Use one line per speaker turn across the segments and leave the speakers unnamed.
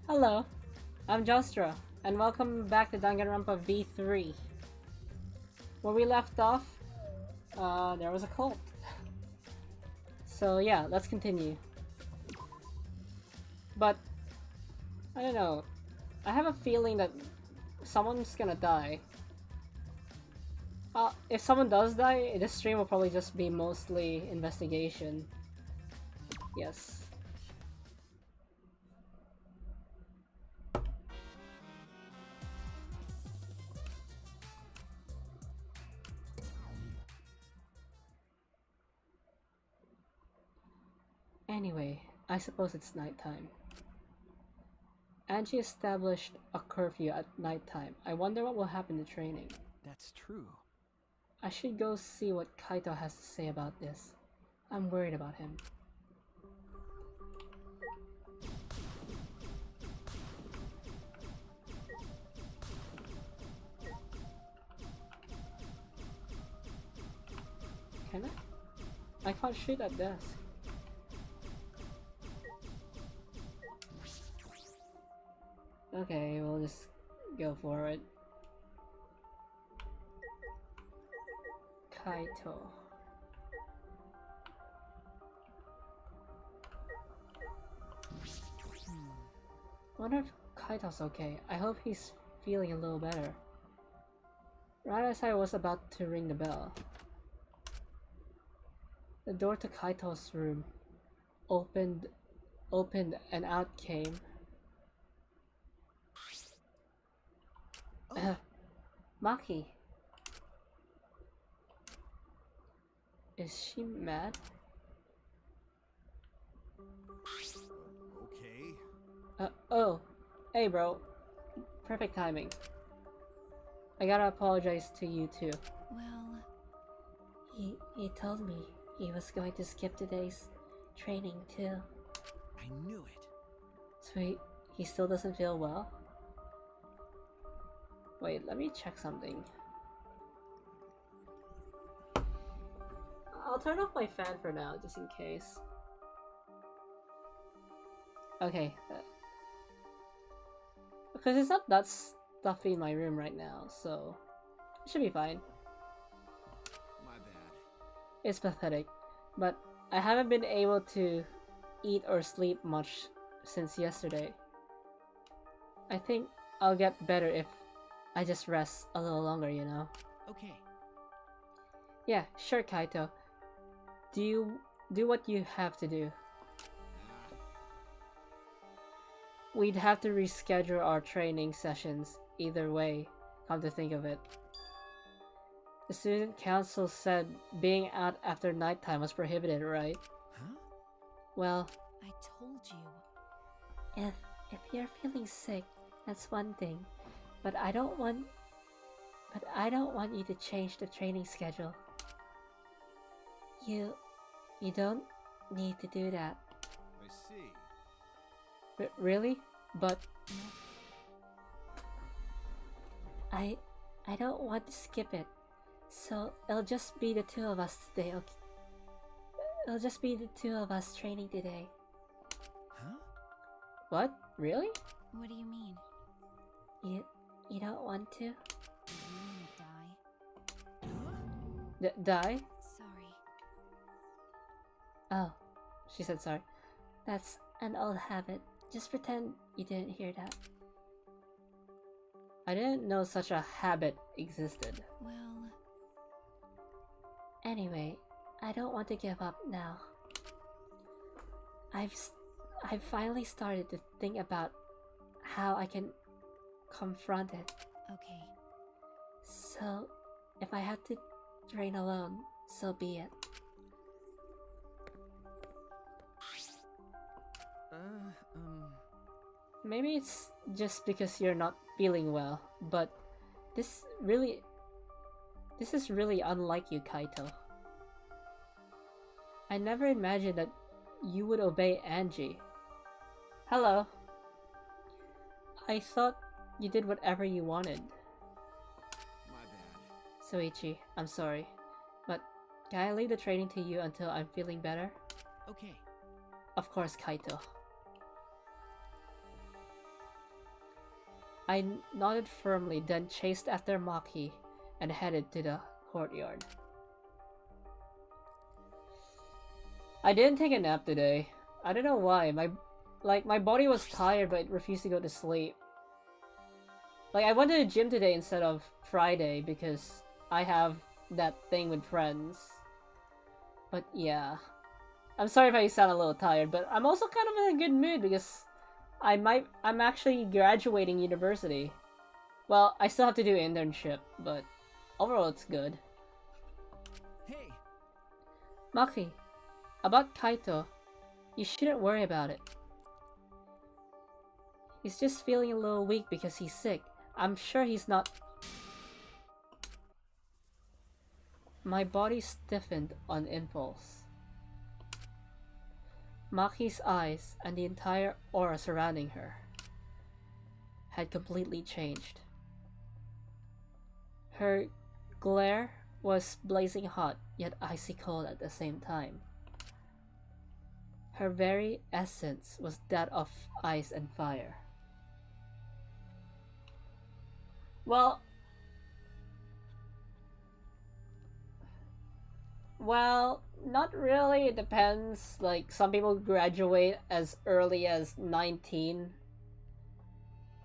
Hello, I'm Jostra, and welcome back to Danganronpa V3. Where we left off, there was a cult. So yeah, let's continue. But, I don't know, I have a feeling that someone's gonna die. If someone does die, this stream will probably just be mostly investigation. Yes. Anyway, I suppose it's nighttime. Angie established a curfew at nighttime. I wonder what will happen to training.
That's true.
I should go see what Kaito has to say about this. I'm worried about him. Can I? I can't shoot at desk. Okay, we'll just go for it. Kaito. Wonder if Kaito's okay. I hope he's feeling a little better. Right as I was about to ring the bell, the door to Kaito's room opened and out came. Maki. Is she mad?
Okay.
Oh. Hey bro. Perfect timing. I gotta apologize to you too.
Well,
He told me he was going to skip today's training too.
I knew it.
So he still doesn't feel well? Wait, let me check something. I'll turn off my fan for now, just in case. Okay. Because it's not that stuffy in my room right now, so it should be fine.
My bad.
It's pathetic, but I haven't been able to eat or sleep much since yesterday. I think I'll get better if I just rest a little longer, you know?
Okay.
Yeah, sure, Kaito. Do what you have to do. We'd have to reschedule our training sessions either way, come to think of it. The student council said being out after nighttime was prohibited, right?
Huh?
Well,
I told you.
If you're feeling sick, that's one thing. But I don't want you to change the training schedule. You don't need to do that.
I see.
Really? But
I don't want to skip it. So it'll just be the two of us today, okay? It'll just be the two of us training today.
Huh?
what? Really?
What do you mean?
You don't want to?
Do you wanna die?
Huh?
Die?
Sorry.
Oh,
She said sorry.
that's an old habit. Just pretend you didn't hear that.
I didn't know such a habit existed.
Well,
Anyway, I don't want to give up now. I've finally started to think about how I can confront it.
okay.
So, if I have to train alone, so be it.
Maybe it's just because you're not feeling well, but this is really unlike you, Kaito. I never imagined that you would obey Angie. Hello. I thought you did whatever you wanted.
My bad.
Soichi, I'm sorry, but can I leave the training to you until I'm feeling better?
Okay.
Of course, Kaito. I nodded firmly, then chased after Maki and headed to the courtyard. I didn't take a nap today. I don't know why. My body was tired, but it refused to go to sleep. Like, I went to the gym today instead of Friday because I have that thing with friends. But yeah. I'm sorry if I sound a little tired, but I'm also kind of in a good mood because I'm actually graduating university. Well, I still have to do an internship, but overall it's good.
Hey.
Maki, about Kaito, you shouldn't worry about it. He's just feeling a little weak because he's sick. I'm sure he's not... My body stiffened on impulse. Maki's eyes and the entire aura surrounding her had completely changed. Her glare was blazing hot, yet icy cold at the same time. Her very essence was that of ice and fire. Well, not really. It depends. Like, some people graduate as early as 19.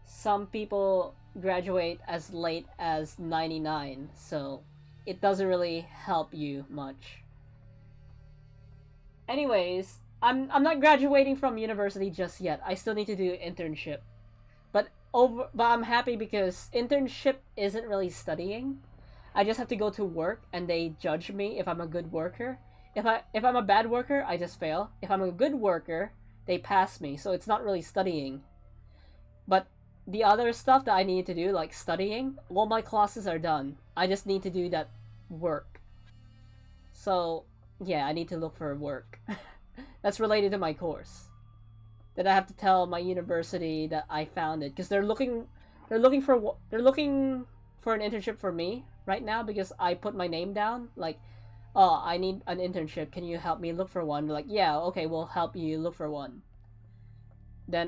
Some people graduate as late as 99, so it doesn't really help you much. Anyways, I'm not graduating from university just yet. I still need to do internship. But I'm happy because internship isn't really studying. I just have to go to work and they judge me if I'm a good worker. If I'm a bad worker, I just fail. If I'm a good worker, they pass me. So it's not really studying. But the other stuff that I need to do, like studying, all my classes are done. I just need to do that work. So yeah, I need to look for work. That's related to my course. That I have to tell my university that I found it because they're looking for an internship for me right now because I put my name down. Like, oh, I need an internship. Can you help me look for one? They're like, yeah, okay, we'll help you look for one. Then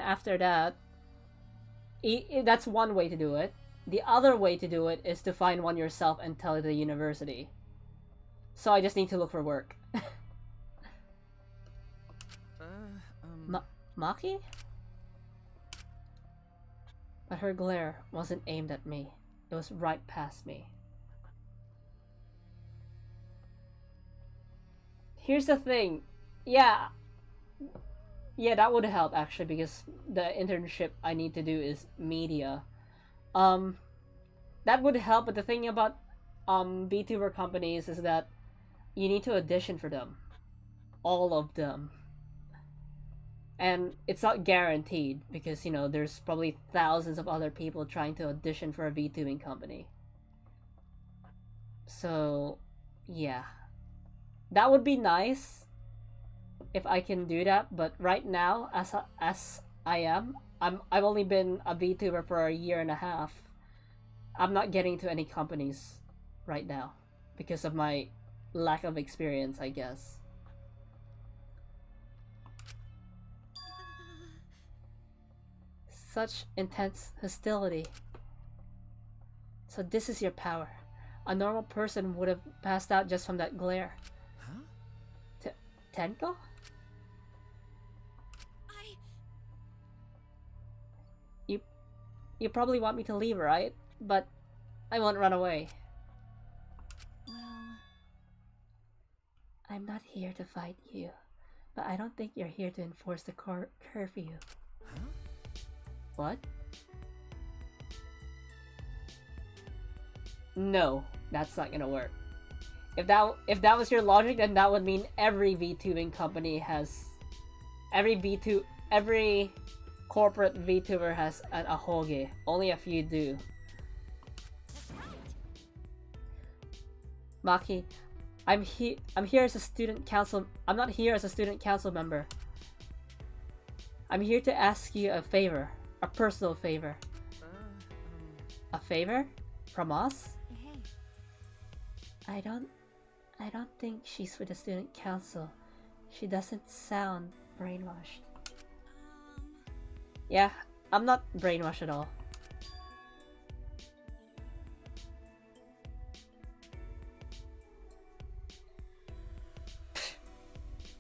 after that, that's one way to do it. The other way to do it is to find one yourself and tell the university. So I just need to look for work. Maki? But her glare wasn't aimed at me. It was right past me. Here's the thing. Yeah, that would help actually because the internship I need to do is media. That would help, but the thing about VTuber companies is that you need to audition for them. All of them. And it's not guaranteed because, you know, there's probably thousands of other people trying to audition for a VTubing company. So, yeah. That would be nice if I can do that, but right now, as I am, I've only been a VTuber for a year and a half. I'm not getting to any companies right now because of my lack of experience, I guess. Such intense hostility. So this is your power. A normal person would have passed out just from that glare.
Huh?
Tenko? You probably want me to leave, right? But I won't run away.
Well,
I'm not here to fight you, but I don't think you're here to enforce the curfew.
Huh?
What? No, that's not gonna work. If that was your logic, then that would mean every VTubing company has... Every corporate VTuber has an ahoge. Only a few do. Maki, I'm here as a student council... I'm not here as a student council member. I'm here to ask you a favor. A personal favor. A favor? From us?
hey,
I don't think she's with the student council. She doesn't sound brainwashed.
Yeah, I'm not brainwashed at all.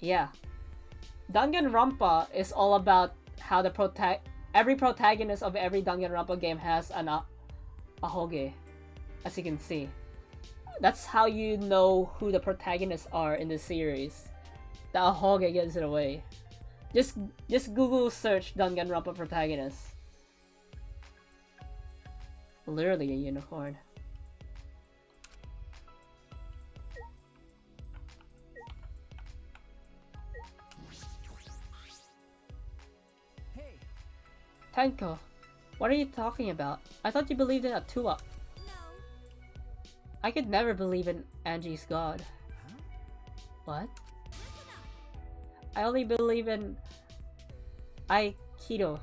Yeah. Danganronpa is all about how the every protagonist of every Danganronpa game has an ahoge, as you can see. That's how you know who the protagonists are in the series. The ahoge gives it away. Just Google search Danganronpa protagonist. Literally a unicorn.
Hey,
Tenko, what are you talking about? I thought you believed in Atua.
No.
I could never believe in Angie's god.
huh?
What? I only believe in Aikido.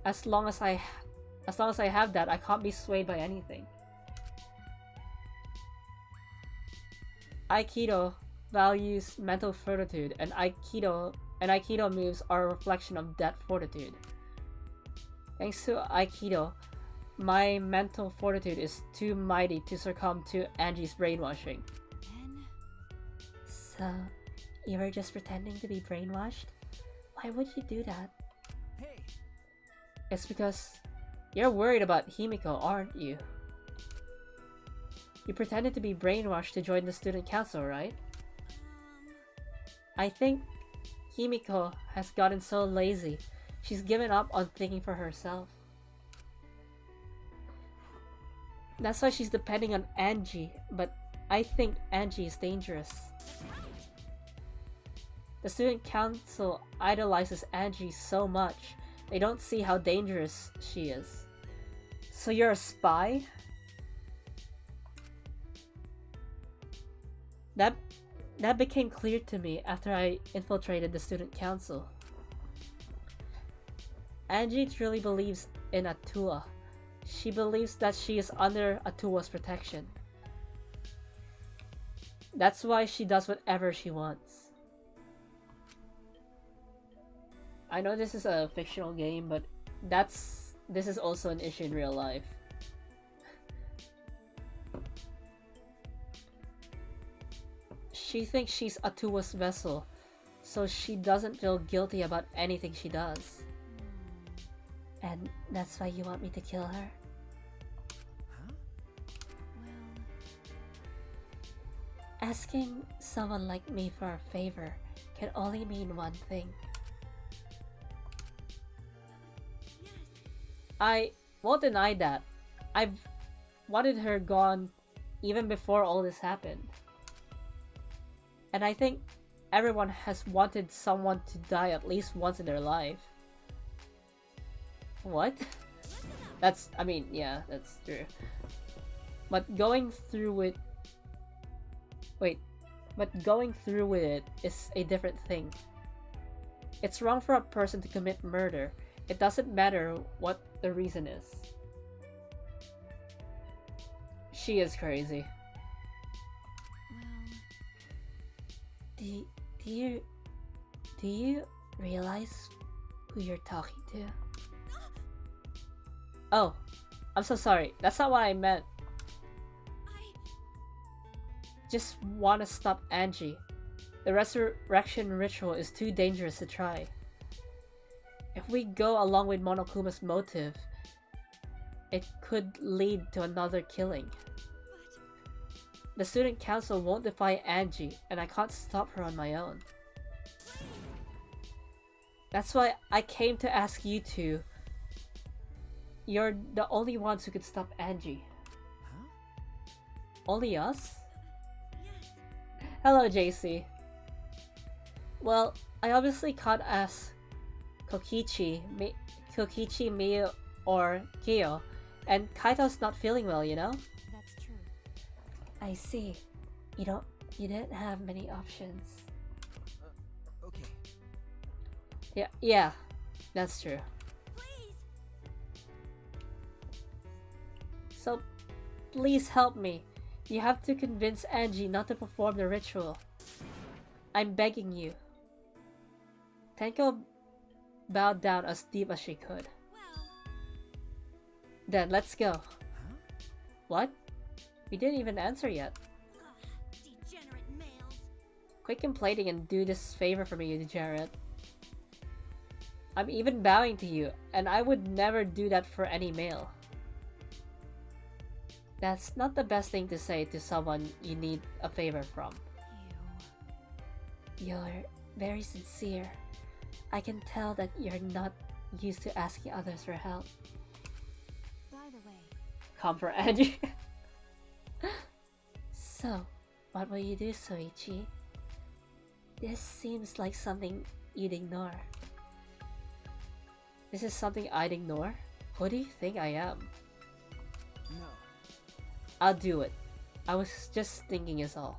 As long as I have that, I can't be swayed by anything. Aikido values mental fortitude, and Aikido moves are a reflection of that fortitude. Thanks to Aikido, my mental fortitude is too mighty to succumb to Angie's brainwashing.
Then
So, you were just pretending to be brainwashed? Why would you do that?
Hey,
It's because you're worried about Himiko, aren't you? You pretended to be brainwashed to join the student council, right? I think Himiko has gotten so lazy, she's given up on thinking for herself. That's why she's depending on Angie, but I think Angie is dangerous. The student council idolizes Angie so much, they don't see how dangerous she is. So you're a spy? That became clear to me after I infiltrated the student council. Angie truly believes in Atua. She believes that she is under Atua's protection. That's why she does whatever she wants. I know this is a fictional game, but this is also an issue in real life. She thinks she's Atua's vessel, so she doesn't feel guilty about anything she does.
And that's why you want me to kill her?
huh?
well,
Asking someone like me for a favor can only mean one thing.
I won't deny that. I've wanted her gone even before all this happened. And I think everyone has wanted someone to die at least once in their life. What? I mean, yeah, that's true. But going through with it is a different thing. It's wrong for a person to commit murder. It doesn't matter what the reason is. She is crazy.
well,
Do you realize who you're talking to?
Oh, I'm so sorry. That's not what I meant. Just want to stop Angie. The resurrection ritual is too dangerous to try. If we go along with Monokuma's motive, it could lead to another killing. The student council won't defy Angie, and I can't stop her on my own. That's why I came to ask you two. You're the only ones who could stop Angie.
Huh?
Only us?
yes.
Hello, JC. Well, I obviously can't ask Kokichi, Miyu, or Kyo, and Kaito's not feeling well, you know?
That's true.
I see. You didn't have many options.
Okay.
Yeah, that's true.
Please.
So, please help me. You have to convince Angie not to perform the ritual. I'm begging you. Tenko bowed down as deep as she could. Then let's go.
Huh?
What? We didn't even answer yet.
Degenerate males.
Quit complaining and do this favor for me, you degenerate. I'm even bowing to you, and I would never do that for any male. That's not the best thing to say to someone you need a favor from.
You're very sincere. I can tell that you're not used to asking others for help.
By the way,
Come for Angie.
So, what will you do, Soichi? This seems like something you'd ignore.
This is something I'd ignore? Who do you think I am?
No.
I'll do it. I was just thinking is all.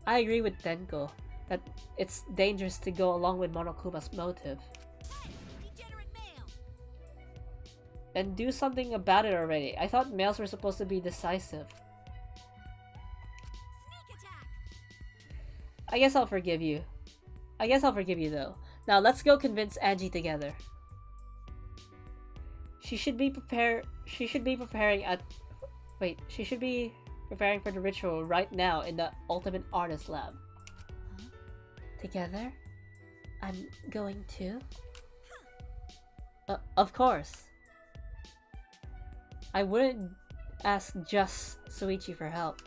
I agree with Tenko that it's dangerous to go along with Monokuma's motive.
hey, degenerate male.
Then do something about it already. I thought males were supposed to be decisive.
Sneak attack.
I guess I'll forgive you. Though. Now let's go convince Angie together. She should be preparing for the ritual right now in the Ultimate Artist Lab.
Together? I'm going too?
Of course. I wouldn't ask just Soichi for help.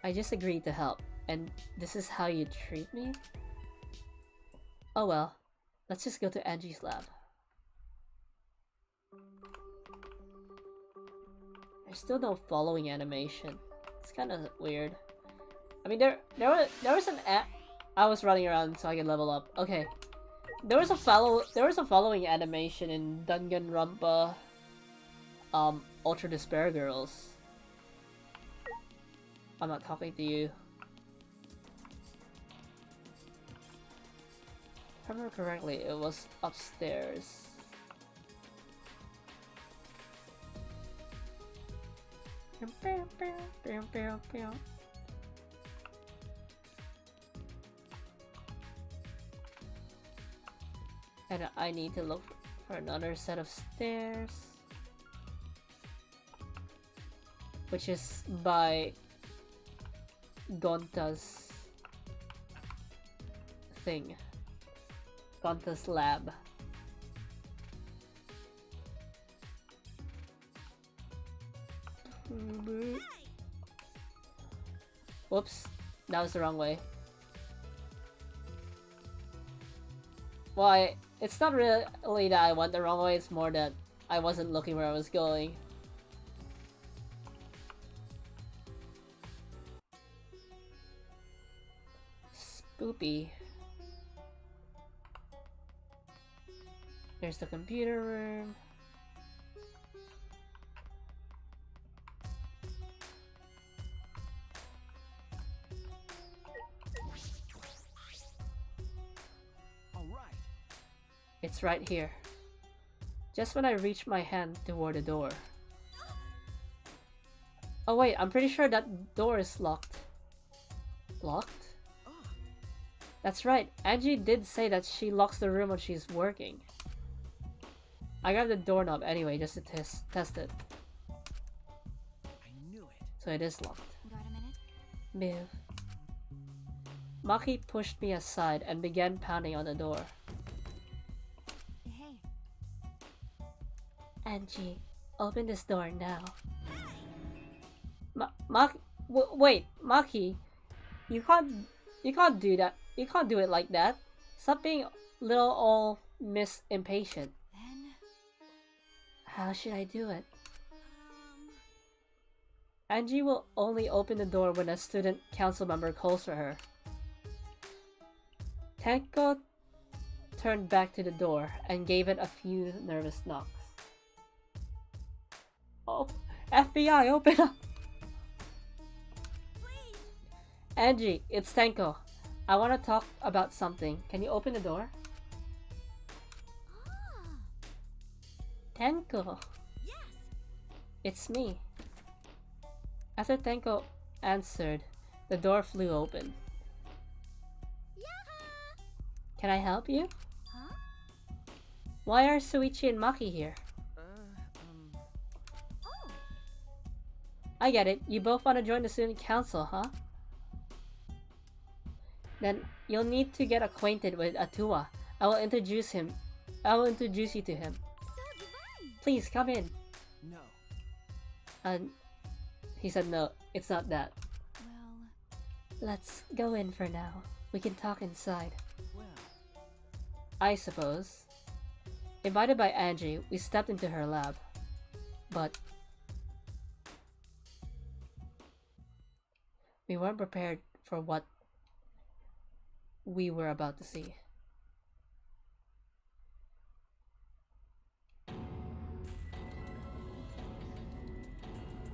I just agreed to help, and this is how you treat me? Oh well, let's just go to Angie's lab. There's still no following animation. It's kind of weird. I mean, there was an I was running around so I could level up. Okay, there was a following animation in Danganronpa, Ultra Despair Girls. I'm not talking to you. If I remember correctly, it was upstairs. And I need to look for another set of stairs, which is by Gonta's thing. Gonta's lab. Whoops, that was the wrong way. Well, it's not really that I went the wrong way, it's more that I wasn't looking where I was going. Spoopy. There's the computer room. It's right here. Just when I reach my hand toward the door. Oh wait, I'm pretty sure that door is locked. Locked? That's right, Angie did say that she locks the room when she's working. I grabbed the doorknob anyway just to test it.
I knew it.
So it is locked.
Got a minute?
Move. Maki pushed me aside and began pounding on the door.
Hey.
Angie, open this door now.
Wait, Maki, you can't do that. You can't do it like that. Stop being little old Miss Impatient.
Then.
How should I do it?
Angie will only open the door when a student council member calls for her. Tenko turned back to the door and gave it a few nervous knocks. Oh, FBI, open up!
Please.
Angie, it's Tenko. I want to talk about something. Can you open the door?
Ah.
Tenko,
Yes.
it's me. After Tenko answered, the door flew open.
Yaha.
Can I help you?
Huh?
Why are Suichi and Maki here?
Oh,
I get it. You both want to join the student council, huh? Then you'll need to get acquainted with Atua. I will introduce you to him.
so divine.
Please come in.
No.
And he said no, it's not that.
Well,
Let's go in for now. We can talk inside.
Well,
I suppose. Invited by Angie, we stepped into her lab. But we weren't prepared for what we were about to see.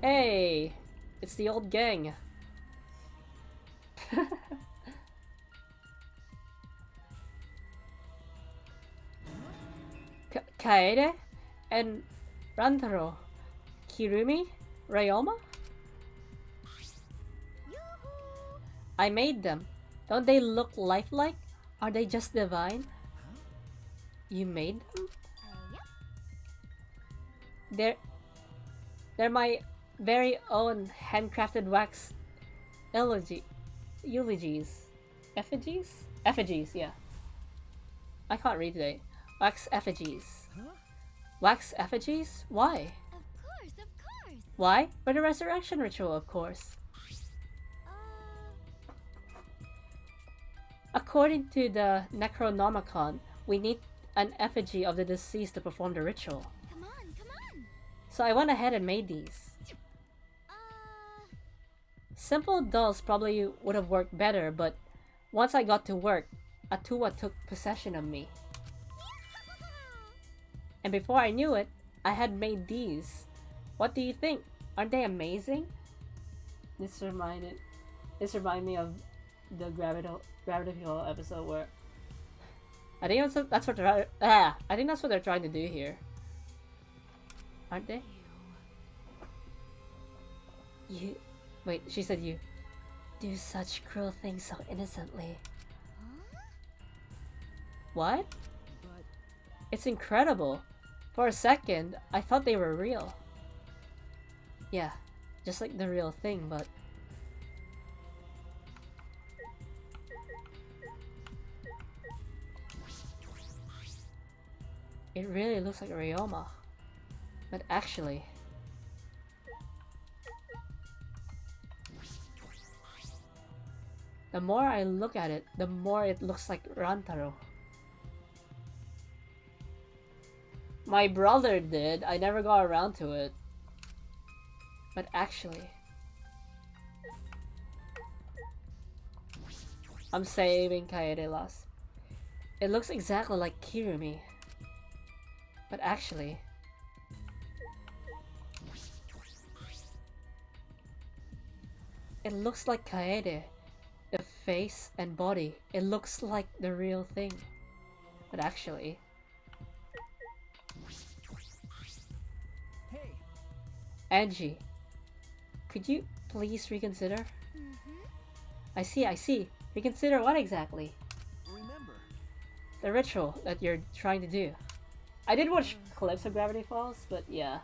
Hey! It's the old gang. Kaede and Rantaro, Kirumi, Ryoma?
yoo-hoo.
I made them. Don't they look lifelike? Are they just divine? You made them?
Yep.
They're my very own handcrafted wax eulogies. Effigies? Effigies, yeah. I can't read today. Wax effigies.
huh?
Wax effigies? Why?
Of course, of course.
Why? For the resurrection ritual, of course. According to the Necronomicon, we need an effigy of the deceased to perform the ritual.
Come on, come on.
So I went ahead and made these. Simple dolls probably would have worked better, but once I got to work, Atua took possession of me. And before I knew it, I had made these. What do you think? Aren't they amazing? This reminded me of the Gravity episode where I think that's what they're trying to do here. Aren't they? You wait, she said you do such cruel things so innocently.
Huh?
What?
But
It's incredible. For a second, I thought they were real. Yeah, just like the real thing, but it really looks like Ryoma. But actually, the more I look at it, the more it looks like Rantaro. My brother did. I never got around to it. But actually, I'm saving Kaede last. It looks exactly like Kirumi. But actually, it looks like Kaede. The face and body. It looks like the real thing. But actually,
hey,
Angie, could you please reconsider?
Mm-hmm.
I see. Reconsider what exactly?
remember.
The ritual that you're trying to do. I did watch clips of Gravity Falls, but yeah.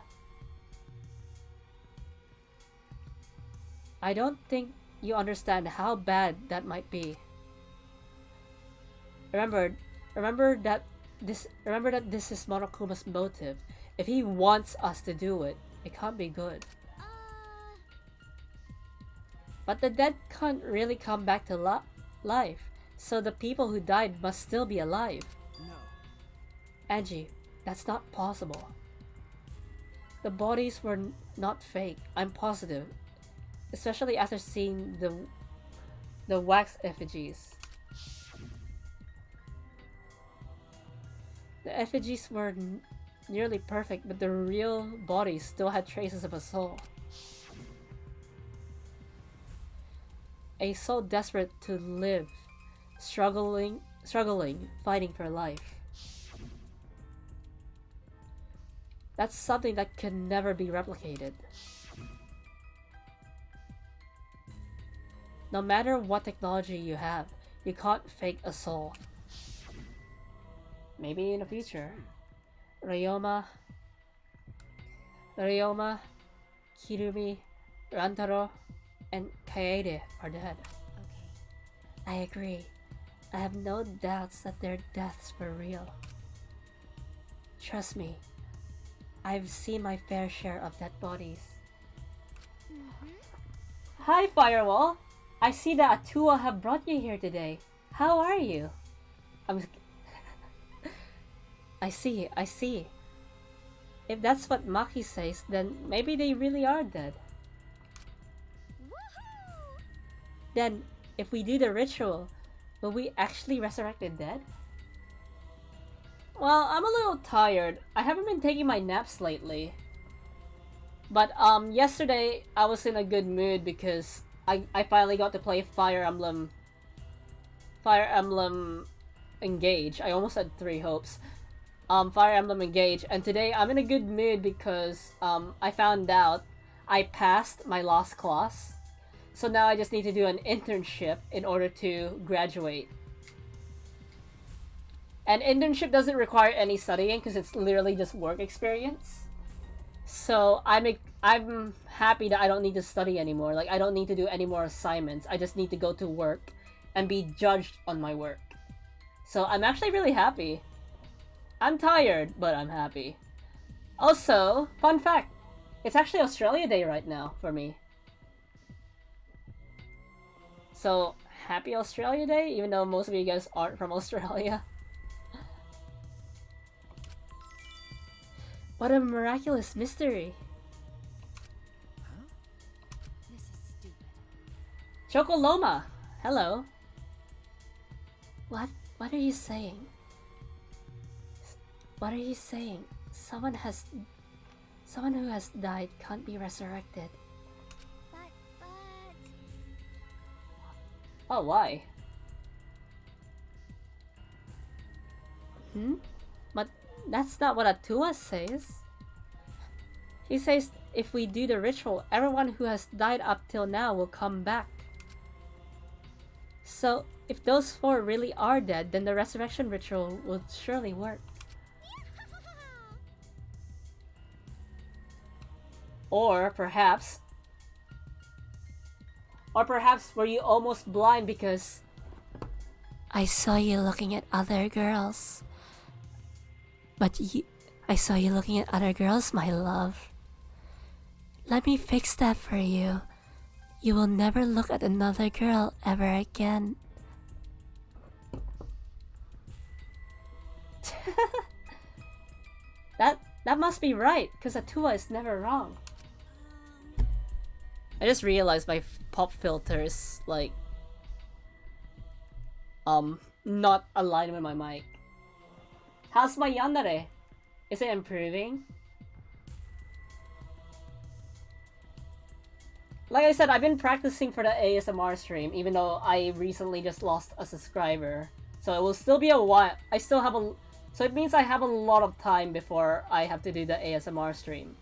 I don't think you understand how bad that might be. Remember that this is Monokuma's motive. If he wants us to do it, it can't be good. But the dead can't really come back to life, so the people who died must still be alive.
No.
Angie, that's not possible. The bodies were not fake, I'm positive. Especially after seeing the wax effigies. The effigies were nearly perfect, but the real bodies still had traces of a soul. A soul desperate to live, struggling, fighting for life. That's something that can never be replicated. No matter what technology you have, you can't fake a soul. Maybe in the future. Ryoma, Ryoma, Kirumi, Rantaro, and Kaede are dead.
Okay.
I agree. I have no doubts that their deaths were real. Trust me, I've seen my fair share of dead bodies.
Hi, Firewall! I see that Atua have brought you here today. How are you? I see. If that's what Maki says, then maybe they really are dead.
Woohoo!
Then, if we do the ritual, will we actually resurrect the dead? Well, I'm a little tired. I haven't been taking my naps lately. But yesterday I was in a good mood because I finally got to play Fire Emblem Engage. I almost had 3 hopes. Fire Emblem Engage, and today I'm in a good mood because I found out I passed my last class. So now I just need to do an internship in order to graduate. And internship doesn't require any studying because it's literally just work experience. So I'm happy that I don't need to study anymore. Like, I don't need to do any more assignments. I just need to go to work and be judged on my work. So I'm actually really happy. I'm tired, but I'm happy. Also, fun fact, it's actually Australia Day right now for me. So, happy Australia Day, even though most of you guys aren't from Australia.
What a miraculous mystery!
Huh?
This is stupid.
Chocoloma! Hello.
What are you saying? What are you saying? Someone who has died can't be resurrected.
But...
Oh, why?
But that's not what Atua says. He says if we do the ritual, everyone who has died up till now will come back. So, if those 4 really are dead, then the resurrection ritual will surely work.
Or perhaps were you almost blind because
I saw you looking at other girls. I saw you looking at other girls, my love. Let me fix that for you. You will never look at another girl ever again.
that must be right, because Atua is never wrong. I just realized my pop filter is like not aligned with my mic. How's my yandere? Is it improving? Like I said, I've been practicing for the ASMR stream, even though I recently just lost a subscriber. So it will still be a while. So it means I have a lot of time before I have to do the ASMR stream.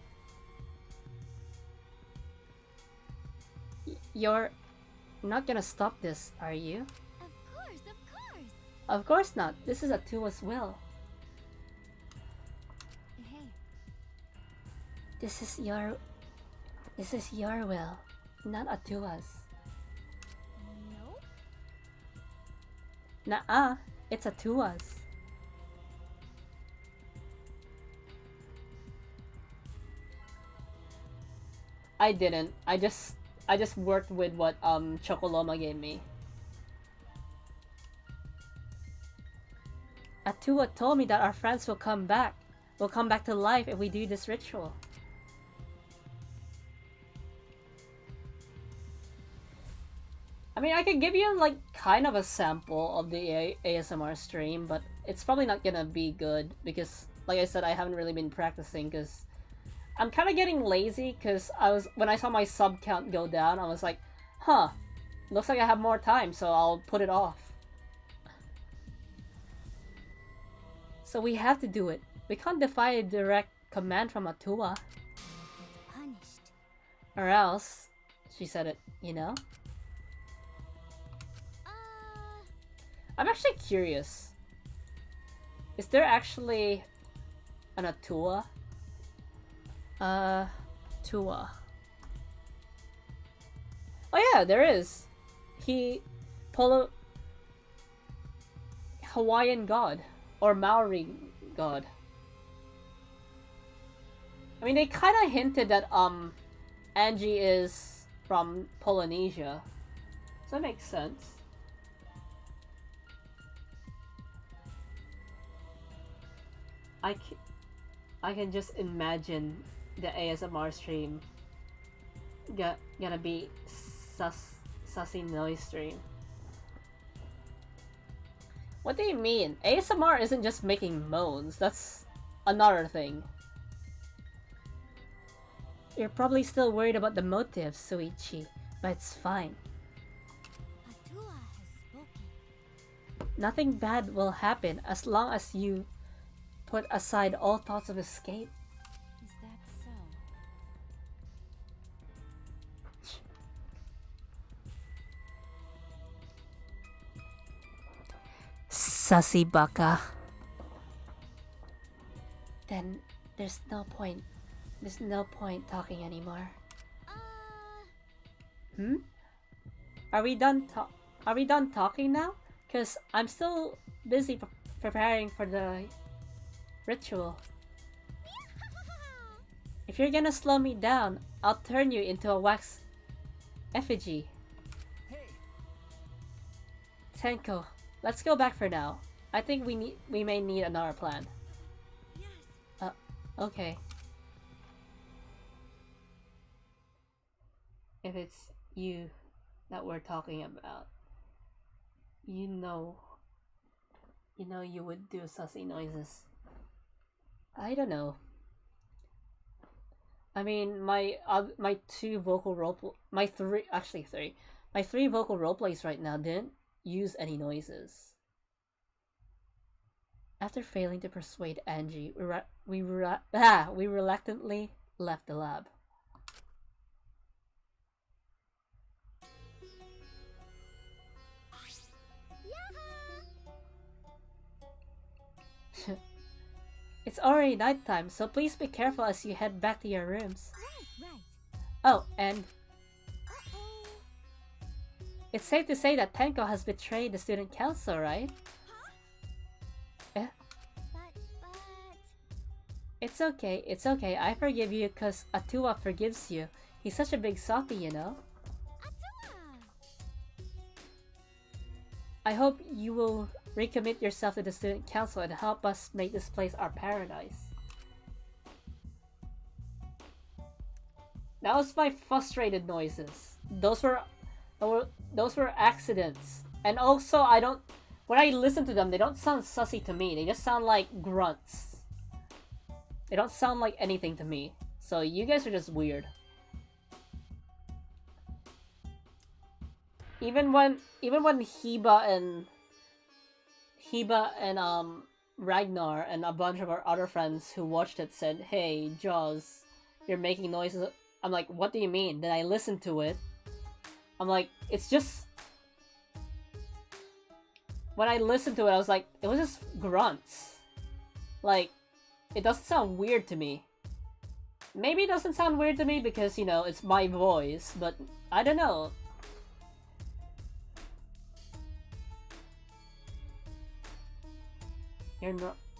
You're not gonna stop this, are you?
Of course, of course!
Of course not. This is Atua's will.
Hey,
This is your will, not Atua's.
nope.
Nuh-uh, it's Atua's.
I didn't. I just worked with what Chocoloma gave me.
Atua told me that our friends will come back. Will come back to life if we do this ritual.
I mean, I could give you like kind of a sample of the ASMR stream, but it's probably not gonna be good because, like I said, I haven't really been practicing because I'm kind of getting lazy because when I saw my sub count go down, I was like, huh, looks like I have more time, so I'll put it off.
So we have to do it. We can't defy a direct command from Atua.
Get punished.
Or else, she said it, you know?
I'm actually curious. Is there actually An Atua? Tua. Oh yeah, there is. Hawaiian god. Or Maori god. I mean, they kind of hinted that, Angie is from Polynesia. So that makes sense. I can just imagine the ASMR stream gonna be sussy noise stream. What do you mean? ASMR isn't just making moans, that's another thing. You're probably still worried about the motive, Suichi, but it's fine.
Atua has spoken.
Nothing bad will happen as long as you put aside all thoughts of escape.
Is that so?
Sussy baka. Then there's no point talking anymore. Hmm? Are we done talking now? Cause I'm still busy preparing for the ritual. If you're gonna slow me down, I'll turn you into a wax effigy.
Hey.
Tenko, let's go back for now. I think we may need another plan.
Yes.
Okay. If it's you that we're talking about, you know you would do sussy noises. I don't know. I mean, my three vocal roleplays right now didn't use any noises. After failing to persuade Angie, we reluctantly left the lab. It's already nighttime, so please be careful as you head back to your rooms.
Right.
Oh, and
Uh-oh.
it's safe to say that Tenko has betrayed the student council, right? Eh?
But...
It's okay, I forgive you cause Atua forgives you. He's such a big softie, you know?
Atua!
I hope you will recommit yourself to the student council and help us make this place our paradise. That was my frustrated noises. Those were accidents. And also when I listen to them, they don't sound sussy to me. They just sound like grunts. They don't sound like anything to me. So you guys are just weird. Even when Hiba and Ragnar and a bunch of our other friends who watched it said, "Hey, Jaws, you're making noises." I'm like, "What do you mean?" Then I listened to it. I'm like, it's just... When I listened to it, I was like, it was just grunts. Like, it doesn't sound weird to me. Maybe it doesn't sound weird to me because, you know, it's my voice, but I don't know.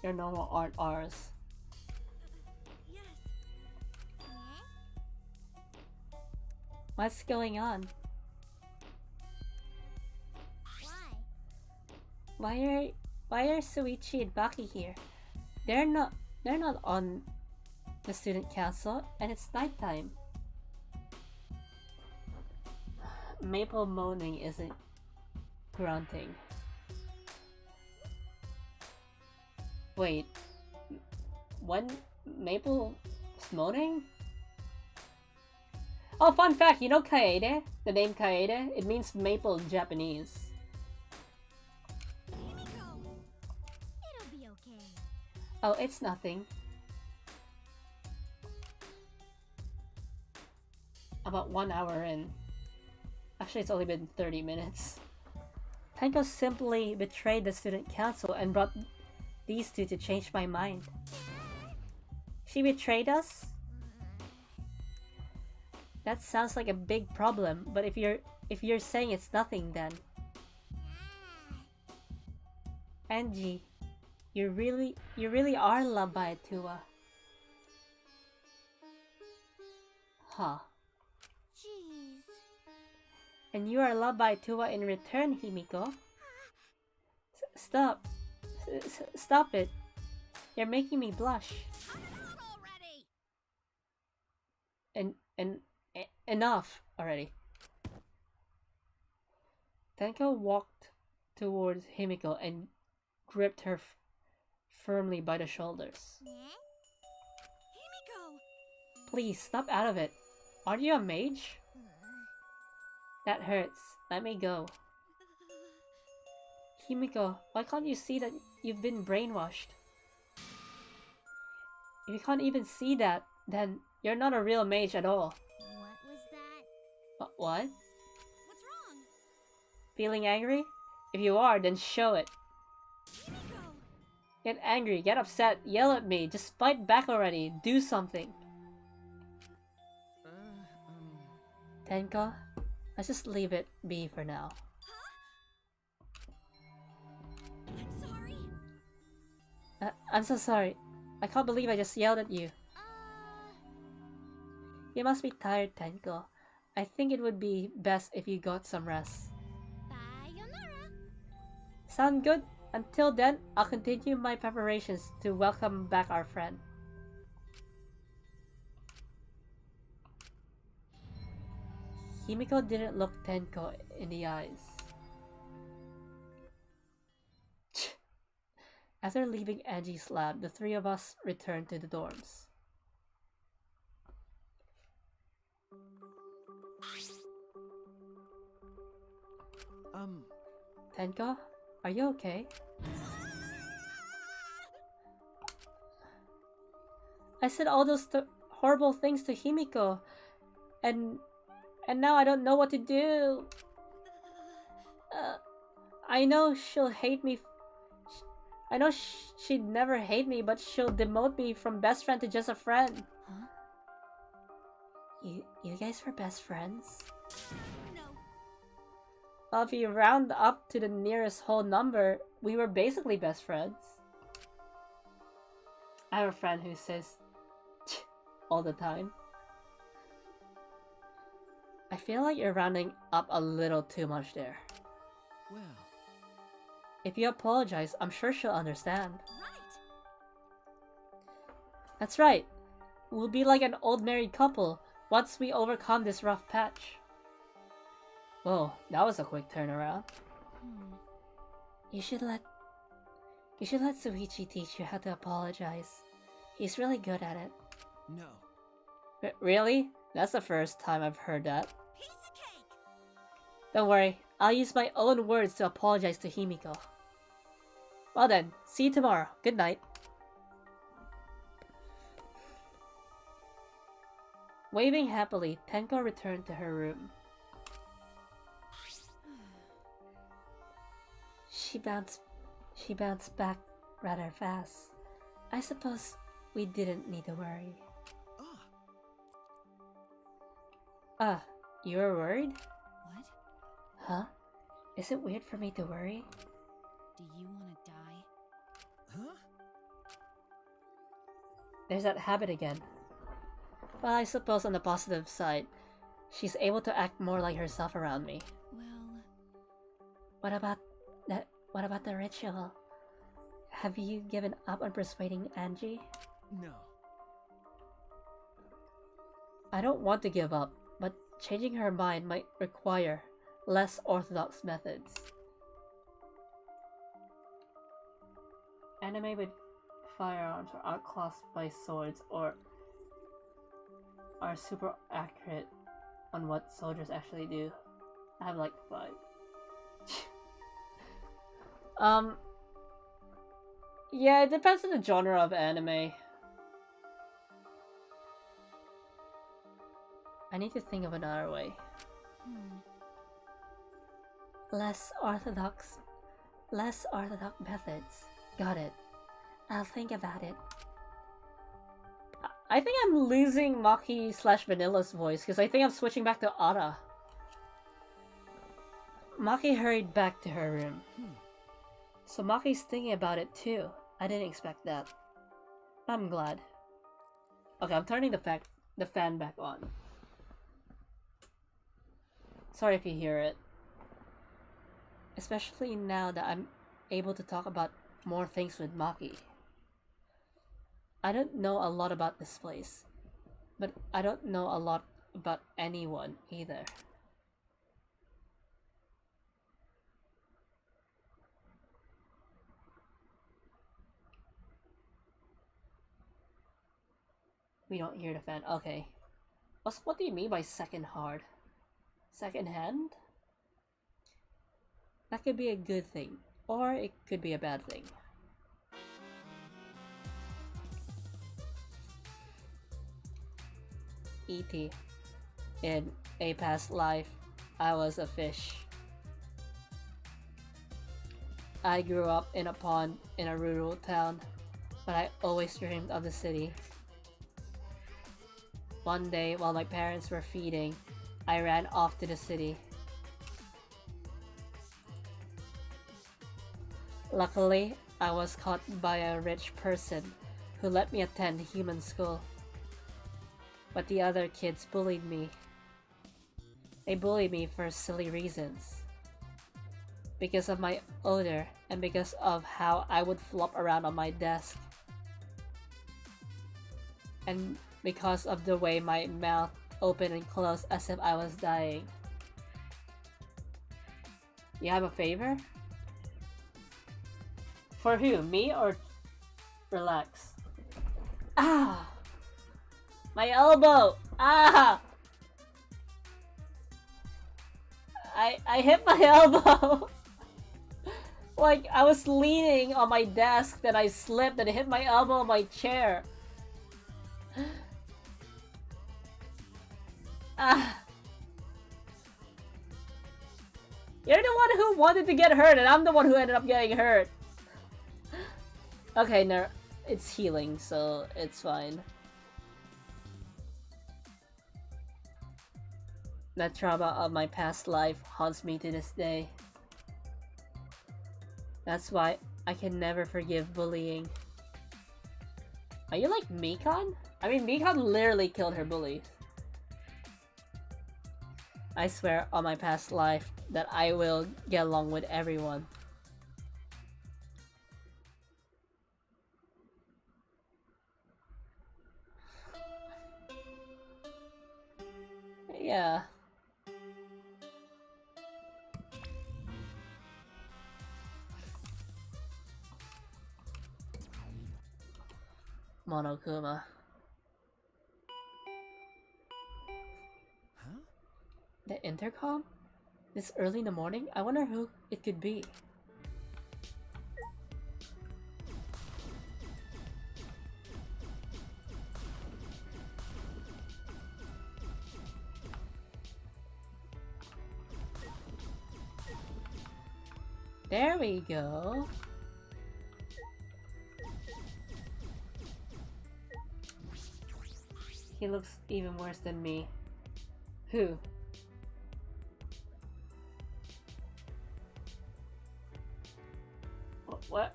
Your normal aren't ours.
Yes.
What's going on?
Why?
Why are Suichi and Baki here? They're not on the student council, and it's nighttime. Maple moaning isn't grunting. Wait, when Maple's moaning? Oh, fun fact, you know Kaede? The name Kaede? It means maple in Japanese.
Himiko! It'll be okay.
Oh, it's nothing. About 1 hour in. Actually, it's only been 30 minutes. Tenko simply betrayed the student council and brought these two to change my mind. She betrayed us? That sounds like a big problem, but if you're saying it's nothing then. Angie, you really are loved by Tua. Huh.
Jeez.
And you are loved by Tua in return, Himiko. Stop. Stop it. You're making me blush. Enough already. Tenko walked towards Himiko and gripped her firmly by the shoulders.
Himiko!
Please, snap out of it. Aren't you a mage? That hurts. Let me go. Himiko, why can't you see that you've been brainwashed? If you can't even see that, then you're not a real mage at all.
What was that?
What?
What's wrong?
Feeling angry? If you are, then show it.
Himiko!
Get angry, get upset, yell at me, just fight back already, do something. Tenko, let's just leave it be for now.
I'm sorry.
I'm so sorry. I can't believe I just yelled at you. You must be tired, Tenko. I think it would be best if you got some rest.
Sayonara.
Sound good? Until then, I'll continue my preparations to welcome back our friend. Himiko didn't look Tenko in the eyes. After leaving Angie's lab, the three of us returned to the dorms. Tenko, are you okay? I said all those horrible things to Himiko, and now I don't know what to do. I know she'll hate me. I know she'd never hate me, but she'll demote me from best friend to just a friend.
Huh? You guys were best friends?
No.
Well, if you round up to the nearest whole number, we were basically best friends. I have a friend who says all the time. I feel like you're rounding up a little too much there.
Well,
If you apologize, I'm sure she'll understand.
Right.
That's right. We'll be like an old married couple once we overcome this rough patch. Whoa, that was a quick turnaround.
You should let Suichi teach you how to apologize. He's really good at it.
no.
Really? That's the first time I've heard that.
Piece of cake.
Don't worry, I'll use my own words to apologize to Himiko. Well then, see you tomorrow. Good night. Waving happily, Tenko returned to her room.
She bounced back rather fast. I suppose we didn't need to worry.
You were worried?
What?
Huh? Is it weird for me to worry?
Do you want to die?
Huh?
There's that habit again. Well, I suppose on the positive side, she's able to act more like herself around me.
Well,
What about the ritual? Have you given up on persuading Angie?
No.
I don't want to give up, but changing her mind might require less orthodox methods. Anime with firearms are outclassed by swords or are super accurate on what soldiers actually do. I have like 5. Yeah, it depends on the genre of anime. I need to think of another way.
Less orthodox methods. Got it. I'll think about it.
I think I'm losing Maki slash Vanilla's voice because I think I'm switching back to Ara. Maki hurried back to her room. So Maki's thinking about it too. I didn't expect that. I'm glad. Okay, I'm turning the fan back on. Sorry if you hear it. Especially now that I'm able to talk about more things with Maki. I don't know a lot about this place, but I don't know a lot about anyone either. We don't hear the fan. Okay. What do you mean by second hard? Second hand? That could be a good thing, or it could be a bad thing. E.T. In a past life, I was a fish. I grew up in a pond in a rural town, but I always dreamed of the city. One day, while my parents were feeding, I ran off to the city. Luckily, I was caught by a rich person who let me attend human school. But the other kids bullied me. They bullied me for silly reasons. Because of my odor and because of how I would flop around on my desk. And because of the way my mouth opened and closed as if I was dying. You have a favor? For who? Me or relax? Ah! My elbow! Ah! I hit my elbow! Like, I was leaning on my desk, then I slipped and it hit my elbow on my chair. Ah! You're the one who wanted to get hurt and I'm the one who ended up getting hurt. Okay, no, it's healing, so it's fine. That trauma of my past life haunts me to this day. That's why I can never forgive bullying. Are you like Mikan? I mean, Mikan literally killed her bullies. I swear on my past life that I will get along with everyone. Yeah. Monokuma.
Huh?
The intercom? This early in the morning? I wonder who it could be. There we go. He looks even worse than me. Who? What?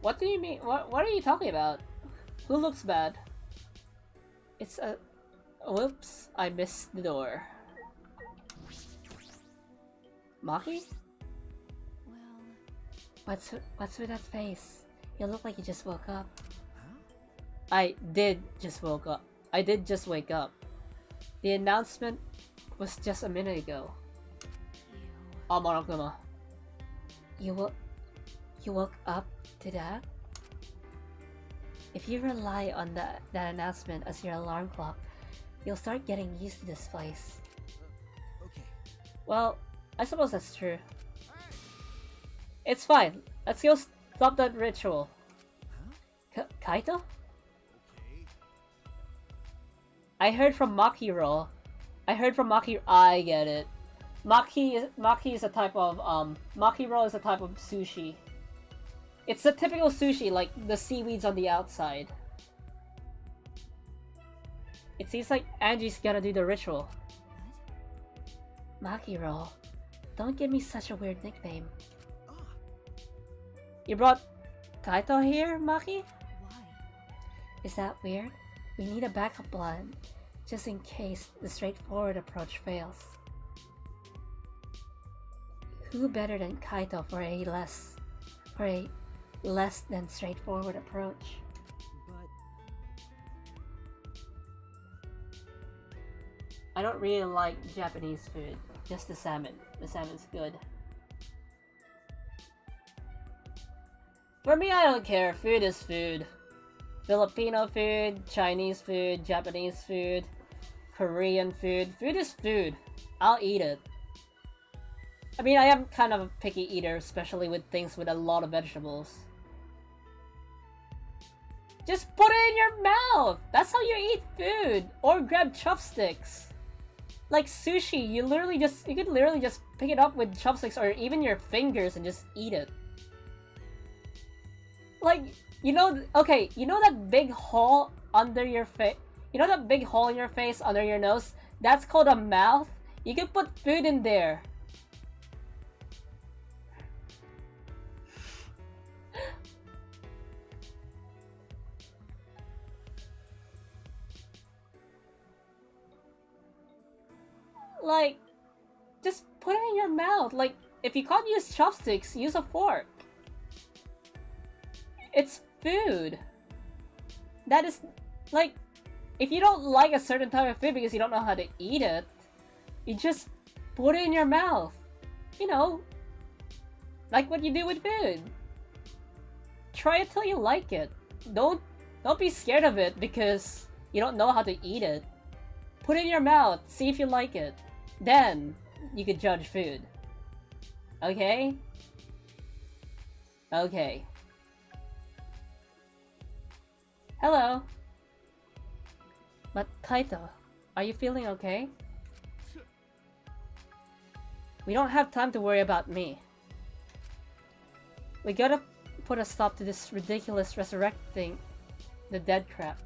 What do you mean? What are you talking about? Who looks bad? It's a... Whoops, I missed the door. Maki?
Well...
What's with that face? You look like you just woke up.
I did just wake up. The announcement was just a minute ago. Oh, Monokuma.
You woke up to that? If you rely on that announcement as your alarm clock, you'll start getting used to this place.
Okay.
Well, I suppose that's true. It's fine. Let's go stop that ritual. Kaito?
Okay.
I heard from Maki. I get it. Maki is a type of Maki roll is a type of sushi. It's the typical sushi, like the seaweeds on the outside. It seems like Angie's gonna do the ritual.
What?
Makiro, don't give me such a weird nickname.
Ah,
You brought Kaito here, Maki?
Why?
Is that weird? We need a backup plan, just in case the straightforward approach fails. Who better than Kaito for a less than straightforward approach?
but
I don't really like Japanese food. Just the salmon. The salmon's good. For me, I don't care. Food is food. Filipino food, Chinese food, Japanese food, Korean food. Food is food. I'll eat it. I mean, I am kind of a picky eater, especially with things with a lot of vegetables. Just put it in your mouth! That's how you eat food! Or grab chopsticks! Like sushi, you could literally just pick it up with chopsticks or even your fingers and just eat it. Like, you know that big hole under your face? You know that big hole in your face under your nose? That's called a mouth? You can put food in there. Like, just put it in your mouth. Like, if you can't use chopsticks, use a fork. It's food. That is, like, if you don't like a certain type of food because you don't know how to eat it, you just put it in your mouth. You know, like what you do with food. Try it till you like it. Don't be scared of it because you don't know how to eat it. Put it in your mouth, see if you like it. Then, you could judge food. Okay? Okay. Hello. But Kaito, are you feeling okay? We don't have time to worry about me. We gotta put a stop to this ridiculous resurrecting the dead crap.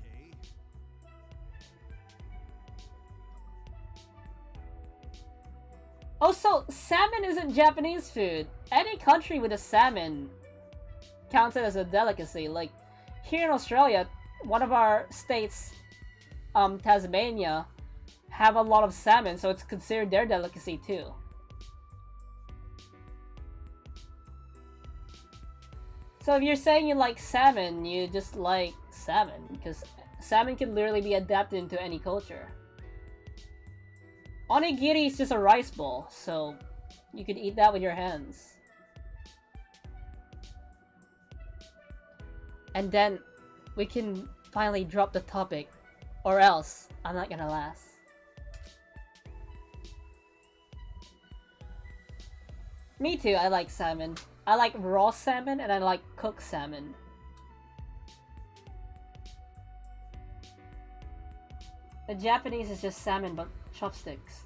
okay.
Also, salmon isn't Japanese food. Any country with a salmon counts it as a delicacy. Like, here in Australia, one of our states, Tasmania, have a lot of salmon, so it's considered their delicacy too. So if you're saying you like salmon, you just like salmon, because salmon can literally be adapted into any culture. Onigiri is just a rice bowl, so you could eat that with your hands. And then we can finally drop the topic, or else I'm not gonna last. Me too, I like salmon. I like raw salmon and I like cooked salmon. The Japanese is just salmon but chopsticks.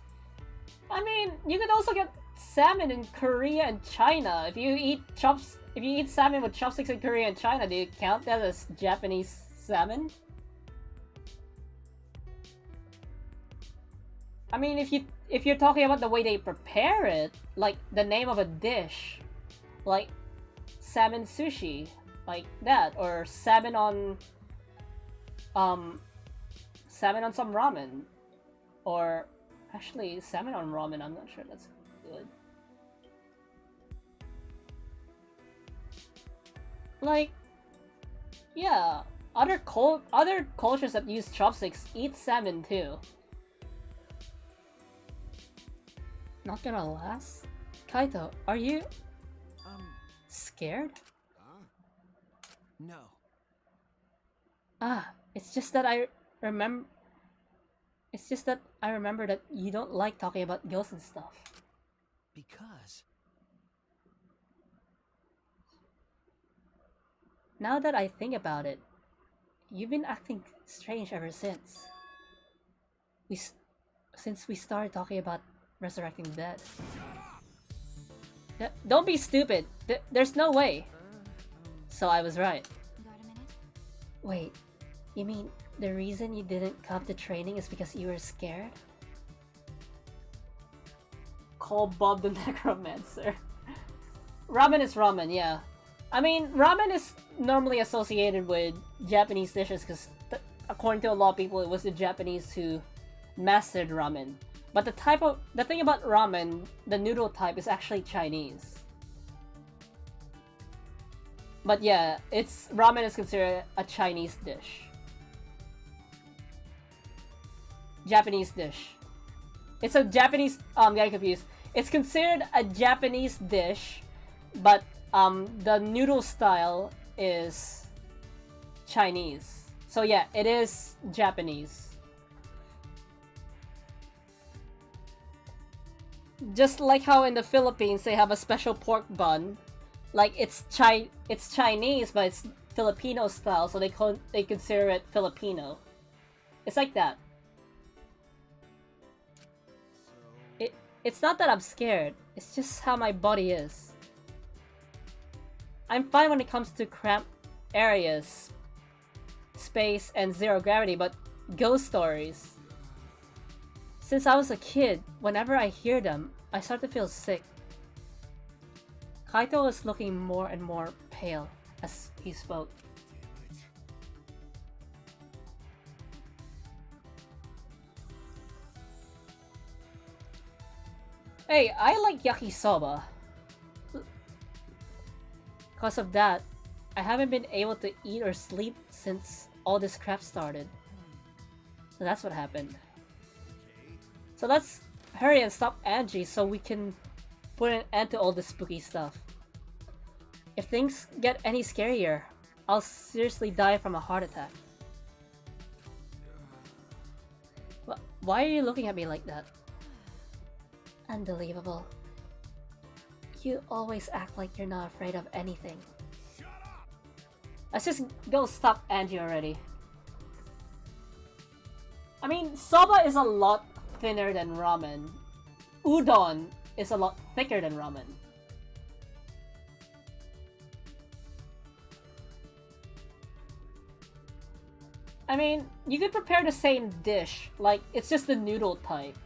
I mean, you could also get salmon in Korea and China. If you eat salmon with chopsticks in Korea and China, do you count that as Japanese salmon? I mean, if you're talking about the way they prepare it, like the name of a dish, like salmon sushi, like that, or salmon on some ramen, or actually salmon on ramen, I'm not sure that's good. Like, yeah, other cultures that use chopsticks eat salmon too. Not gonna last? Kaito, are you scared?
No.
Ah, it's just that I remember that you don't like talking about ghosts and stuff.
Because
Now that I think about it, you've been acting strange ever since. Since we started talking about resurrecting the dead. Don't be stupid. There's no way. So I was right.
Got a minute?
Wait, you mean The reason you didn't come to training is because you were scared?
Call Bob the Necromancer. Ramen is ramen, yeah. I mean, ramen is normally associated with Japanese dishes because, according to a lot of people, it was the Japanese who mastered ramen. But the thing about ramen, the noodle type, is actually Chinese. But yeah, ramen is considered a Chinese dish. Japanese dish. It's a Japanese, getting confused. It's considered a Japanese dish, but the noodle style is Chinese. So yeah, it is Japanese. Just like how in the Philippines they have a special pork bun, like it's Chinese but it's Filipino style, so they consider it Filipino. It's like that. It's not that I'm scared, it's just how my body is. I'm fine when it comes to cramped areas, space, and zero gravity, but ghost stories. Since I was a kid, whenever I hear them, I start to feel sick. Kaito was looking more and more pale as he spoke. Hey, I like yakisoba. Because of that, I haven't been able to eat or sleep since all this crap started. So that's what happened. So let's hurry and stop Angie so we can put an end to all this spooky stuff. If things get any scarier, I'll seriously die from a heart attack. Why are you looking at me like that? Unbelievable. You always act like you're not afraid of anything. Let's just go stop Angie already. I mean, soba is a lot thinner than ramen. Udon is a lot thicker than ramen. I mean, you could prepare the same dish, like it's just the noodle type.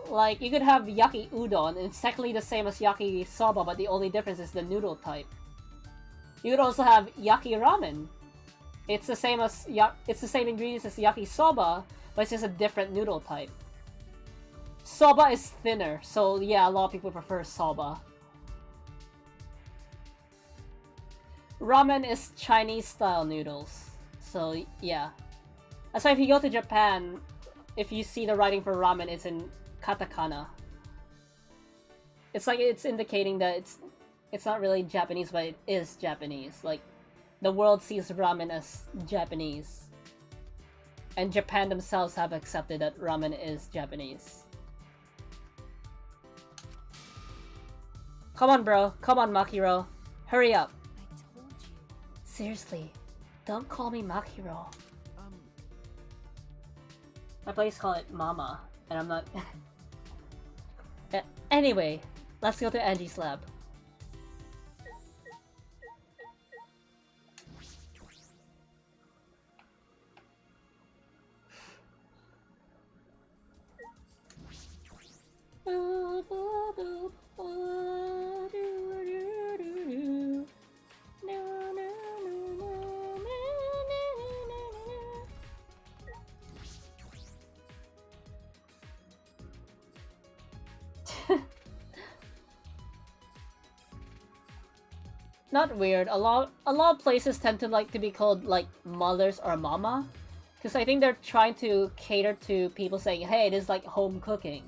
Like, you could have yaki udon, it's exactly the same as yaki soba, but the only difference is the noodle type. You could also have yaki ramen. It's the same ingredients as yaki soba, but it's just a different noodle type. Soba is thinner, so yeah, a lot of people prefer soba. Ramen is Chinese style noodles, so yeah. That's why if you go to Japan, if you see the writing for ramen, it's in katakana. It's like it's indicating that it's not really Japanese, but it is Japanese. Like, the world sees ramen as Japanese. And Japan themselves have accepted that ramen is Japanese. Come on, bro. Come on, Makiro. Hurry up.
I told you.
Seriously, don't call me Makiro.
My place call it Mama, and I'm not... Anyway, let's go to Angie's lab. Not weird. A lot of places tend to like to be called like mothers or mama, because I think they're trying to cater to people saying, "Hey, it is like home cooking."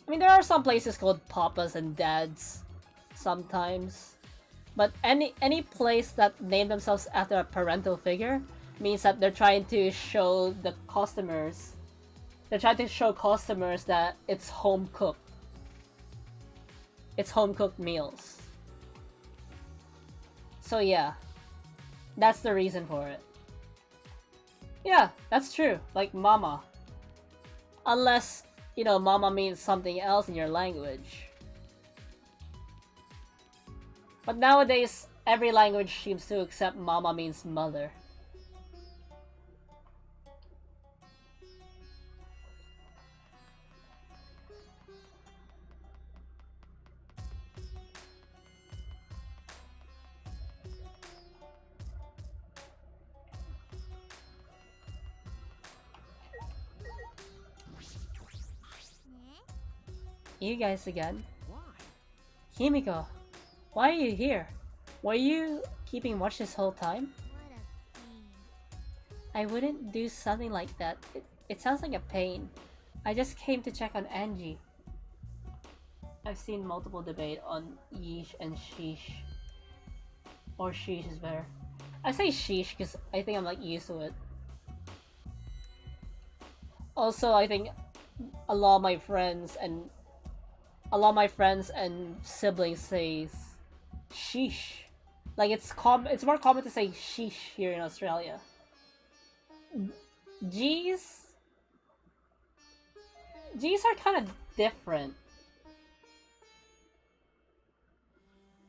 I mean, there are some places called papas and dads sometimes, but any place that name themselves after a parental figure means that they're trying to show the customers. They're trying to show customers that it's home cooked. It's home cooked meals. So yeah, that's the reason for it. Yeah, that's true. Like mama. Unless, you know, mama means something else in your language. But nowadays, every language seems to accept mama means mother. You guys again?
Why?
Himiko, why are you here? Were you keeping watch this whole time?
What a pain.
I wouldn't do something like that. It sounds like a pain. I just came to check on Angie. I've seen multiple debate on yeesh and sheesh. Or sheesh is better. I say sheesh because I think I'm like used to it. Also, I think a lot of my friends and siblings say sheesh. Like it's more common to say sheesh here in Australia. G's are kind of different.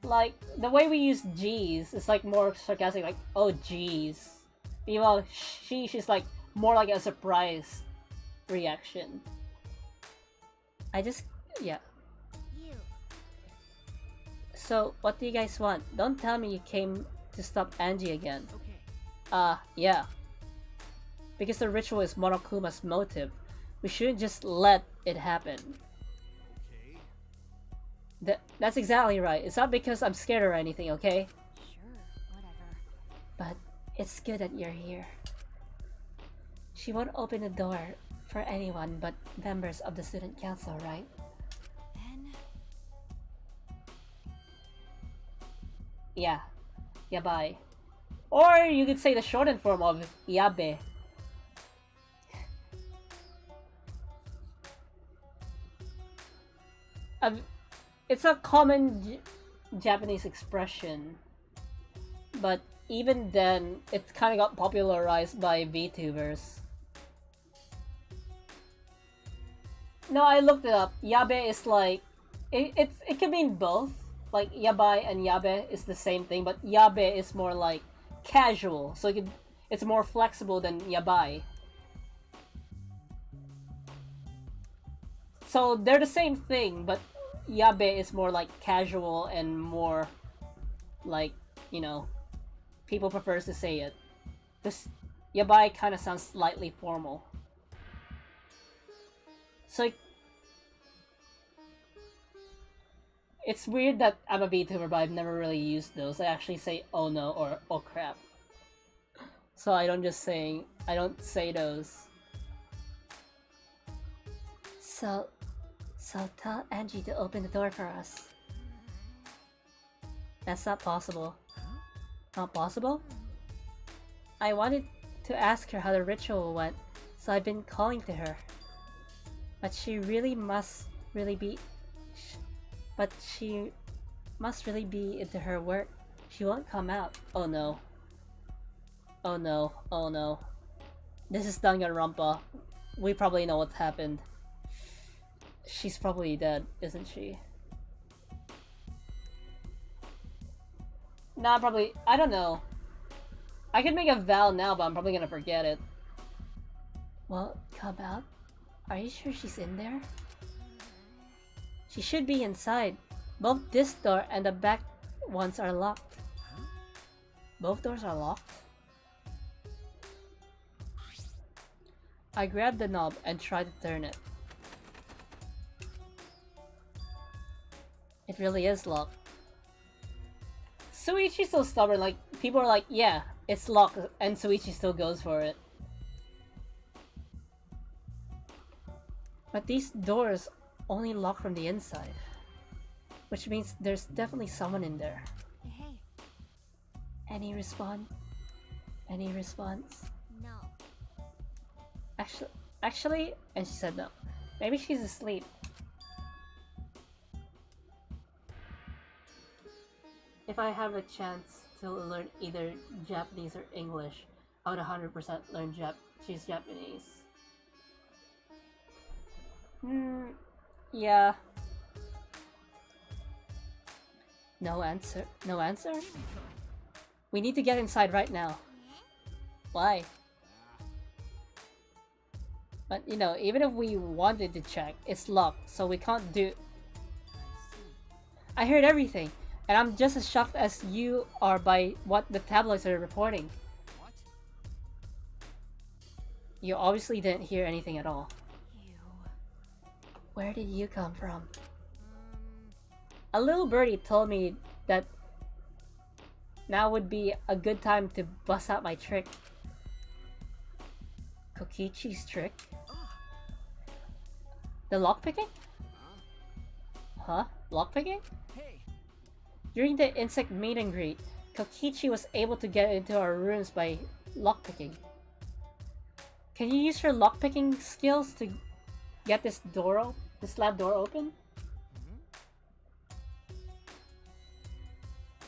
Like the way we use G's is like more sarcastic, like oh G's. Meanwhile, sheesh is like more like a surprise reaction. Yeah.
You.
So, what do you guys want? Don't tell me you came to stop Angie again.
Okay.
Yeah. Because the ritual is Monokuma's motive. We shouldn't just let it happen.
Okay.
That's exactly right. It's not because I'm scared or anything, okay?
Sure, whatever.
But it's good that you're here. She won't open the door for anyone but members of the student council, right?
Then
Yeah. Yabai. Or you could say the shortened form of Yabe. It's a common Japanese expression, but even then, it's kind of got popularized by VTubers. No, I looked it up. Yabe is like it can mean both. Like yabai and yabe is the same thing, but yabe is more like casual, so it's more flexible than yabai. So they're the same thing, but yabe is more like casual and more like, you know, people prefers to say it. This yabai kind of sounds slightly formal. So it's weird that I'm a VTuber, but I've never really used those. I actually say oh no or oh crap. So I don't say those.
So tell Angie to open the door for us.
That's not possible. Not possible? I wanted to ask her how the ritual went, so I've been calling to her. But she must really be into her work. She won't come out. Oh no. Oh no. Oh no. This is Danganronpa. We probably know what's happened. She's probably dead, isn't she? Nah, probably. I don't know. I could make a vow now, but I'm probably gonna forget it.
Well, come out. Are you sure she's in there?
She should be inside. Both this door and the back ones are locked. Both doors are locked? I grabbed the knob and tried to turn it. It really is locked. Suichi's so stubborn, like, people are like, yeah, it's locked, and Suichi still goes for it. But these doors only lock from the inside. Which means there's definitely someone in there.
hey,
Any response? Any response?
no.
Actually, and she said no. Maybe she's asleep. If I have a chance to learn either Japanese or English, I would 100% learn choose Japanese. Yeah. No answer? No answer? We need to get inside right now. Why? But you know, even if we wanted to check, it's locked, so we can't do... I heard everything, and I'm just as shocked as you are by what the tabloids are reporting.
What?
You obviously didn't hear anything at all.
You.
Where did you come from?
A little birdie told me that now would be a good time to bust out my trick. Kokichi's trick? The lockpicking? Huh? Lockpicking?
Hey,
During the insect meet and greet, Kokichi was able to get into our rooms by lockpicking. Can you use your lockpicking skills to get this lab door open?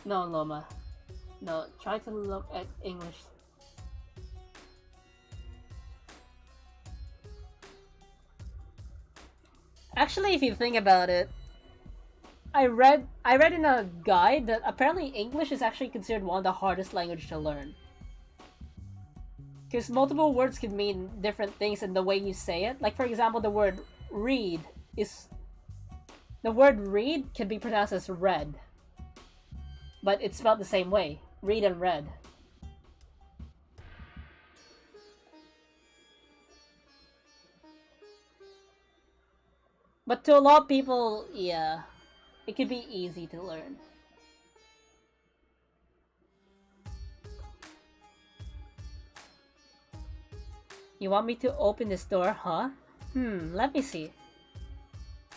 No, Loma. No, try to look at English. Actually, if you think about it, I read in a guide that apparently English is actually considered one of the hardest languages to learn. Because multiple words can mean different things in the way you say it. Like for example, the word read can be pronounced as red. But it's spelled the same way. Read and red. But to a lot of people, yeah, it could be easy to learn. You want me to open this door, huh? Let me see.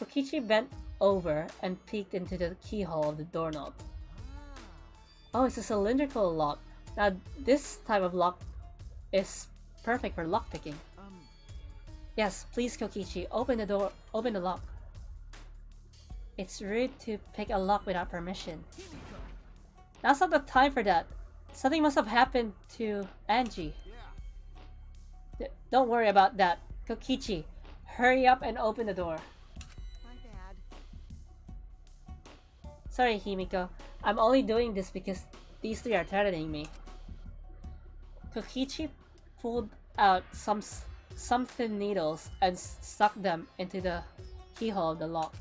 Kokichi bent over and peeked into the keyhole of the doorknob. Oh, it's a cylindrical lock. Now, this type of lock is perfect for lockpicking. Yes, please, Kokichi, open the door. Open the lock. It's rude to pick a lock without permission. Now's not the time for that. Something must have happened to Angie. Don't worry about that. Kokichi, hurry up and open the door.
my bad.
Sorry, Himiko. I'm only doing this because these three are threatening me. Kokichi pulled out some thin needles and stuck them into the keyhole of the lock.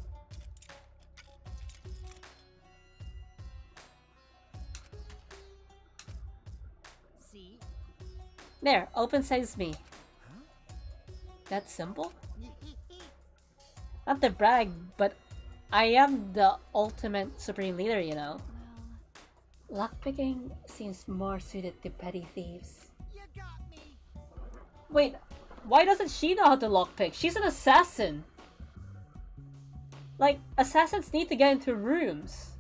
See?
There, open sesame. That's simple? Not to brag, but I am the ultimate supreme leader, you know.
Lockpicking seems more suited to petty thieves.
You got me.
Wait, why doesn't she know how to lockpick? She's an assassin! Like, assassins need to get into rooms.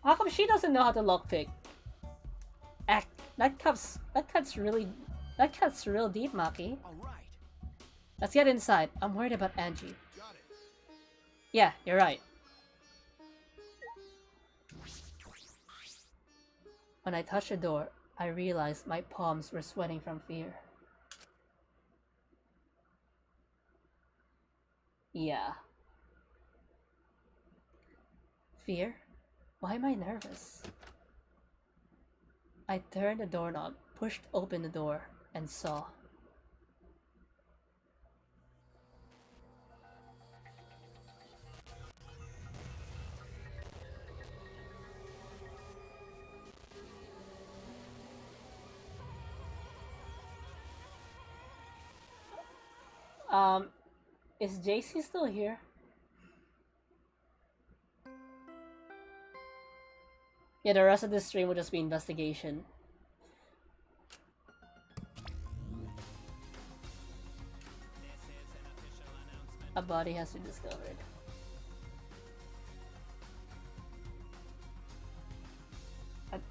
How come she doesn't know how to lockpick? That cuts real deep, Maki.
All right.
Let's get inside. I'm worried about Angie.
Got it.
Yeah, you're right. When I touched the door, I realized my palms were sweating from fear. Yeah. Fear? Why am I nervous? I turned the doorknob, pushed open the door, and saw. Is JC still here? Yeah, the rest of the stream will just be investigation. A body has been discovered.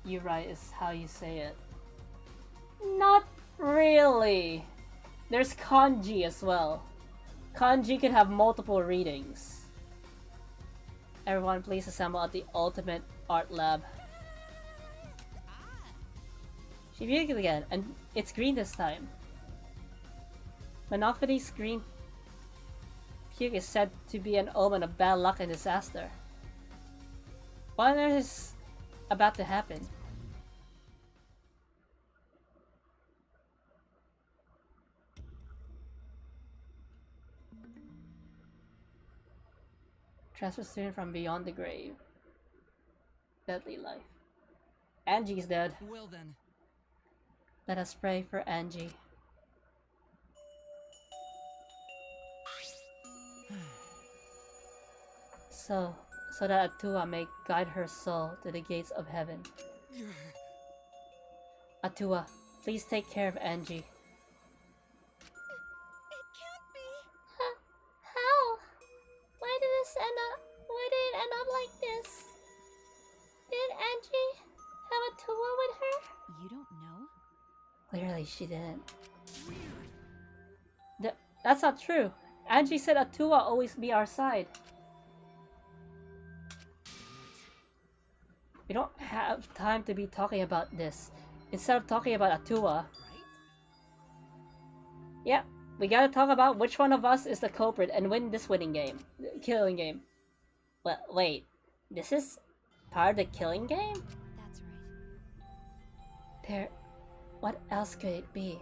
You're right, is how you say it. Not really! There's kanji as well. Kanji can have multiple readings. Everyone, please assemble at the Ultimate Art Lab. She viewed it again, and it's green this time. Monophyty's green puke is said to be an omen of bad luck and disaster. What is about to happen? Transfer student from beyond the grave. Deadly life. Angie's dead.
Well then.
Let us pray for Angie. So that Atua may guide her soul to the gates of heaven. Atua, please take care of Angie.
It can't be.
How? Why did it end up like this? Did Angie have a Tua with her?
You don't know?
Clearly she didn't.
That's not true. Angie said Atua always be our side. We don't have time to be talking about this. Instead of talking about Atua. Yeah, we gotta talk about which one of us is the culprit and win this killing game. Well, wait, this is part of the killing game?
That's right.
What else could it be?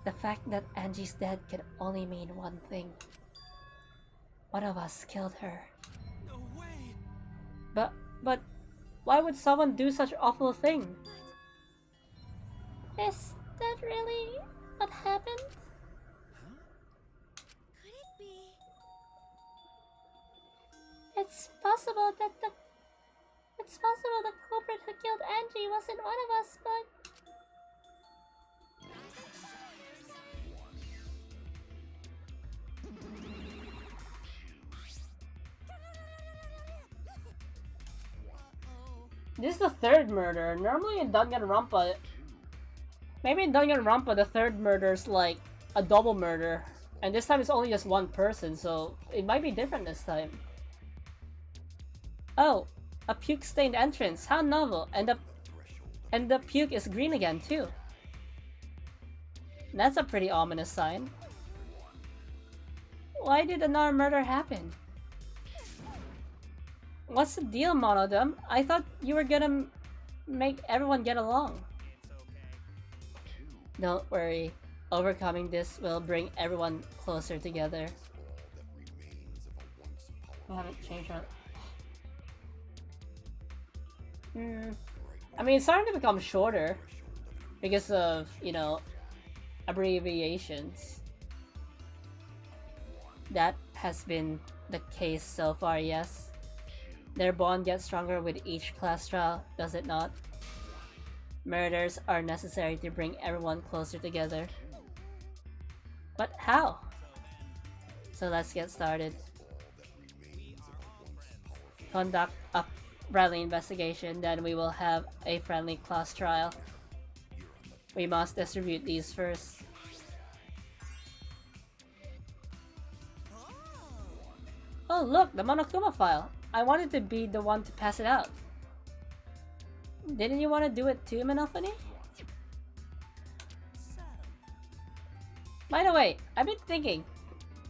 The fact that Angie's dead can only mean one thing. One of us killed her.
No way.
But why would someone do such awful thing?
Is that really what happened?
Could it be?
It's possible the culprit who killed Angie wasn't one of us, but
This is the third murder. Normally in Danganronpa, maybe in Danganronpa the third murder is like a double murder. And this time it's only just one person, so it might be different this time. Oh, a puke-stained entrance. How novel. And the puke is green again too. That's a pretty ominous sign. Why did another murder happen? What's the deal, Monodum? I thought you were gonna make everyone get along. Don't worry. Overcoming this will bring everyone closer together. We haven't changed our... I mean, it's starting to become shorter because of, you know, abbreviations. That has been the case so far, yes. Their bond gets stronger with each class trial, does it not? Murders are necessary to bring everyone closer together. But how? So let's get started. Conduct a friendly investigation, then we will have a friendly class trial. We must distribute these first. Oh look, the Monokuma file! I wanted to be the one to pass it out. Didn't you want to do it too, Monophony? By the way, I've been thinking,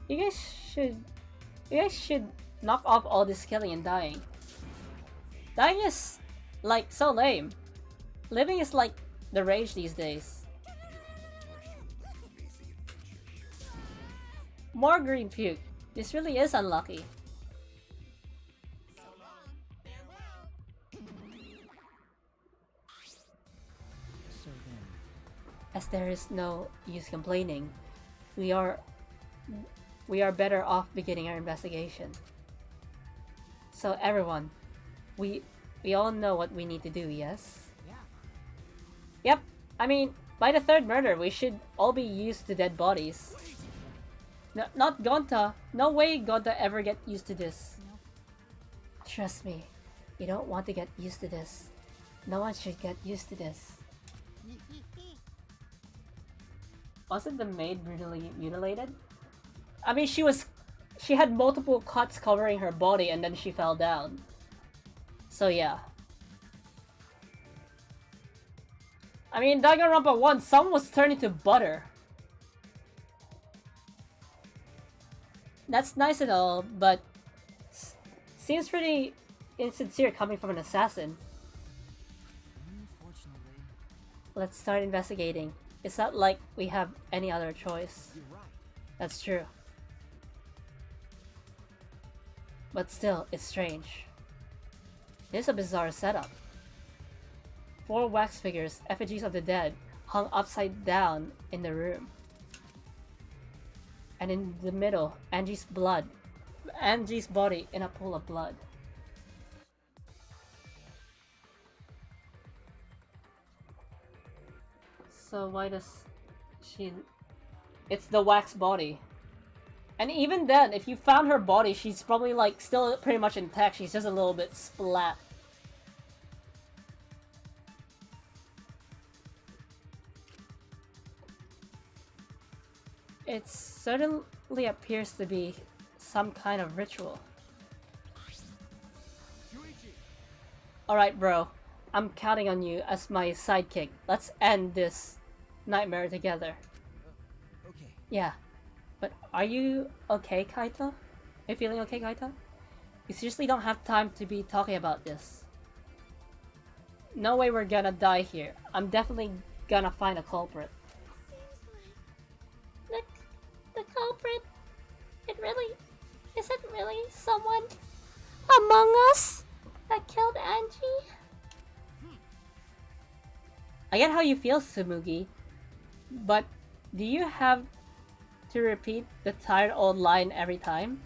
you guys should knock off all this killing and dying. Dying is like so lame. Living is like the rage these days. More green puke. This really is unlucky. As there is no use complaining, we are better off beginning our investigation. So everyone, we all know what we need to do, yes?
Yeah.
Yep. I mean, by the third murder, we should all be used to dead bodies. No, not Gonta. No way Gonta ever get used to this.
Trust me, you don't want to get used to this. No one should get used to this.
Wasn't the maid brutally mutilated? I mean, she had multiple cuts covering her body and then she fell down. So yeah. I mean, Danganronpa 1, someone was turned into butter. That's nice and all, but seems pretty insincere coming from an assassin.
Unfortunately,
Let's start investigating. It's not like we have any other choice.
you're right.
That's true. But still, it's strange. It is a bizarre setup. 4 wax figures, effigies of the dead, hung upside down in the room. And in the middle, Angie's body in a pool of blood. So why does she... It's the wax body. And even then, if you found her body, she's probably like still pretty much intact. She's just a little bit splat. It certainly appears to be some kind of ritual. Alright, bro. I'm counting on you as my sidekick. Let's end this nightmare together.
Okay.
Yeah. But are you okay, Kaito? Are you feeling okay, Kaito? You seriously don't have time to be talking about this. No way we're gonna die here. I'm definitely gonna find a culprit.
Seems like the culprit. Is it really someone among us that killed Angie?
I get how you feel, Tsumugi. But do you have to repeat the tired old line every time?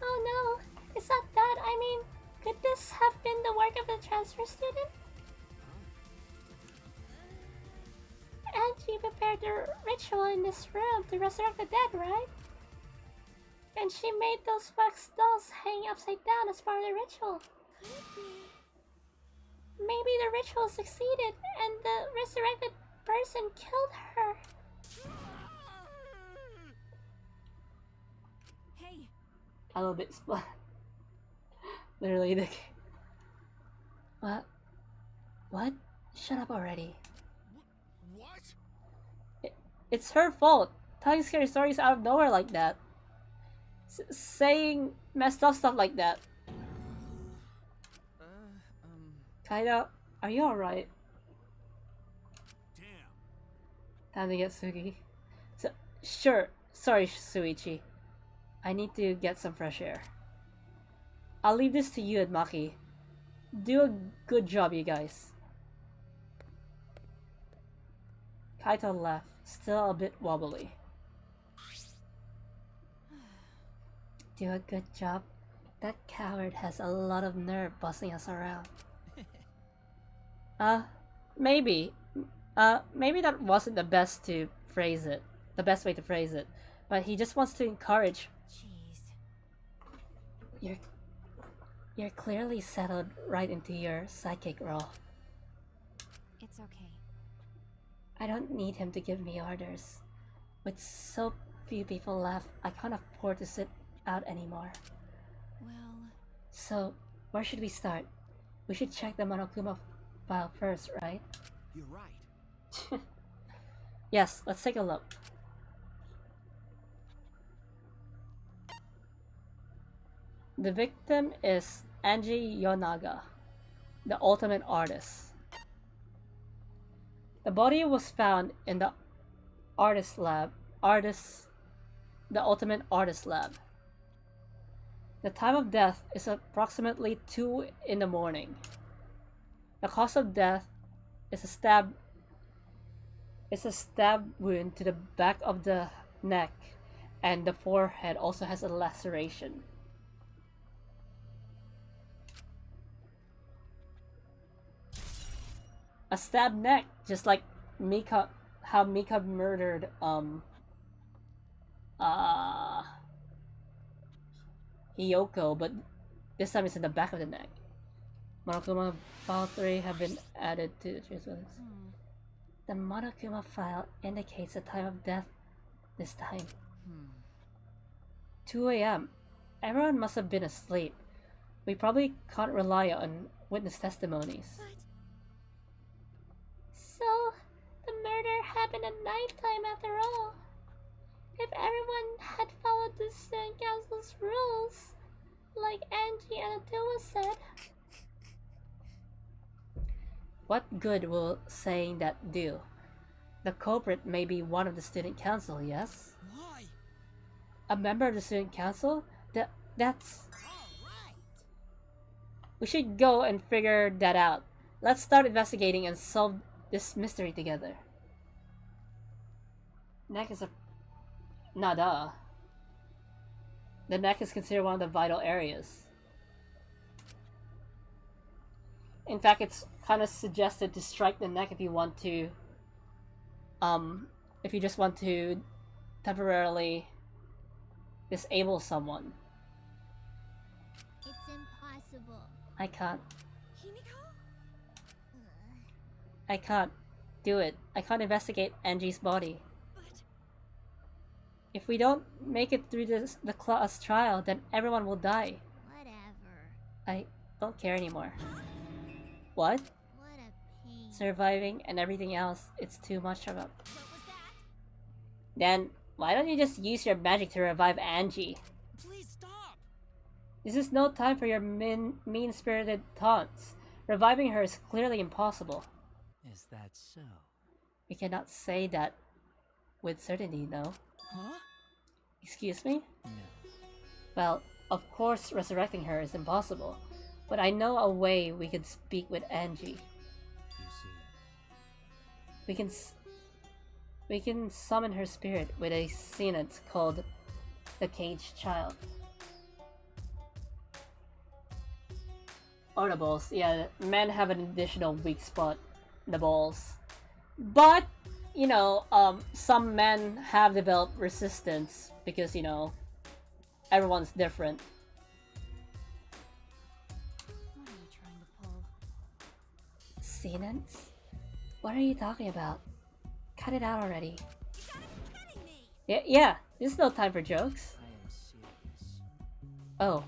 Oh no, it's not that. I mean, could this have been the work of the transfer student? Angie prepared the ritual in this room to resurrect the dead, right? And she made those wax dolls hang upside down as part of the ritual. Could it be? Maybe the ritual succeeded and the resurrected person killed her.
Hey,
A little bit splat. Literally the...
What? What? Shut up already.
What?
It's her fault. Telling scary stories out of nowhere like that. Saying messed up stuff like that. Kaida, are you alright?
Damn.
Time to get Sugi. Sure. Sorry, Suichi. I need to get some fresh air. I'll leave this to you and Maki. Do a good job, you guys. Kaito left, still a bit wobbly.
Do a good job. That coward has a lot of nerve bossing us around.
Maybe. Maybe that wasn't the best to phrase it. The best way to phrase it. But he just wants to encourage.
jeez.
You're clearly settled right into your psychic role.
It's okay.
I don't need him to give me orders. With so few people left, I can't afford to sit out anymore.
Well,
So, where should we start? We should check the Monokuma file first, right?
You're right.
Yes, let's take a look. The victim is Angie Yonaga, the ultimate artist. The body was found in the the ultimate artist lab. The time of death is approximately 2 in the morning. The cause of death is a stab wound to the back of the neck, and the forehead also has a laceration. A stabbed neck, just like Mika, how Mika murdered Hiyoko, but this time it's in the back of the neck. Monokuma File 3 have been added to the trace list.
The Monokuma file indicates the time of death this time.
2 a.m. Everyone must have been asleep. We probably can't rely on witness testimonies.
So, the murder happened at nighttime after all. If everyone had followed the student council's rules, Like Angie and Adua said.
What good will saying that do? The culprit may be one of the student council, yes?
Why?
A member of the student council? That's...
All right.
We should go and figure that out. Let's start investigating and solve this mystery together. Neck is a... Nada. The neck is considered one of the vital areas. In fact, it's kind of suggested to strike the neck if you want to... if you just want to temporarily disable someone.
It's impossible.
I can't.
Himiko?
I can't do it. I can't investigate Angie's body.
But
If we don't make it through the class trial, then everyone will die.
whatever.
I don't care anymore. What?
What a pain.
Surviving and everything else, it's too much of a...
What was that?
Then, why don't you just use your magic to revive Angie?
Please stop!
This is no time for your mean-spirited taunts. Reviving her is clearly impossible.
Is that so?
We cannot say that with certainty, no.
Huh?
Excuse me?
No.
Well, of course resurrecting her is impossible, but I know a way we can speak with Angie.
You see.
We can summon her spirit with a sentence called the Caged Child. Or the balls. Yeah, men have an additional weak spot, the balls. But, you know, some men have developed resistance because, you know, everyone's different.
What are you trying to pull?
Sentence? What are you talking about? Cut it out already.
You gotta be kidding me.
Yeah, this is no time for jokes.
I am serious.
Oh,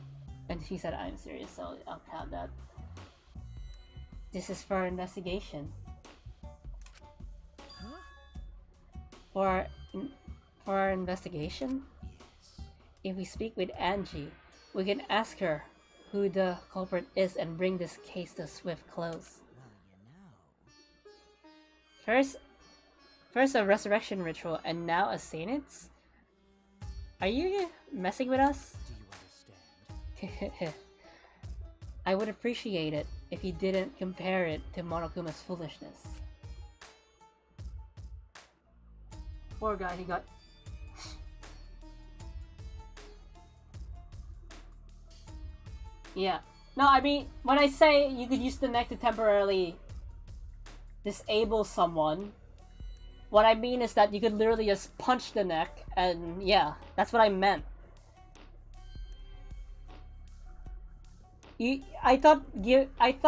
and she said I'm serious, so I'll count that. This is for investigation.
Huh?
For our investigation?
Yes.
If we speak with Angie, we can ask her who the culprit is and bring this case to a swift close.
Well, you know.
First a resurrection ritual, and now a sentence? Are you messing with us?
Do you understand?
I would appreciate it if you didn't compare it to Monokuma's foolishness. Poor guy, he got... Yeah. No, I mean, when I say you could use the neck to temporarily disable someone, what I mean is that you could literally just punch the neck, and yeah, that's what I meant. I thought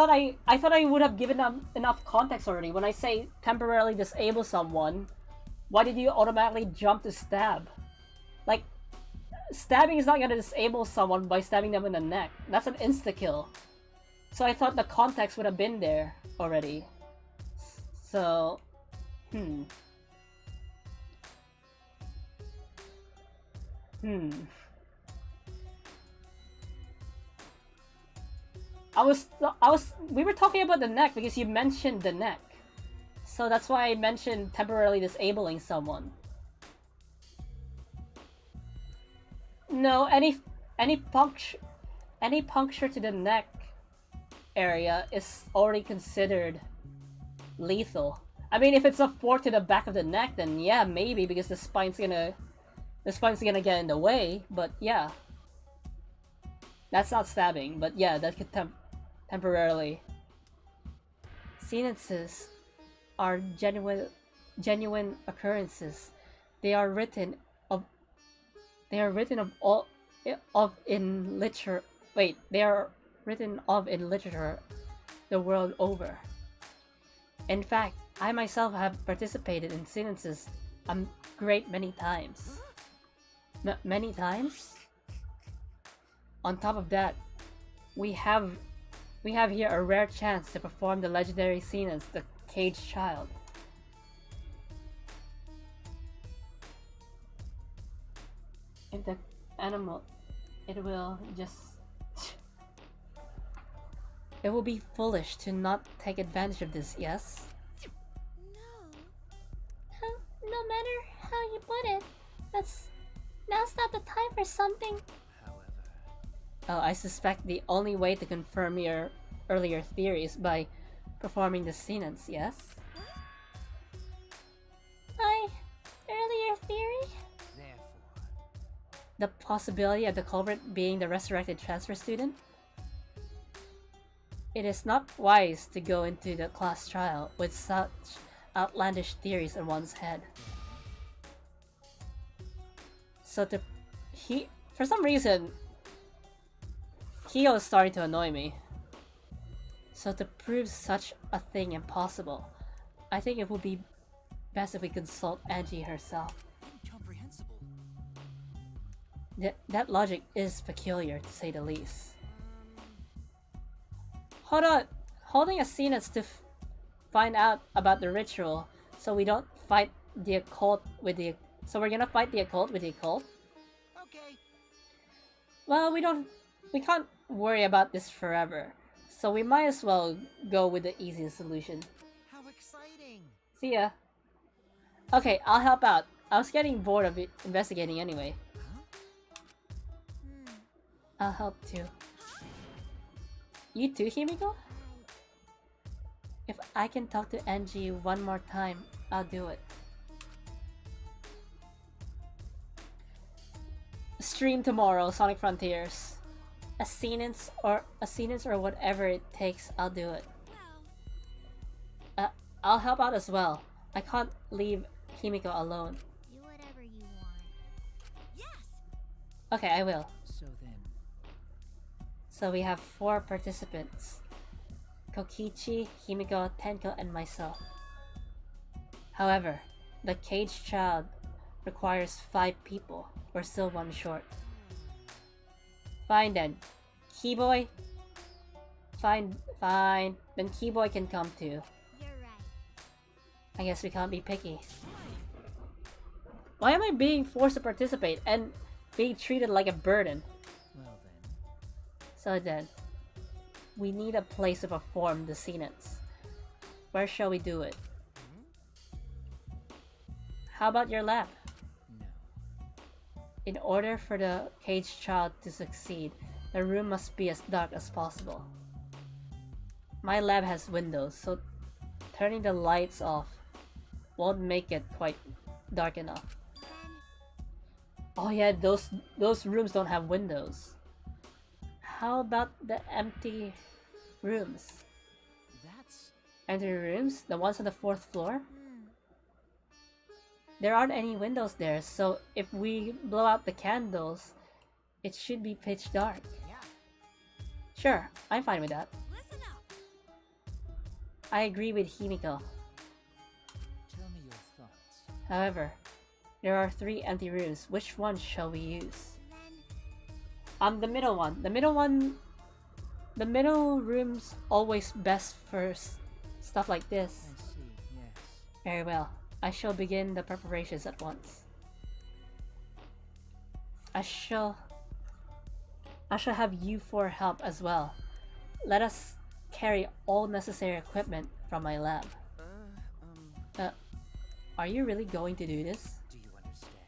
I would have given them enough context already. When I say temporarily disable someone, why did you automatically jump to stab? Like, stabbing is not gonna disable someone by stabbing them in the neck. That's an insta-kill. So I thought the context would have been there already. So, we were talking about the neck because you mentioned the neck. So that's why I mentioned temporarily disabling someone. No, any puncture to the neck area is already considered lethal. I mean, if it's a fork to the back of the neck, then yeah, maybe, because the spine's gonna get in the way. But yeah, that's not stabbing. But yeah, that could temporarily.
Sentences are genuine occurrences. They are written of in literature. Wait, they are written of in literature the world over. In fact, I myself have participated in sentences a great many times. Many times? On top of that, we have here a rare chance to perform the legendary sentence, the Caged Child.
If the animal, it will just It will be foolish to not take advantage of this, yes?
No. No matter how you put it, now's not the time for something.
However,
Oh, I suspect the only way to confirm your earlier theory is by performing the sentence, yes?
My earlier theory?
therefore,
The possibility of the culprit being the resurrected transfer student? It is not wise to go into the class trial with such outlandish theories in one's head. So for some reason, Kyo is starting to annoy me. So to prove such a thing impossible, I think it would be best if we consult Angie herself.
incomprehensible.
That logic is peculiar, to say the least. Hold on! Holding a sentence to find out about the ritual, so we don't fight the occult with the... So we're gonna fight the occult with the occult?
Okay.
Well, we can't worry about this forever, so we might as well go with the easiest solution.
How exciting!
See ya. Okay, I'll help out. I was getting bored of investigating anyway.
Huh?
I'll help too. You too, Himiko? If I can talk to Angie one more time, I'll do it. Stream tomorrow, Sonic Frontiers. A sentence or whatever it takes, I'll do it. I'll help out as well. I can't leave Himiko alone.
Do whatever you want.
Yes!
Okay, I will.
So then,
So we have 4 participants. Kokichi, Himiko, Tenko, and myself. However, the caged child requires 5 people. We're still 1 short. Fine then. Keyboy? Fine. Then Keyboy can come too.
You're right.
I guess we can't be picky. Why am I being forced to participate and being treated like a burden?
well then,
So then, we need a place to perform the sentence. Where shall we do it? How about your lab?
no.
In order for the caged child to succeed, the room must be as dark as possible. My lab has windows, so turning the lights off won't make it quite dark enough. Oh yeah, those rooms don't have windows. How about the empty rooms?
That's
Empty rooms? The ones on the 4th floor? There aren't any windows there, so if we blow out the candles, it should be pitch dark.
yeah.
Sure, I'm fine with that.
Listen up!
I agree with Himiko.
Tell me your thoughts.
However, there are 3 empty rooms. Which one shall we use? The middle one. The middle room's always best for stuff like this.
I see, yes.
Very well. I shall begin the preparations at once. I shall have you 4 help as well. Let us carry all necessary equipment from my lab. Are you really going to do this?
Do you understand?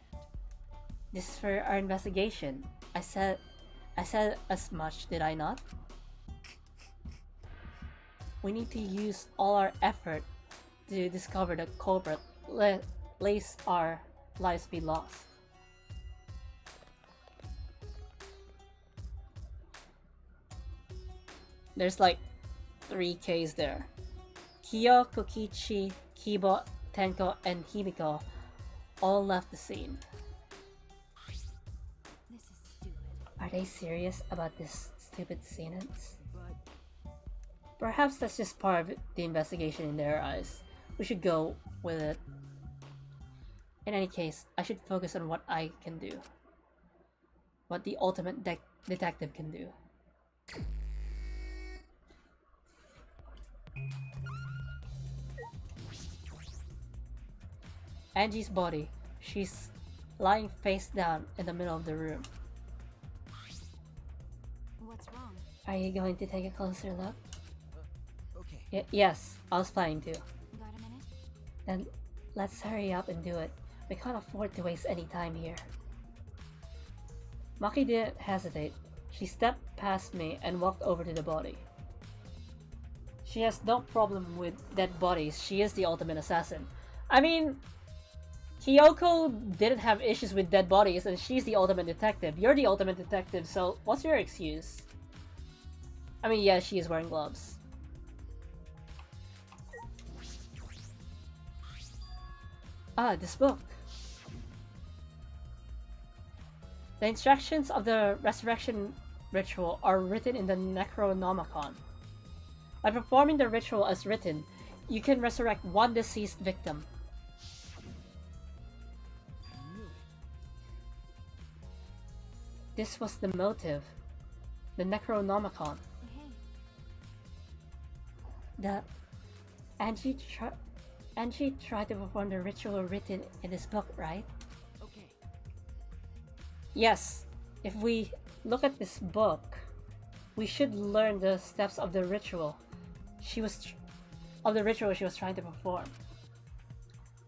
This is for our investigation. I said as much, did I not? We need to use all our effort to discover the culprit, lest our lives be lost. There's like 3 Ks there. Kyo, Kokichi, Kibo, Tenko, and Himiko all left the scene.
This is stupid.
Are they serious about this stupid sentence?
But
Perhaps that's just part of the investigation in their eyes. We should go with it. In any case, I should focus on what I can do. What the ultimate detective can do. Angie's body. She's lying face down in the middle of the room.
What's wrong?
Are you going to take a closer look? Yes, I was planning to.
Got a minute?
Then let's hurry up and do it. We can't afford to waste any time here.
Maki didn't hesitate. She stepped past me and walked over to the body. She has no problem with dead bodies. She is the ultimate assassin. I mean, Kyoko didn't have issues with dead bodies and she's the ultimate detective. You're the ultimate detective, so what's your excuse? I mean, yeah, she is wearing gloves. Ah, this book. The instructions of the resurrection ritual are written in the Necronomicon. By performing the ritual as written, you can resurrect one deceased victim.
I knew it.
This was the motive. The Necronomicon.
Hey,
The Angie tried to perform the ritual written in this book, right?
Okay.
Yes, if we look at this book, we should learn the steps of the ritual she was trying to perform.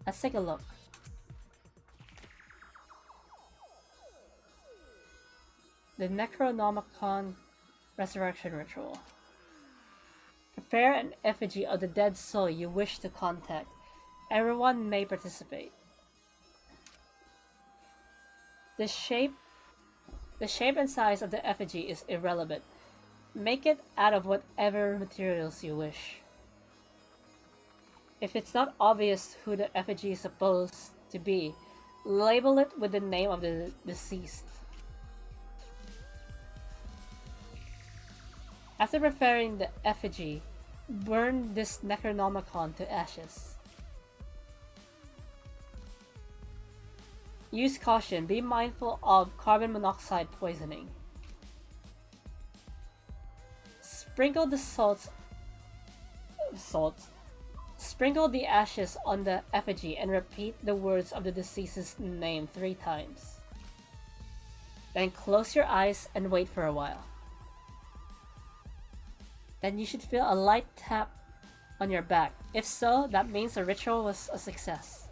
Let's take a look. The Necronomicon Resurrection Ritual. Prepare an effigy of the dead soul you wish to contact. Everyone may participate. The shape and size of the effigy is irrelevant. Make it out of whatever materials you wish. If it's not obvious who the effigy is supposed to be, label it with the name of the deceased. After preparing the effigy, burn this Necronomicon to ashes. Use caution. Be mindful of carbon monoxide poisoning. Sprinkle the Sprinkle the ashes on the effigy and repeat the words of the deceased's name 3 times. Then close your eyes and wait for a while. Then you should feel a light tap on your back. If so, that means the ritual was a success.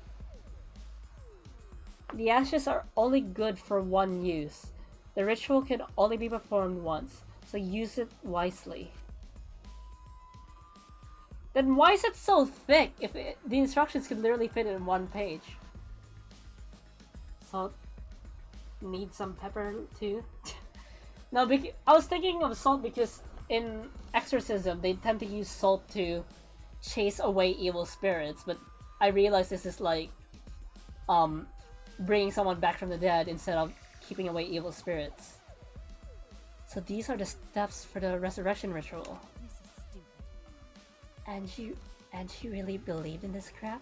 The ashes are only good for one use. The ritual can only be performed once, so use it wisely. Then why is it so thick if the instructions could literally fit in 1 page? Salt. Need some pepper too? No, I was thinking of salt because in Exorcism they tend to use salt to chase away evil spirits, but I realized this is like bringing someone back from the dead instead of keeping away evil spirits. So these are the steps for the resurrection ritual.
this is stupid.
And she really believed in this crap?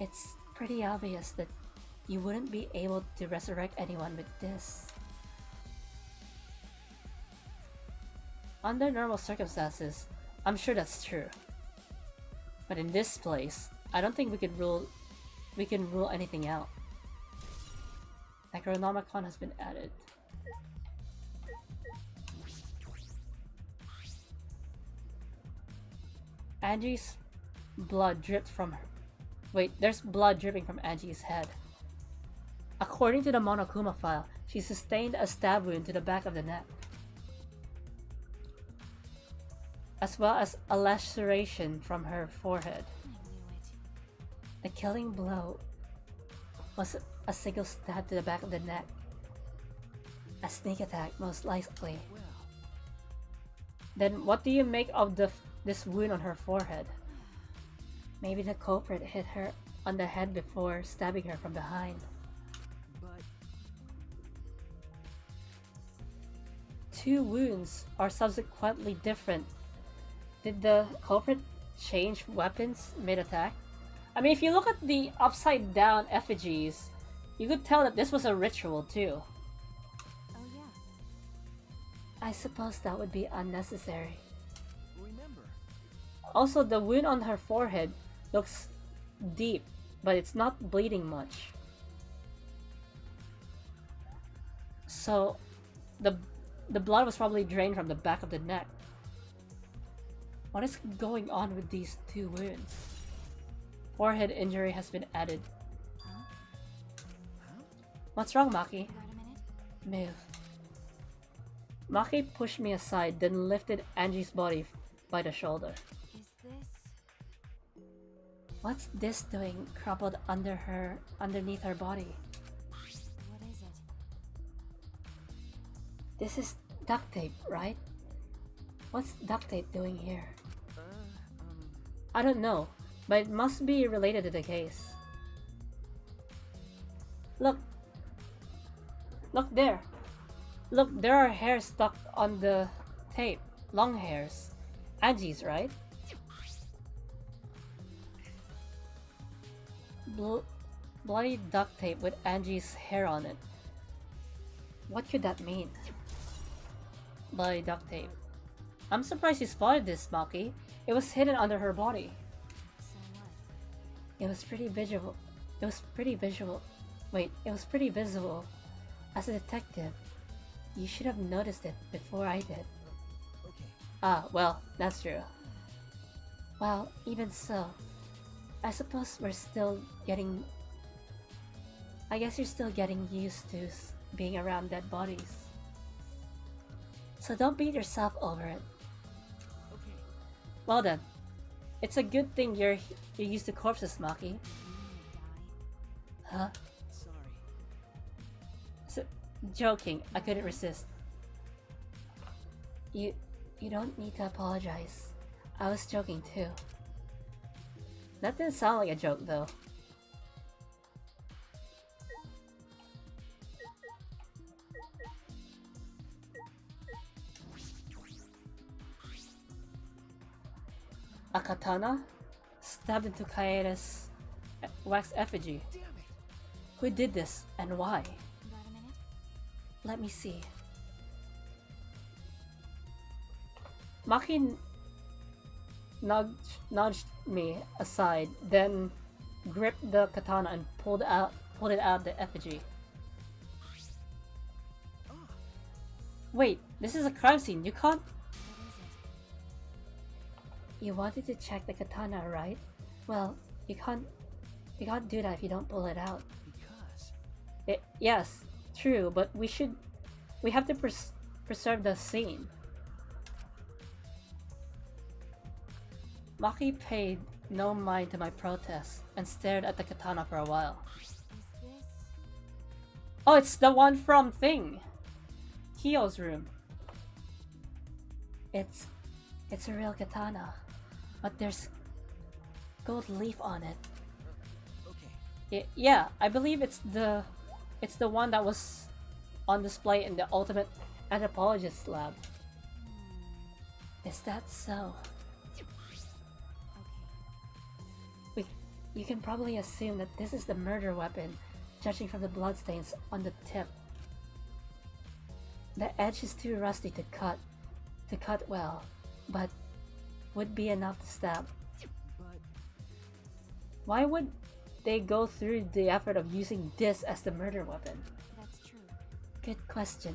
It's pretty obvious that you wouldn't be able to resurrect anyone with this.
Under normal circumstances, I'm sure that's true. But in this place, I don't think we can rule anything out. Necronomicon has been added. Angie's blood dripped from her. Wait, there's blood dripping from Angie's head. According to the Monokuma file, she sustained a stab wound to the back of the neck, as well as a laceration from her forehead.
I knew it.
The killing blow was a single stab to the back of the neck. A sneak attack, most likely.
Well,
Then what do you make of this wound on her forehead?
Maybe the culprit hit her on the head before stabbing her from behind.
but
2 wounds are subsequently different. Did the culprit change weapons mid-attack? I mean, if you look at the upside down effigies, you could tell that this was a ritual too.
Oh yeah.
I suppose that would be unnecessary.
remember,
Also, the wound on her forehead looks deep, but it's not bleeding much. So, the blood was probably drained from the back of the neck. What is going on with these 2 wounds? Forehead injury has been added.
Huh?
What's wrong, Maki?
Got a minute?
Move. Maki pushed me aside, then lifted Angie's body by the shoulder.
Is this...
What's this doing crumpled underneath her body?
What is it?
This is duct tape, right? What's duct tape doing here?
I don't know, but it must be related to the case. Look! Look there! Look, there are hairs stuck on the tape. Long hairs. Angie's, right? Bloody duct tape with Angie's hair on it. What could that mean? Bloody duct tape. I'm surprised you spotted this, Maki. It was hidden under her body.
So what?
It was pretty visual. It was pretty visual. Wait, it was pretty visible. As a detective, you should have noticed it before I did.
Okay.
Ah, well, that's true. Well, even so, I suppose we're still getting... I guess you're still getting used to being around dead bodies. So don't beat yourself over it.
Okay.
Well then, it's a good thing you're used to corpses, Maki.
You wanna die?
Huh?
Sorry.
Joking, I couldn't resist.
You don't need to apologize. I was joking too.
That didn't sound like a joke though. A katana? Stabbed into Kaede's wax effigy.
Damn it.
Who did this and why?
Got a minute?
Let me see.
Maki nudged me aside, then gripped the katana and pulled it out the effigy.
Ah,
Wait, this is a crime scene. You can't.
What is it?
You wanted to check the katana, right? Well, you can't do that if you don't pull it out.
because.
Yes, true, but we have to preserve the scene. Maki paid no mind to my protest and stared at the katana for a while.
Is this...
Oh, it's the one from Thing! Kyo's room.
It's a real katana, but there's gold leaf on it.
Okay.
Yeah, I believe it's the one that was on display in the Ultimate Anthropologist lab.
Is that so?
Okay.
You can probably assume that this is the murder weapon, judging from the bloodstains on the tip. The edge is too rusty to cut well, but would be enough to stab.
But
Why would they go through the effort of using this as the murder weapon?
That's true.
Good question.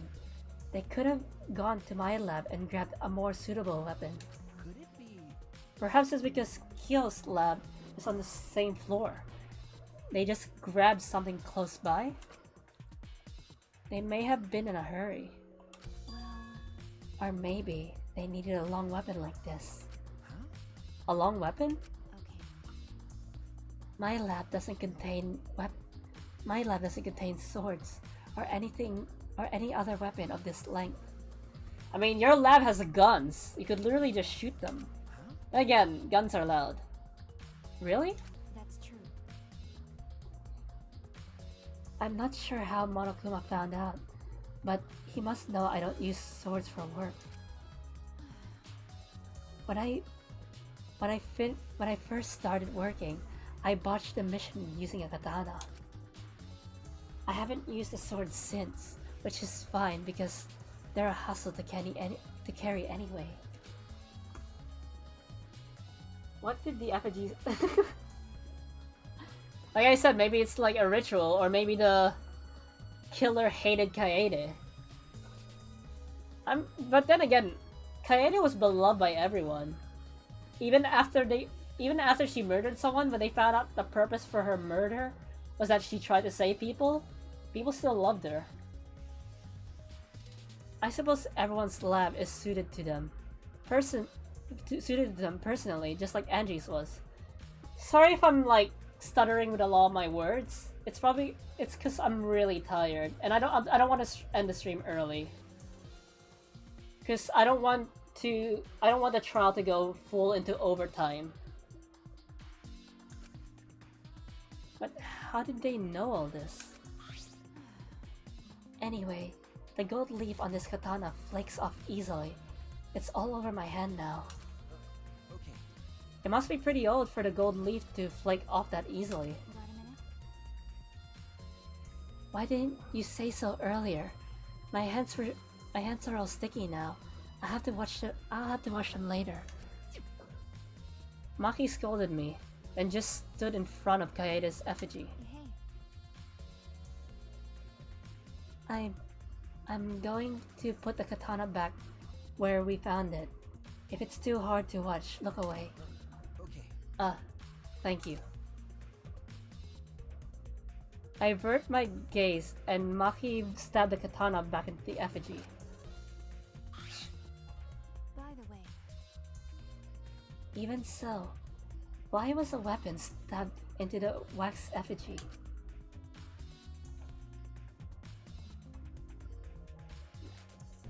They could have gone to my lab and grabbed a more suitable weapon.
could it be?
Perhaps it's because Kyo's lab is on the same floor. They just grabbed something close by? They may have been in a hurry.
Well...
Or maybe they needed a long weapon like this.
Huh?
A long weapon?
Okay.
My lab doesn't contain swords or anything or any other weapon of this length.
I mean, your lab has guns. You could literally just shoot them.
Huh?
Again, guns are loud. Really?
That's true.
I'm not sure how Monokuma found out, but he must know I don't use swords for work. When I first started working, I botched the mission using a katana. I haven't used a sword since, which is fine because they're a hassle to carry anyway.
What did the effigies... Like I said, maybe it's like a ritual, or maybe the killer hated Kaede. But then again, Kaede was beloved by everyone. even after she murdered someone, when they found out the purpose for her murder was that she tried to save people, people still loved her. I suppose everyone's lab is suited to them. Suited to them personally, just like Angie's was. Sorry if I'm like stuttering with a lot of my words. It's because I'm really tired, and I don't want to end the stream early. Because I don't want the trial to go full into overtime. But how did they know all this? Anyway, the gold leaf on this katana flakes off easily. It's all over my hand now.
Okay.
It must be pretty old for the gold leaf to flake off that easily.
Got a minute?
Why didn't you say so earlier? My hands are all sticky now. I'll have to wash them later.
Maki scolded me, and just stood in front of Kaeda's effigy.
Hey.
I'm going to put the katana back where we found it. If it's too hard to watch, look away.
Okay.
Thank you. I avert my gaze, and Maki stabbed the katana back into the effigy.
By the way,
Even so, why was a weapon stabbed into the wax effigy?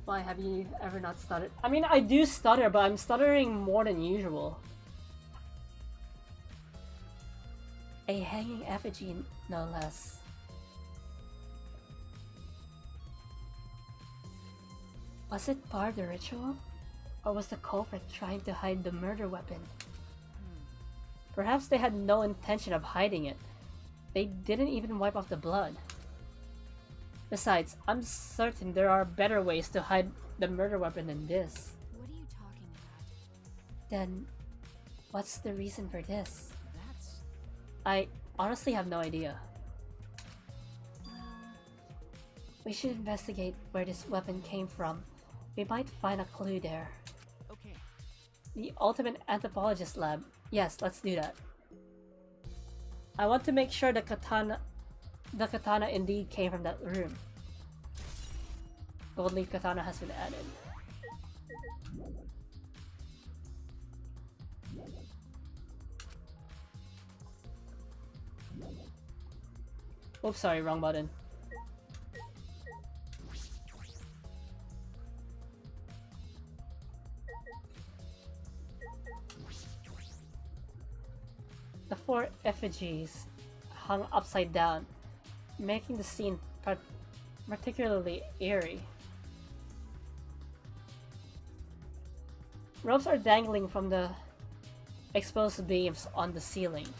Why, have you ever not stuttered? I mean, I do stutter, but I'm stuttering more than usual.
A hanging effigy, no less. Was it part of the ritual? Or was the culprit trying to hide the murder weapon?
Perhaps they had no intention of hiding it. They didn't even wipe off the blood. Besides, I'm certain there are better ways to hide the murder weapon than this.
what are you talking about?
Then, what's the reason for this?
That's...
I honestly have no idea.
Well,
We should investigate where this weapon came from. We might find a clue there.
Okay.
The ultimate anthropologist lab. Yes, let's do that. I want to make sure the katana indeed came from that room. Gold leaf katana has been added. Oops, sorry, wrong button. The four effigies hung upside down, making the scene particularly eerie. Ropes are dangling from the exposed beams on the ceiling.
If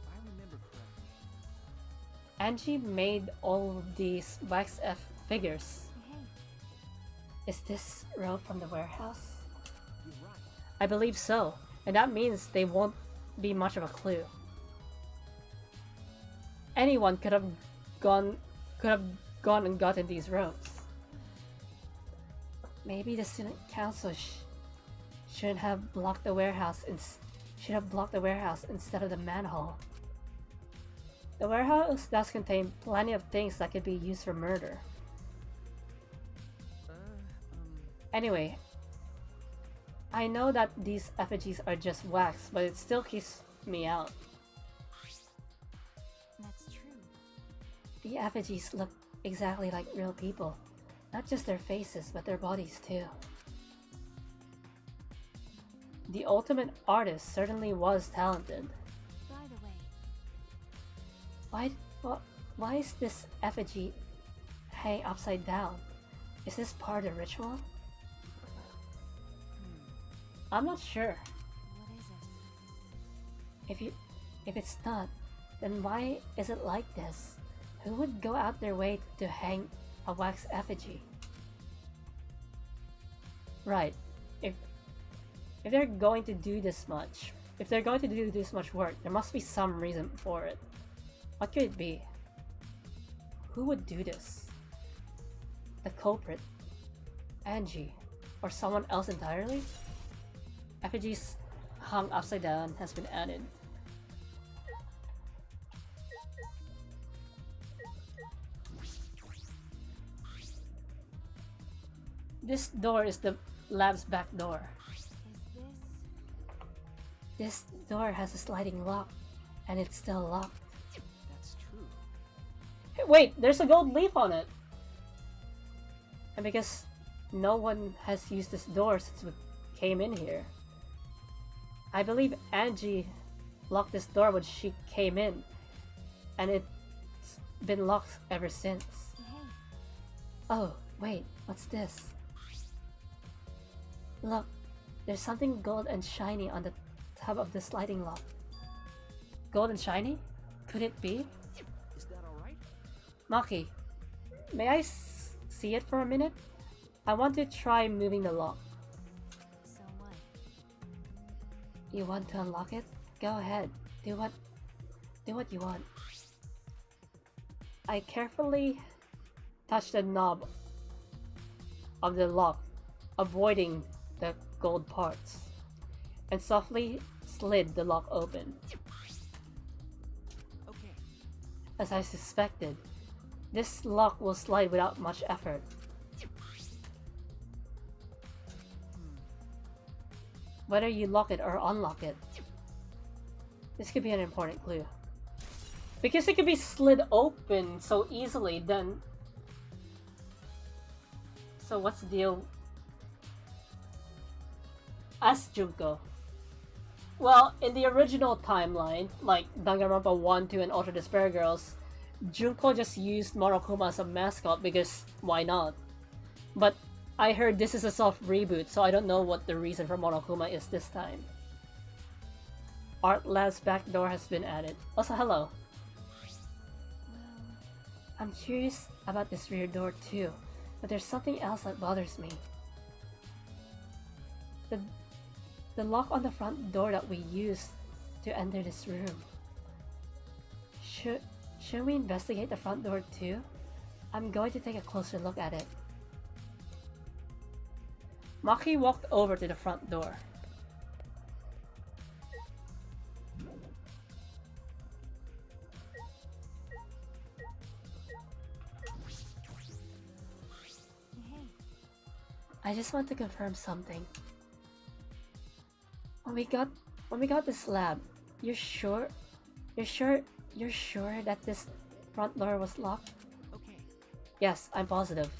I remember correctly...
Angie made all of these wax F figures.
hey,
Is this rope from the warehouse?
You're right.
I believe so, and that means they won't be much of a clue. Anyone could have gone and gotten these ropes.
Maybe the student council should have blocked the warehouse instead of the manhole.
The warehouse does contain plenty of things that could be used for murder. Anyway, I know that these effigies are just wax, but it still keeps me out.
that's true.
The effigies look exactly like real people. Not just their faces, but their bodies too.
The ultimate artist certainly was talented.
By the way,
Why is this effigy hanging upside down? Is this part of the ritual?
I'm not sure.
what is it?
If it's not, then why is it like this? Who would go out their way to hang a wax effigy?
Right. If they're going to do this much, work, there must be some reason for it. What could it be? Who would do this? The culprit? Angie? Or someone else entirely? effigies hung upside down has been added. This door is the lab's back door.
Is this?
This door has a sliding lock, and it's still locked.
That's true.
Hey, wait, there's a gold leaf on it! And because no one has used this door since we came in here, I believe Angie locked this door when she came in, and it's been locked ever since.
Hey,
Oh, wait, what's this? Look, there's something gold and shiny on the top of the sliding lock.
Gold and shiny? Could it be?
Is that alright?
Maki, may I see it for a minute? I want to try moving the lock.
so what?
You want to unlock it? Go ahead. Do what you want.
I carefully touched the knob of the lock, avoiding the gold parts, and softly slid the lock open.
Okay.
As I suspected, this lock will slide without much effort. Whether you lock it or unlock it, this could be an important clue. Because it could be slid open so easily, then... So what's the deal? Ask Junko. Well, in the original timeline, like Danganronpa 1, 2, and Ultra Despair Girls, Junko just used Monokuma as a mascot because why not? But I heard this is a soft reboot, so I don't know what the reason for Monokuma is this time. Art Lab's back door has been added. Also, hello.
Well,
I'm curious about this rear door too, but there's something else that bothers me. The lock on the front door that we used to enter this room. Should we investigate the front door too? I'm going to take a closer look at it.
Maki walked over to the front door.
hey,
I just want to confirm something. When we got this lab, you're sure that this front door was locked?
Okay.
Yes, I'm positive.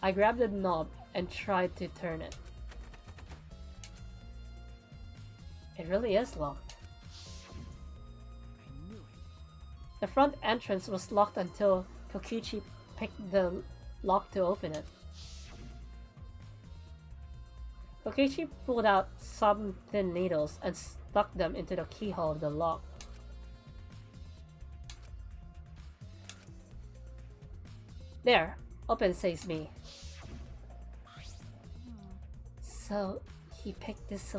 I grabbed the knob and tried to turn it. It really is locked.
I knew it.
The front entrance was locked until Kokichi picked the lock to open it. Kokichi pulled out some thin needles and stuck them into the keyhole of the lock. There, open, says me.
So he picked this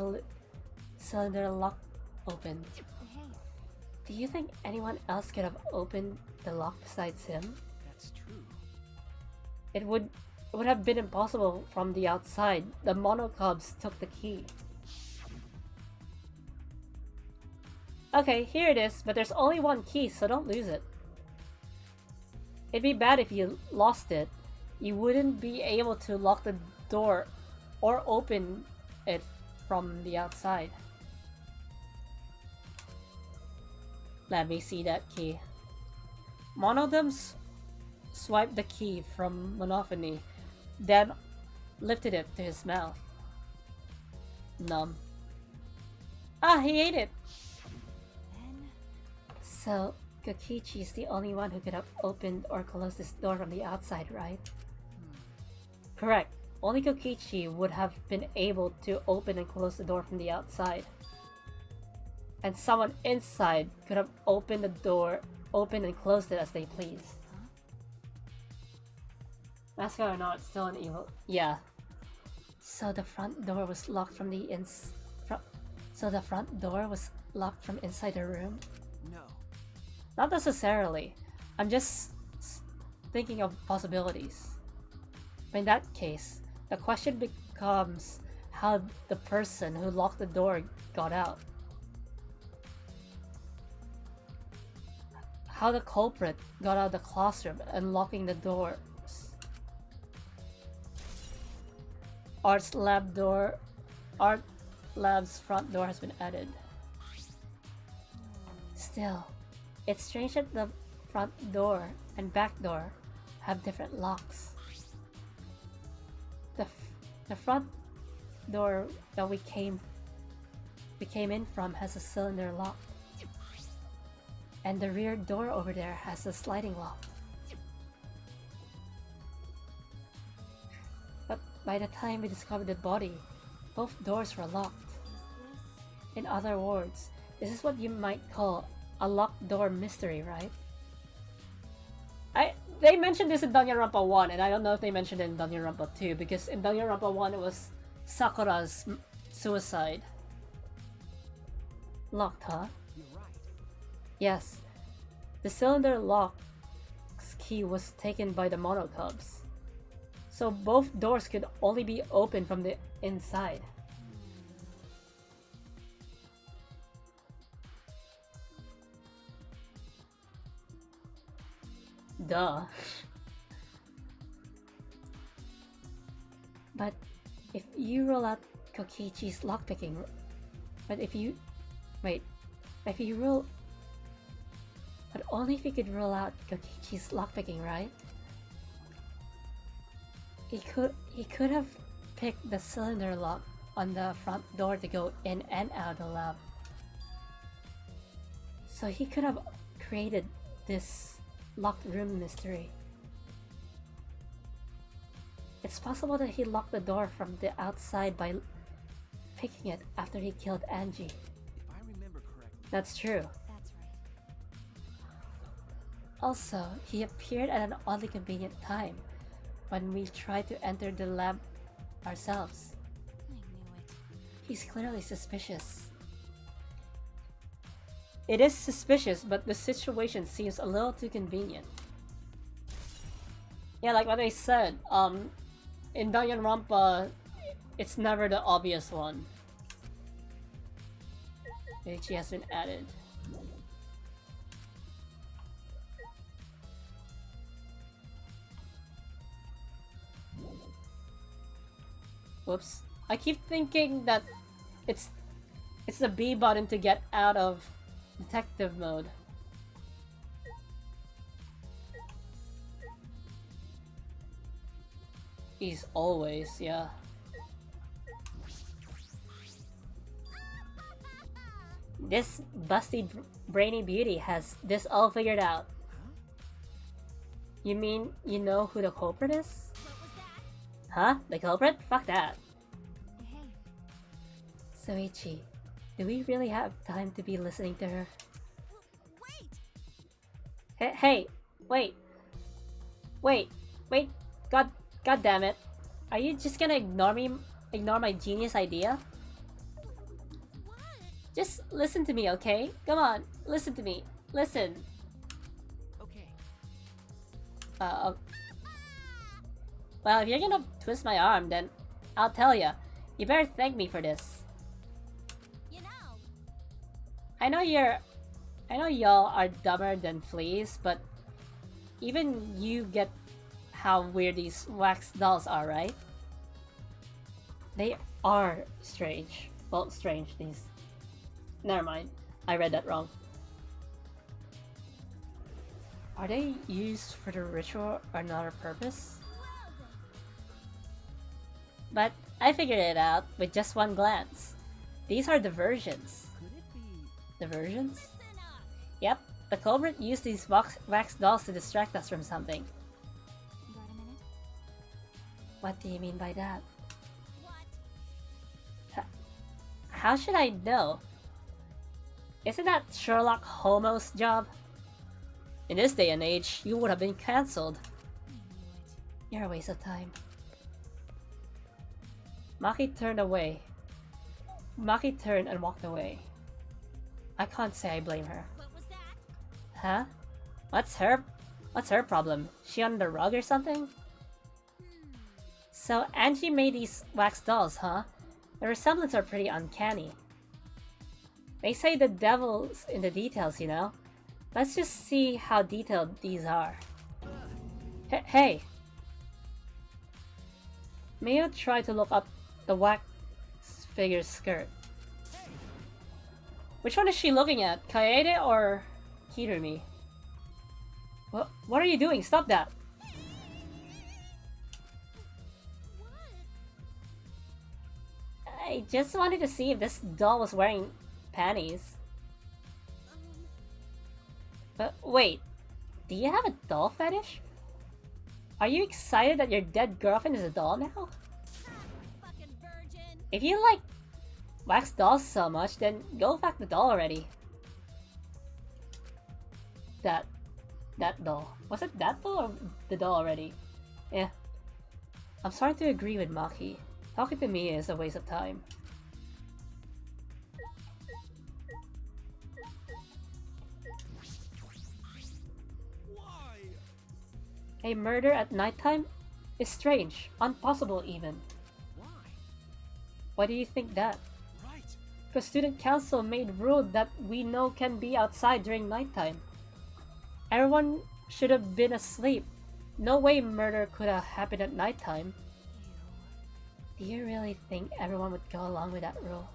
cylinder lock open.
hey,
Do you think anyone else could have opened the lock besides him?
That's true.
It would have been impossible from the outside. The monocubs took the key. Okay, here it is, but there's only one key, so don't lose it. It'd be bad if you lost it. You wouldn't be able to lock the door or open it from the outside. Let me see that key. One of them swiped the key from Monophony, then lifted it to his mouth. Numb. Ah, he ate it!
then
So Kokichi is the only one who could have opened or closed this door from the outside, right?
Correct. Only Kokichi would have been able to open and close the door from the outside. And someone inside could have opened the door, opened and closed it as they pleased. Mascot or not, still an evil. Yeah.
So the front door was locked from the So the front door was locked from inside the room?
No.
Not necessarily. I'm just thinking of possibilities. In that case, the question becomes how the person who locked the door got out. How the culprit got out of the classroom, unlocking the doors. Art lab's front door has been added. Still, it's strange that the front door and back door have different locks. The front door that we came in from has a cylinder lock. And the rear door over there has a sliding lock. But by the time we discovered the body, both doors were locked. In other words, this is what you might call a locked door mystery, right? They mentioned this in Danganronpa 1, and I don't know if they mentioned it in Danganronpa 2, because in Danganronpa 1 it was Sakura's suicide. Locked, huh?
You're right.
Yes. The cylinder lock's key was taken by the Monokubs. So both doors could only be opened from the inside. Duh. But if you rule out Kokichi's lockpicking, but only if you could rule out Kokichi's lockpicking, right? He could have picked the cylinder lock on the front door to go in and out of the lab. So he could have created this locked room mystery. It's possible that he locked the door from the outside by picking it after he killed Angie.
If I remember correctly.
That's true.
That's right.
Also, he appeared at an oddly convenient time when we tried to enter the lab ourselves.
I knew it.
He's clearly suspicious. It is suspicious, but the situation seems a little too convenient. Yeah, like what I said, in Danganronpa, it's never the obvious one. She has been added. Whoops. I keep thinking that it's the B button to get out of detective mode. He's always, yeah. This busty brainy beauty has this all figured out. You mean you know who the culprit is? Huh? The culprit? Fuck that.
Hey,
Soichi, do we really have time to be listening to her?
wait!
Hey, wait. God damn it. Are you just gonna ignore my genius idea?
What?
Just listen to me, okay? Come on, listen to me. Listen.
Okay.
Well, if you're gonna twist my arm, then I'll tell ya. You better thank me for this.
You know,
I know y'all are dumber than fleas, but even you get how weird these wax dolls are, right? They are strange. Well, strange, these... Never mind. I read that wrong. Are they used for the ritual or another purpose? But I figured it out with just one glance. These are diversions.
Could it be?
Diversions?
listen up.
Yep, the culprit used these wax dolls to distract us from something.
Got a minute?
What do you mean by that?
What?
How should I know? Isn't that Sherlock Holmes' job? In this day and age, you would have been cancelled.
I knew it.
You're a waste of time. Maki turned away. Maki turned and walked away. I can't say I blame her.
What was that?
Huh? What's her problem? She on the rug or something? So Angie made these wax dolls, huh? The resemblance are pretty uncanny. They say the devil's in the details, you know? Let's just see how detailed these are. Hey! Mayo tried to look up the wax figure's skirt. Which one is she looking at? Kaede or Hirumi? What are you doing? Stop that! I just wanted to see if this doll was wearing panties. But wait, do you have a doll fetish? Are you excited that your dead girlfriend is a doll now?
Fucking virgin.
If you like wax dolls so much, then go back the doll already. That doll. Was it that doll or the doll already? Yeah. I'm starting to agree with Maki. Talking to me is a waste of time.
Why?
A murder at nighttime is strange, impossible even.
Why?
Why do you think that?
Right.
Because student council made rule that we know can be outside during nighttime. Everyone should have been asleep. No way murder could have happened at nighttime. Do you really think everyone would go along with that rule?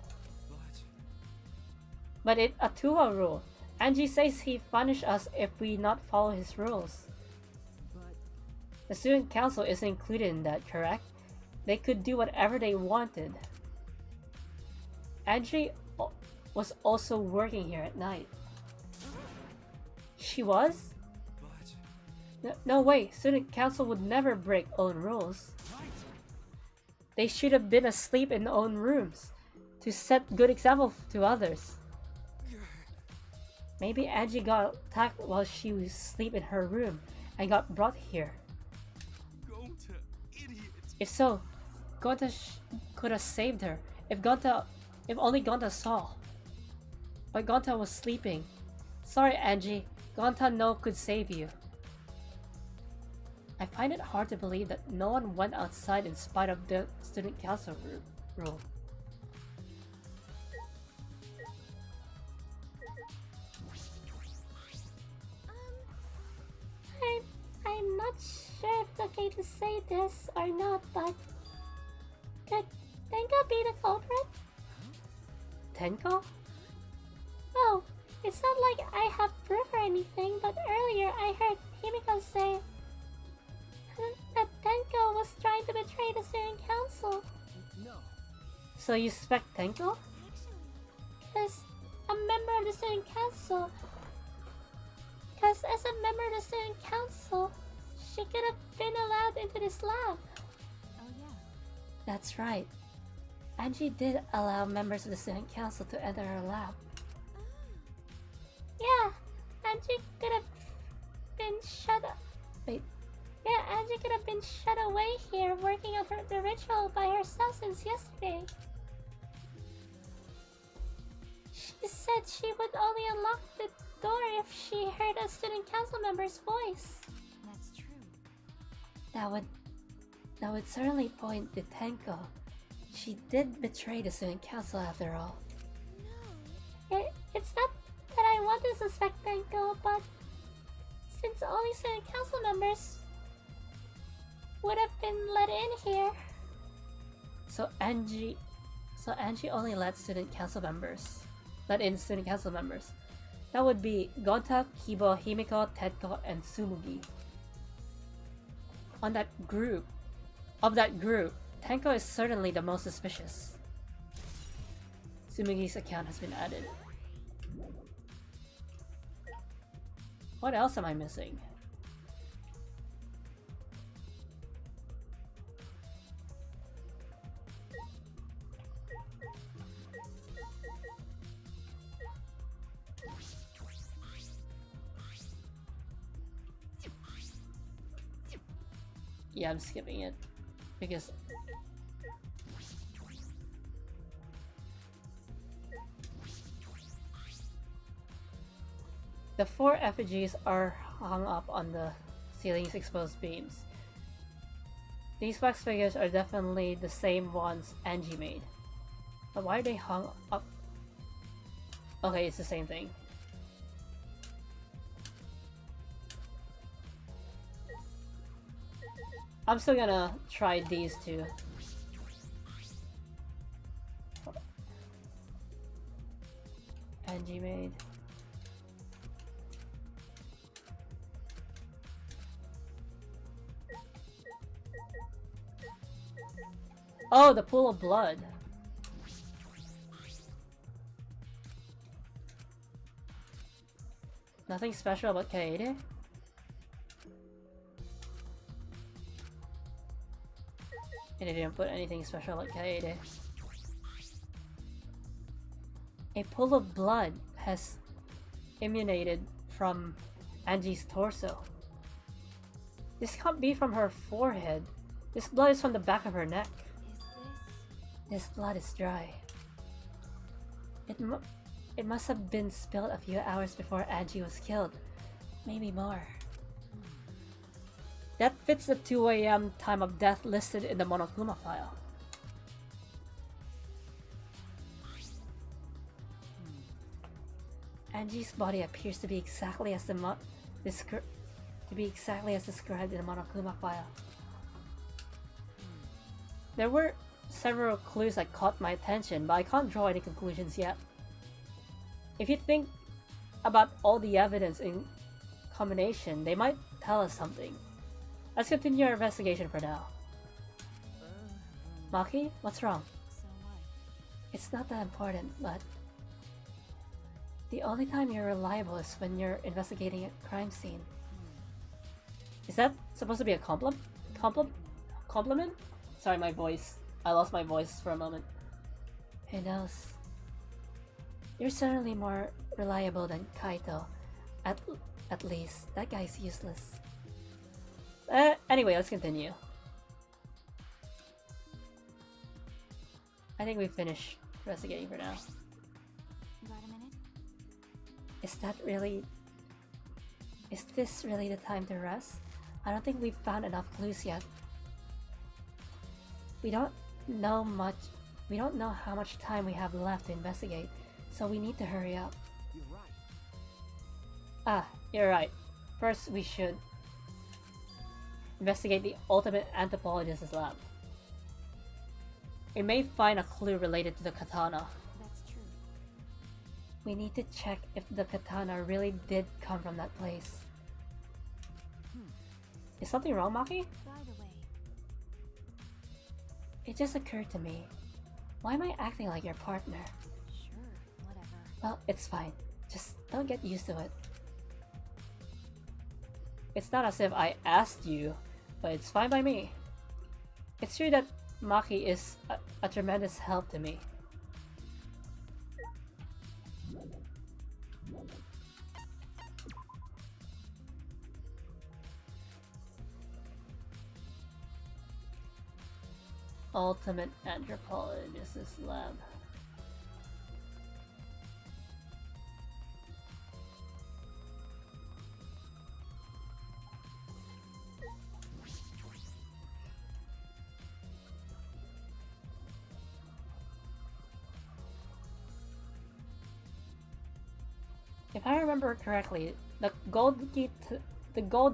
But it's a Tuha rule. Angie says he punish us if we not follow his rules.
But
The student council isn't included in that, correct? They could do whatever they wanted. Angie was also working here at night. She was? No way, student council would never break own rules.
right.
They should have been asleep in their own rooms to set good example to others. Maybe Angie got attacked while she was asleep in her room and got brought here.
Gonta, idiot.
If so, Gonta could have saved her if only Gonta saw. But Gonta was sleeping. Sorry, Angie. Gonta no could save you. I find it hard to believe that no one went outside in spite of the student council rule.
I'm not sure if it's okay to say this or not, but could Tenko be the culprit?
Tenko?
Oh, it's not like I have proof or anything, but earlier I heard Himiko say that Tenko was trying to betray the student council.
No.
So you suspect Tenko?
Because a member of the student council. Because as a member of the student council, she could have been allowed into this lab.
Oh yeah.
That's right. Angie did allow members of the student council to enter her lab.
Yeah, Angie could have been shut up.
Wait,
Yeah, Angie could have been shut away here working on the ritual by herself since yesterday. She said she would only unlock the door if she heard a student council member's voice.
That's true.
that would certainly point to Tenko. She did betray the student council after all.
It's not that I want to suspect Tenko, but since only student council members would have been let in here.
So Angie only let in student council members. That would be Gonta, Kibo, Himiko, Tenko, and Tsumugi. Of that group, Tenko is certainly the most suspicious. Tsumugi's account has been added. What else am I missing? Yeah, I'm skipping it because the 4 effigies are hung up on the ceiling's exposed beams. These wax figures are definitely the same ones Angie made. But why are they hung up? Okay, it's the same thing. I'm still gonna try these two. Angie made. Oh, the pool of blood. Nothing special about Kaede? And they didn't put anything special about Kaede. A pool of blood has emanated from Angie's torso. This can't be from her forehead. This blood is from the back of her neck. This blood is dry. It must have been spilled a few hours before Angie was killed. Maybe more. That fits the 2 AM time of death listed in the Monokuma file. Angie's body appears to be exactly as described in the Monokuma file. There were several clues that caught my attention, but I can't draw any conclusions yet. If you think about all the evidence in combination, they might tell us something. Let's continue our investigation for now. Maki, what's wrong?
So what?
It's not that important, but the only time you're reliable is when you're investigating a crime scene. Is that supposed to be a compliment? Sorry, my voice. I lost my voice for a moment. Who knows? You're certainly more reliable than Kaito. At least, that guy's useless. Anyway, let's continue. I think we finished investigating for now.
Got a minute?
Is this really the time to rest? I don't think we've found enough clues yet. We don't know how much time we have left to investigate, so we need to hurry up.
You're right.
Ah, you're right. First, we should investigate the ultimate anthropologist's lab. We may find a clue related to the katana.
That's true.
We need to check if the katana really did come from that place. Is something wrong, Maki?
By the way,
It just occurred to me. Why am I acting like your partner?
sure, whatever.
Well, it's fine. Just don't get used to it. It's not as if I asked you, but it's fine by me. It's true that Maki is a tremendous help to me. Ultimate Anthropologist's Lab. If I remember correctly, the gold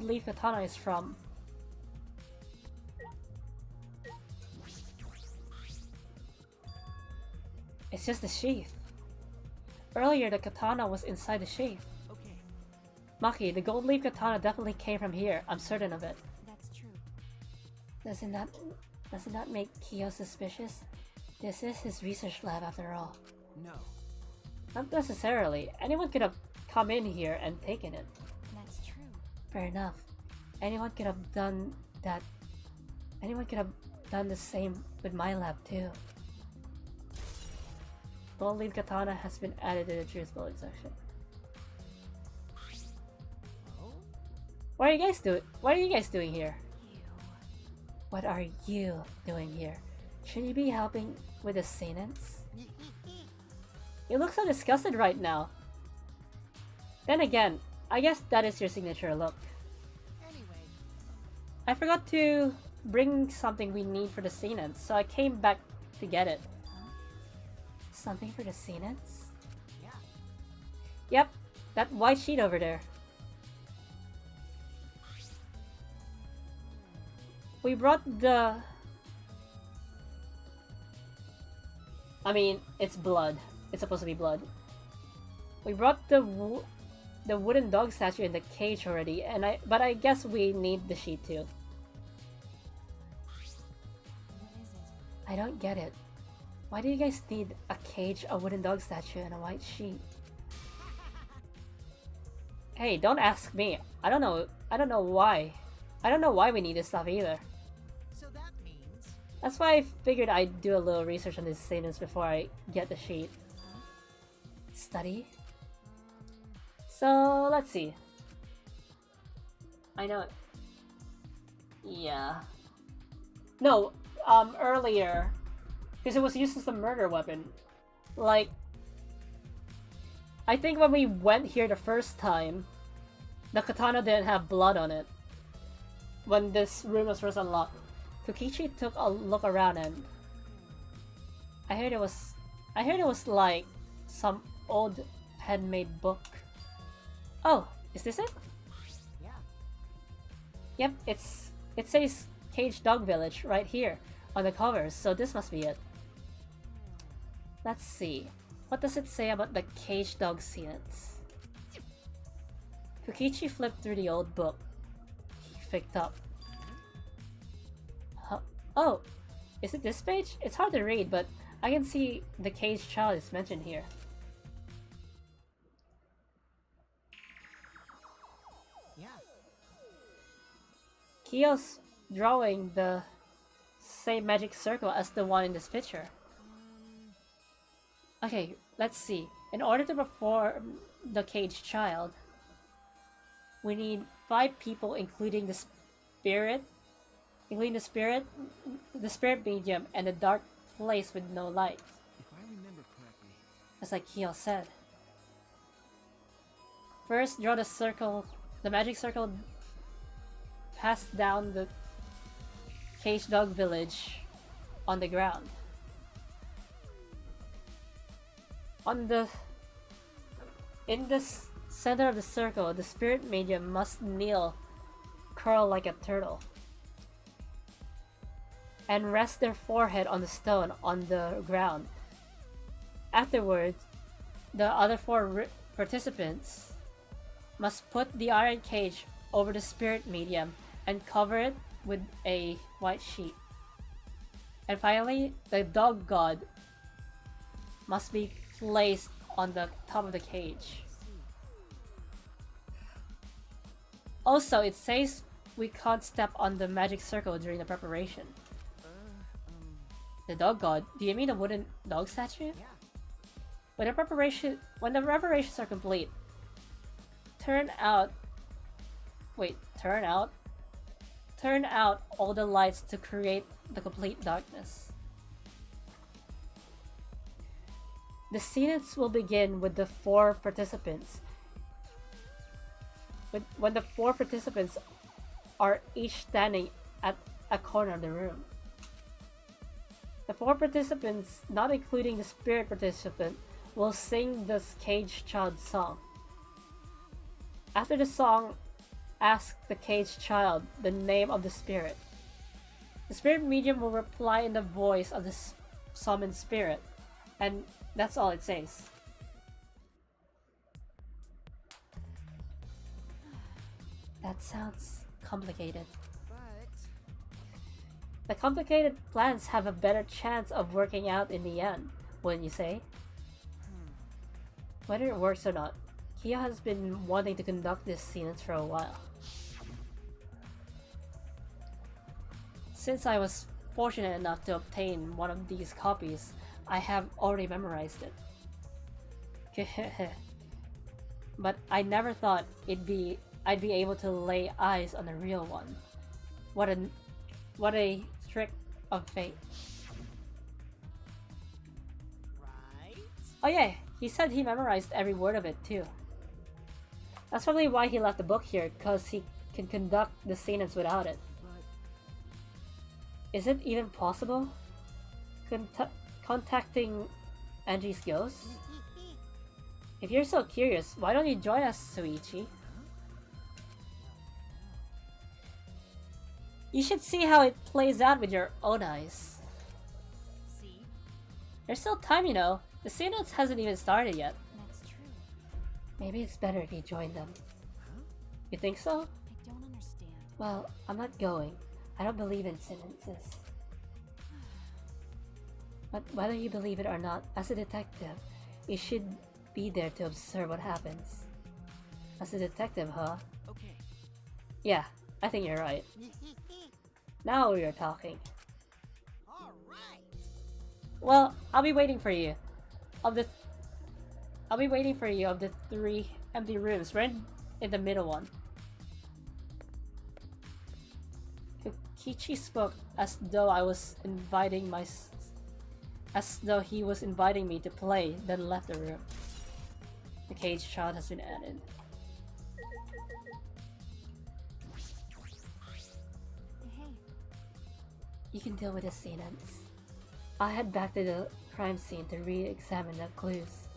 leaf katana is from It's just the sheath. Earlier, the katana was inside the sheath.
Okay.
Maki, the gold leaf katana definitely came from here. I'm certain of it.
That's true.
Doesn't that make Kyo suspicious? This is his research lab after all.
No.
Not necessarily. Anyone could have come in here and taken it.
That's true.
Fair enough. Anyone could have done that. Anyone could have done the same with my lab too. Gold leaf katana has been added to the truth bullet section.
Oh?
What are you guys doing? What are you guys doing here?
You.
What are you doing here? Should you be helping with the sentence? You look so disgusted right now. Then again, I guess that is your signature look.
Anyway,
I forgot to bring something we need for the scenes, so I came back to get it.
Something for the scenes?
Yep, that white sheet over there. We brought the... I mean, it's blood. It's supposed to be blood. We brought the wooden dog statue in the cage already, but I guess we need the sheet too.
What is it?
I don't get it. Why do you guys need a cage, a wooden dog statue, and a white sheet?
Hey, don't ask me. I don't know why. I don't know why we need this stuff either.
So that means
That's why I figured I'd do a little research on these scenes before I get the sheet.
Study?
So, let's see. I know. Yeah. No, earlier, because it was used as a murder weapon. Like, I think when we went here the first time, the katana didn't have blood on it. When this room was first unlocked, Kokichi took a look around and I heard it was like some old handmade book. Oh, is this it?
yeah.
Yep, it says Cage Dog Village right here on the covers, so this must be it. Let's see. What does it say about the cage dog scenes? Kokichi flipped through the old book he picked up. Huh? Oh, is it this page? It's hard to read, but I can see the cage child is mentioned here.
Yeah.
Kyo's drawing the same magic circle as the one in this picture. Okay, let's see. In order to perform the cage child, we need 5 people, including the spirit, the spirit medium, and the dark place with no light.
If I remember correctly,
As like Kyo said. First, draw the circle, the magic circle, pass down the cage dog village on the ground. In the center of the circle, the spirit medium must kneel, curl like a turtle, and rest their forehead on the stone on the ground. Afterwards, the other 4 participants must put the iron cage over the spirit medium and cover it with a white sheet. And finally, the dog god must be placed on the top of the cage. Also, it says we can't step on the magic circle during the preparation. The dog god? Do you mean the wooden dog statue?
Yeah.
When the preparations are complete, turn out all the lights to create the complete darkness. The scenes will begin with the 4 participants. When the 4 participants are each standing at a corner of the room. The 4 participants, not including the spirit participant, will sing this cage child song. After the song, ask the cage child the name of the spirit. The spirit medium will reply in the voice of the summoned spirit, and that's all it says.
That sounds complicated.
But
The complicated plans have a better chance of working out in the end, wouldn't you say? Whether it works or not, Kyo has been wanting to conduct these scenes for a while. Since I was fortunate enough to obtain one of these copies, I have already memorized it. But I never thought I'd be able to lay eyes on the real one. What a trick of fate.
right?
Oh yeah, he said he memorized every word of it too. That's probably why he left the book here, because he can conduct the scenes without it. Is it even possible? Contacting Angie's ghost? If you're so curious, why don't you join us, Suichi? You should see how it plays out with your own eyes.
See?
There's still time, you know. The seance hasn't even started yet.
That's true.
Maybe it's better if you join them.
You think so?
I don't understand.
Well, I'm not going. I don't believe in sentences. But whether you believe it or not, as a detective, you should be there to observe what happens. As a detective, huh?
Okay.
Yeah, I think you're right. Now we are talking.
All right.
Well, I'll be waiting for you. Of the 3 empty rooms. We're in the middle one. Kokichi spoke as though he was inviting me to play, then left the room. The cage child has been added.
Hey,
You can deal with the sentence. I'll head back to the crime scene to re-examine the clues.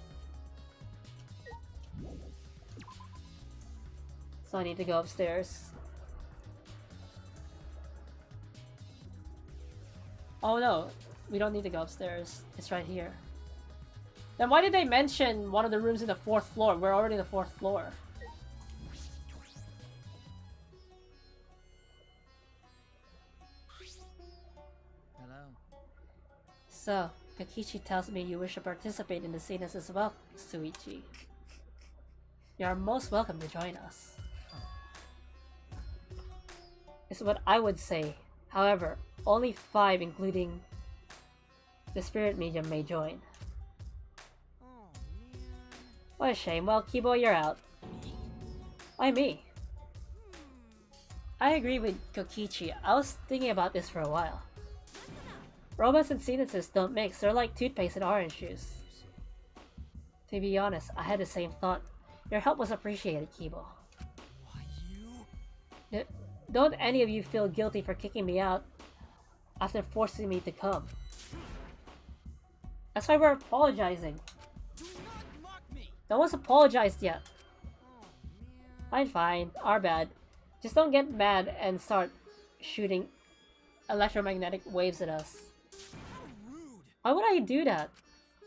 So I need to go upstairs. Oh no, we don't need to go upstairs. It's right here. Then why did they mention one of the rooms in the 4th floor? We're already in the 4th floor.
Hello.
So, Kokichi tells me you wish to participate in the scenes as well, Suichi. You are most welcome to join us. Is what I would say. However, only 5, including the spirit medium, may join.
Oh man.
What a shame. Well, Kibo, you're out. Why me? I agree with Kokichi. I was thinking about this for a while. Robots and sentences don't mix. They're like toothpaste and orange juice. To be honest, I had the same thought. Your help was appreciated, Kibo.
Why you?
Don't any of you feel guilty for kicking me out after forcing me to come. That's why we're apologizing.
Do not mock me.
No one's apologized yet.
Oh man.
Fine, our bad. Just don't get mad and start shooting electromagnetic waves at us.
How rude.
Why would I do that?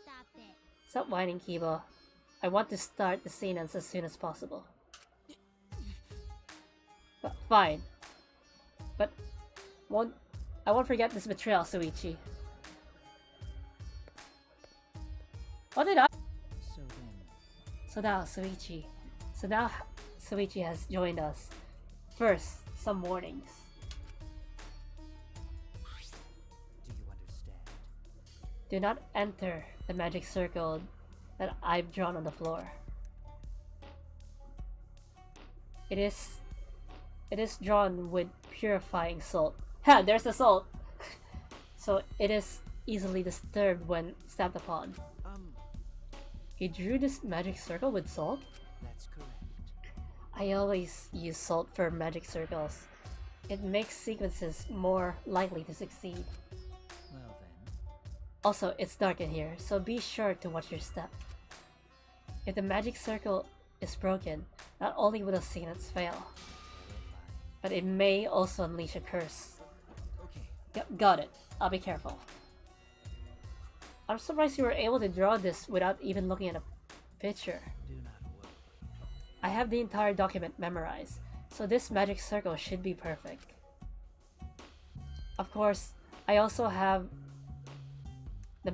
Stop it.
Stop whining, Kibo. I want to start the scenes as soon as possible. Fine. But I won't forget this betrayal, Suichi. What did I?
So then,
So now Suichi has joined us. First, some warnings.
do you understand?
Do not enter the magic circle that I've drawn on the floor. It is drawn with purifying salt. Ha! There's the salt! So it is easily disturbed when stepped upon. You drew this magic circle with salt?
That's correct.
I always use salt for magic circles. It makes sequences more likely to succeed.
Well then,
Also, it's dark in here, so be sure to watch your step. If the magic circle is broken, not only will the sequence fail, but it may also unleash a curse.
okay.
Got it. I'll be careful. I'm surprised you were able to draw this without even looking at a picture.
Do not worry.
I have the entire document memorized, so this magic circle should be perfect. Of course, I also have the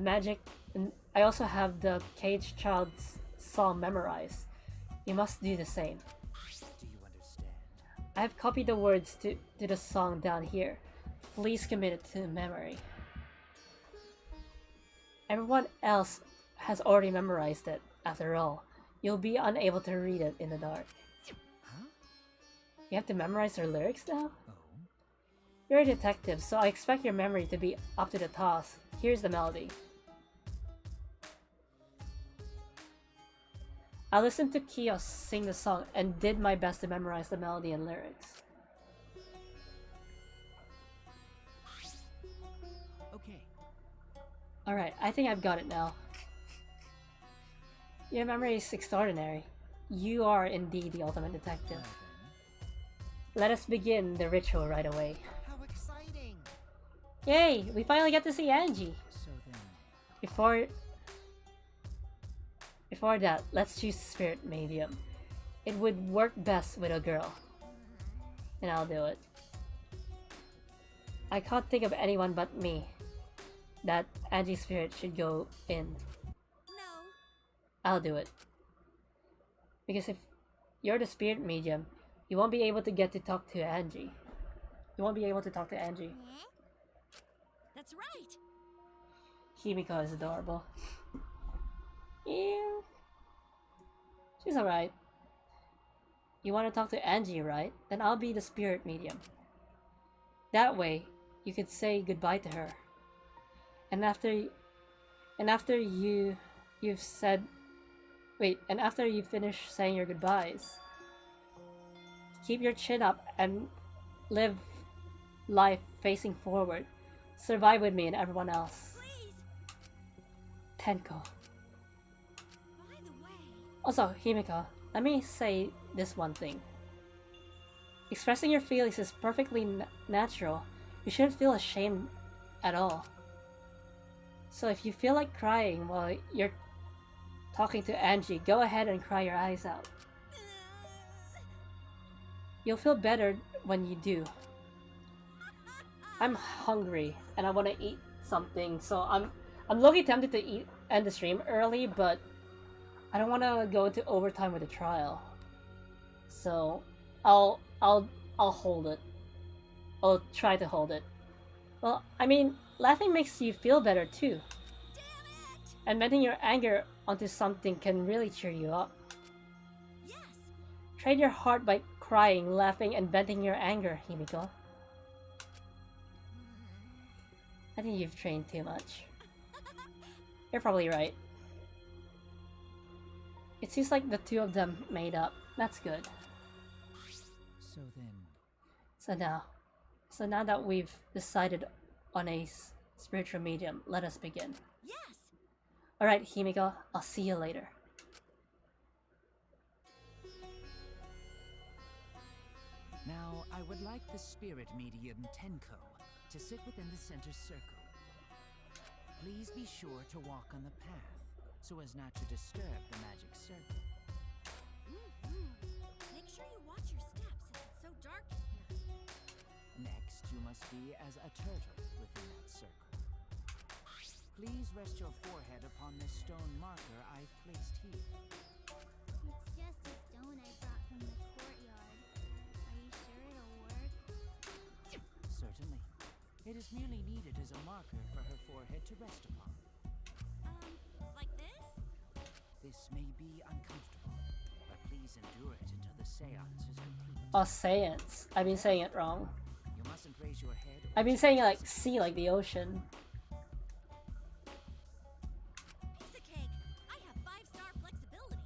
Cage Child's song memorized. You must do the same.
Do you understand?
I have copied the words to the song down here. Please commit it to memory. Everyone else has already memorized it, after all. You'll be unable to read it in the dark.
Huh?
You have to memorize their lyrics now?
Oh.
You're a detective, so I expect your memory to be up to the task. Here's the melody. I listened to Kiyo sing the song and did my best to memorize the melody and lyrics. Alright, I think I've got it now. Your memory is extraordinary. You are indeed the ultimate detective.
Well
Let us begin the ritual right away.
How exciting!
Yay! We finally get to see Angie!
so then,
Before that, let's choose spirit medium. It would work best with a girl. And I'll do it. I can't think of anyone but me that Angie's spirit should go in.
No.
I'll do it. Because if you're the spirit medium, you won't be able to get to talk to Angie. You won't be able to talk to Angie.
That's right.
Himiko is adorable. Yeah. She's alright. You want to talk to Angie, right? Then I'll be the spirit medium. That way, you could say goodbye to her. And after you finish saying your goodbyes, keep your chin up and live life facing forward. Survive with me and everyone else.
Please.
Tenko.
By the way.
Also, Himiko, let me say this one thing. Expressing your feelings is perfectly natural. You shouldn't feel ashamed at all. So if you feel like crying while you're talking to Angie, go ahead and cry your eyes out. You'll feel better when you do. I'm hungry and I want to eat something, so I'm looking tempted to end the stream early, but I don't want to go into overtime with the trial. So I'll hold it. I'll try to hold it. Well, I mean, laughing makes you feel better too. And venting your anger onto something can really cheer you up.
Yes.
Trade your heart by crying, laughing, and venting your anger, Himiko. I think you've trained too much. You're probably right. It seems like the two of them made up. That's good.
so then,
So now that we've decided on a spiritual medium, let us begin.
Yes.
Alright, Himiko, I'll see you later.
now I would like the spirit medium Tenko to sit within the center circle. Please be sure to walk on the path so as not to disturb the magic circle.
Make sure you watch your steps since it's so dark in here.
Next, you must be as a turtle within that circle. Please rest your forehead upon this stone marker I've placed here.
It's just a stone I brought from the courtyard. Are you sure it'll work?
Certainly. It is merely needed as a marker for her forehead to rest upon.
Like this?
This may be uncomfortable, but please endure it until the seance is complete.
Oh, seance. I've been saying it wrong.
You mustn't raise your head.
I've been saying it like sea, like the ocean.
Piece of cake. I have 5-star flexibility.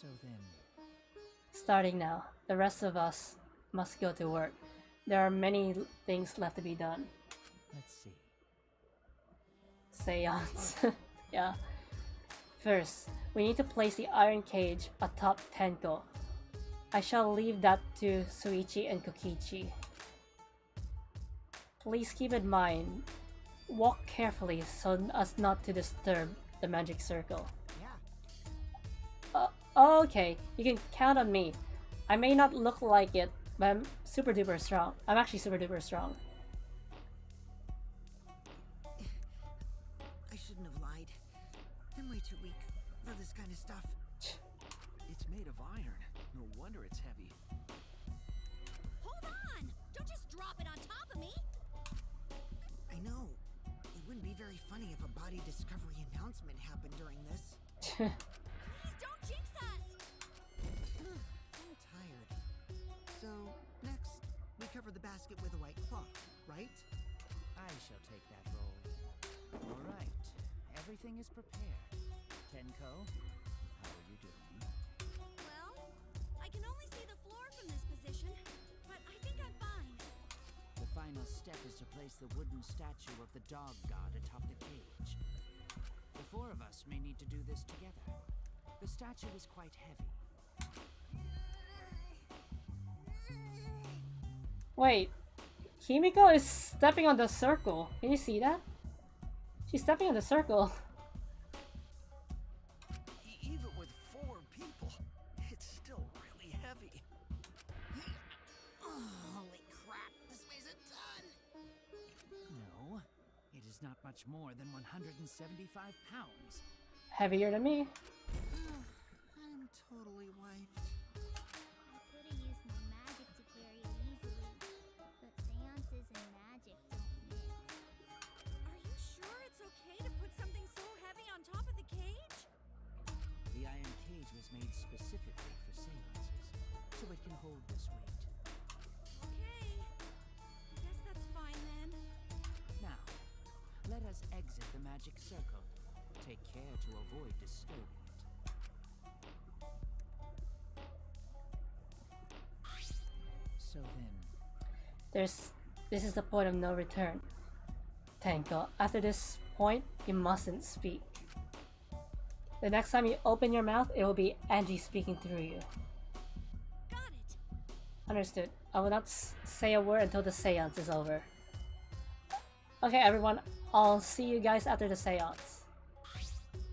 So then,
Starting now, the rest of us must go to work. There are many things left to be done.
let's see.
Seance. Yeah. First, we need to place the iron cage atop Tenko. I shall leave that to Suichi and Kokichi. Please keep in mind, walk carefully so as not to disturb the magic circle.
Yeah.
Okay, you can count on me. I may not look like it, but I'm super duper strong. I'm actually super duper strong.
I shouldn't have lied. I'm way too weak for this kind of stuff.
It's made of iron. No wonder it's heavy.
Hold on! Don't just drop it on top of me!
I know. It wouldn't be very funny if a body discovery announcement happened during this.
Please don't jinx us!
I'm tired. So, next, we cover the basket with a white cloth, right?
I shall take that role. All right. Everything is prepared. Tenko, how are you doing?
Well, I can only see the floor from this position, but I think I'm fine.
The final step is to place the wooden statue of the dog god atop the cage. The four of us may need to do this together. The statue is quite heavy.
Wait, Himiko is stepping on the circle. Can you see that? She's stepping on the circle.
Even with 4 people, it's still really heavy.
Holy crap, this weighs a ton!
No, it is not much more than 175 pounds.
Heavier than me.
I'm totally wiped.
I could've used my magic to carry it easily, but seances and magic don't mix.
Are you sure it's okay to put something so heavy on top of the cage?
The iron cage was made specifically for seances, so it can hold this weight.
Okay. I guess that's fine then.
Now, let us exit the magic circle. Take care to avoid disturbing it. So then,
this is the point of no return. Tenko, after this point, you mustn't speak. The next time you open your mouth, it will be Angie speaking through you.
Got it.
Understood. I will not say a word until the seance is over. Okay, everyone, I'll see you guys after the seance.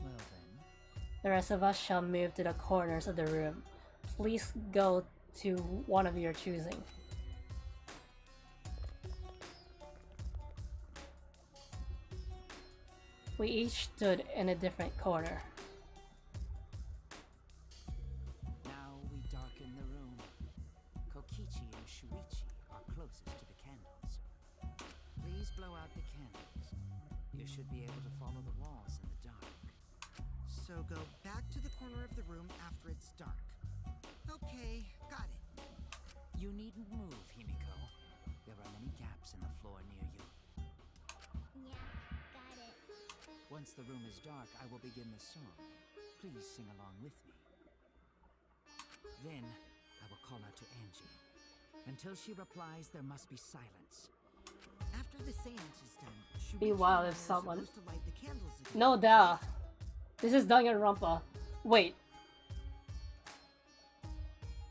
well then,
The rest of us shall move to the corners of the room. Please go to one of your choosing. We each stood in a different corner.
now we darken the room. Kokichi and Shuichi are closest to the candles. Please blow out the candles. You should be able to follow the walls in the dark.
So go back to the corner of the room after it's dark. Okay, got it.
You needn't move, Himiko. There are many gaps in the floor near you.
Yeah, got it.
Once the room is dark, I will begin the song. Please sing along with me. Then, I will call out to Angie. Until she replies, there must be silence.
After the seance is done,
Be
Shuichi
wild
and I
if
are
someone-
supposed to light the candles again.
No duh. This is Danganronpa. Wait.